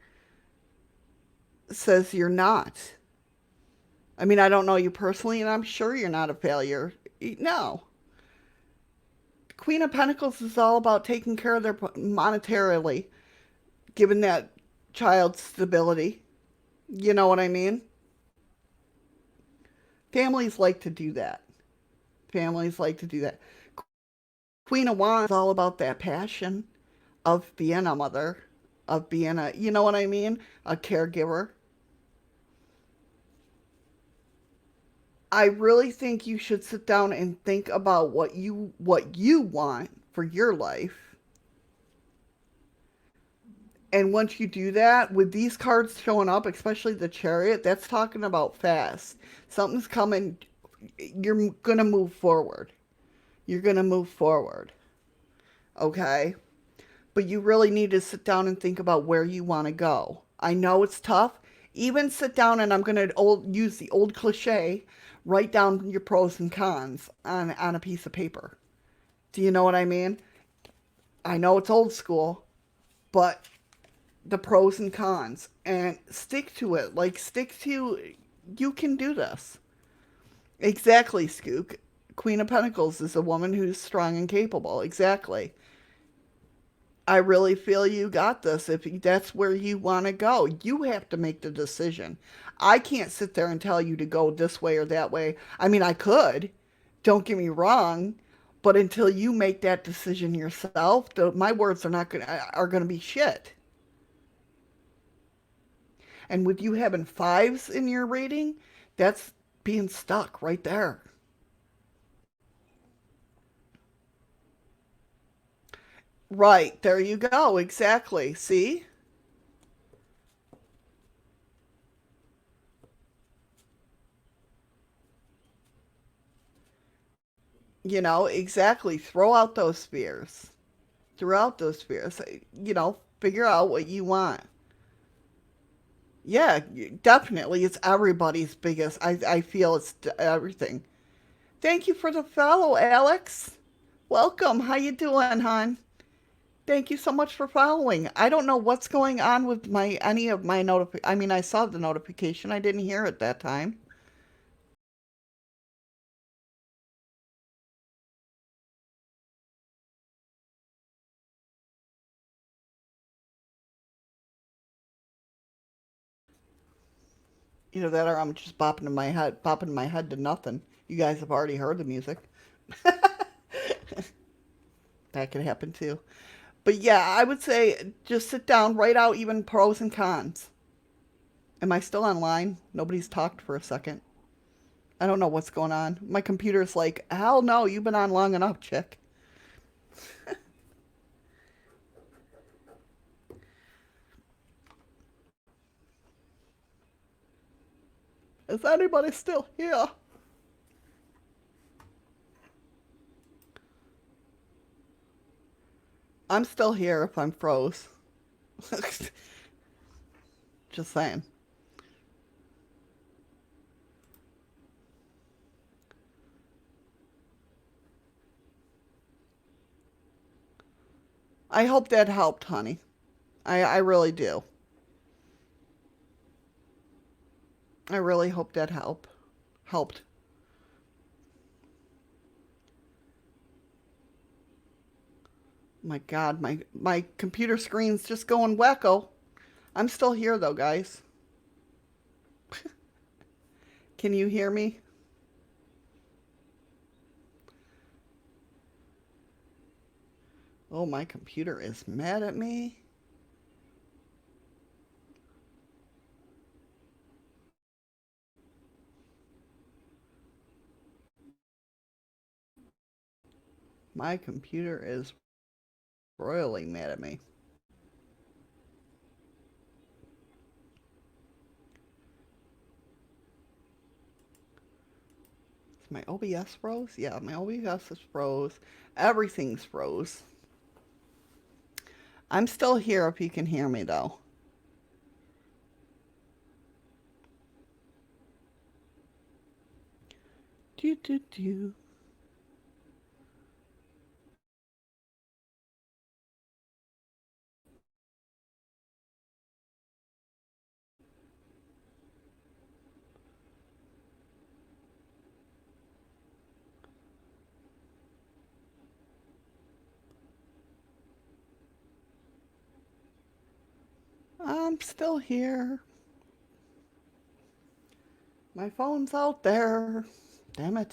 says you're not. I mean, I don't know you personally, and I'm sure you're not a failure. No. Queen of Pentacles is all about taking care of their monetarily, giving that child stability. You know what I mean? Families like to do that. Families like to do that. Queen of Wands is all about that passion of being a mother, of being a, you know what I mean? A caregiver. I really think you should sit down and think about what you want for your life. And once you do that, with these cards showing up, especially the Chariot, that's talking about fast. Something's coming. You're going to move forward. You're going to move forward. Okay? But you really need to sit down and think about where you want to go. I know it's tough. Even sit down, and I'm going to use the old cliche, write down your pros and cons on a piece of paper. Do you know what I mean? I know it's old school, but the pros and cons, and stick to it. Like, stick to, you can do this. Exactly, Skook. Queen of Pentacles is a woman who's strong and capable. Exactly. I really feel you got this. If that's where you want to go, you have to make the decision. I can't sit there and tell you to go this way or that way. I mean, I could. Don't get me wrong, but until you make that decision yourself, my words are going to be shit. And with you having fives in your rating, that's being stuck right there. Right, there you go. Exactly. See? You know, exactly. Throw out those fears. Throw out those fears. You know, figure out what you want. Yeah, definitely. It's everybody's biggest. I feel it's everything. Thank you for the follow, Alex. Welcome. How you doing, hon? Thank you so much for following. I don't know what's going on with any of my I mean, I saw the notification. I didn't hear it that time. Either that or I'm just bopping my head to nothing. You guys have already heard the music. That could happen too. But yeah, I would say just sit down, write out even pros and cons. Am I still online? Nobody's talked for a second. I don't know what's going on. My computer's like, hell no, you've been on long enough, chick. Is anybody still here? I'm still here if I'm froze. Just saying. I hope that helped, honey. I really do. I really hope that helped. My God, my computer screen's just going wacko. I'm still here though, guys. Can you hear me? Oh, my computer is mad at me. My computer is royally mad at me. Is my OBS froze? Yeah, my OBS is froze. Everything's froze. I'm still here if you can hear me though. do. I'm still here. My phone's out there. Damn it.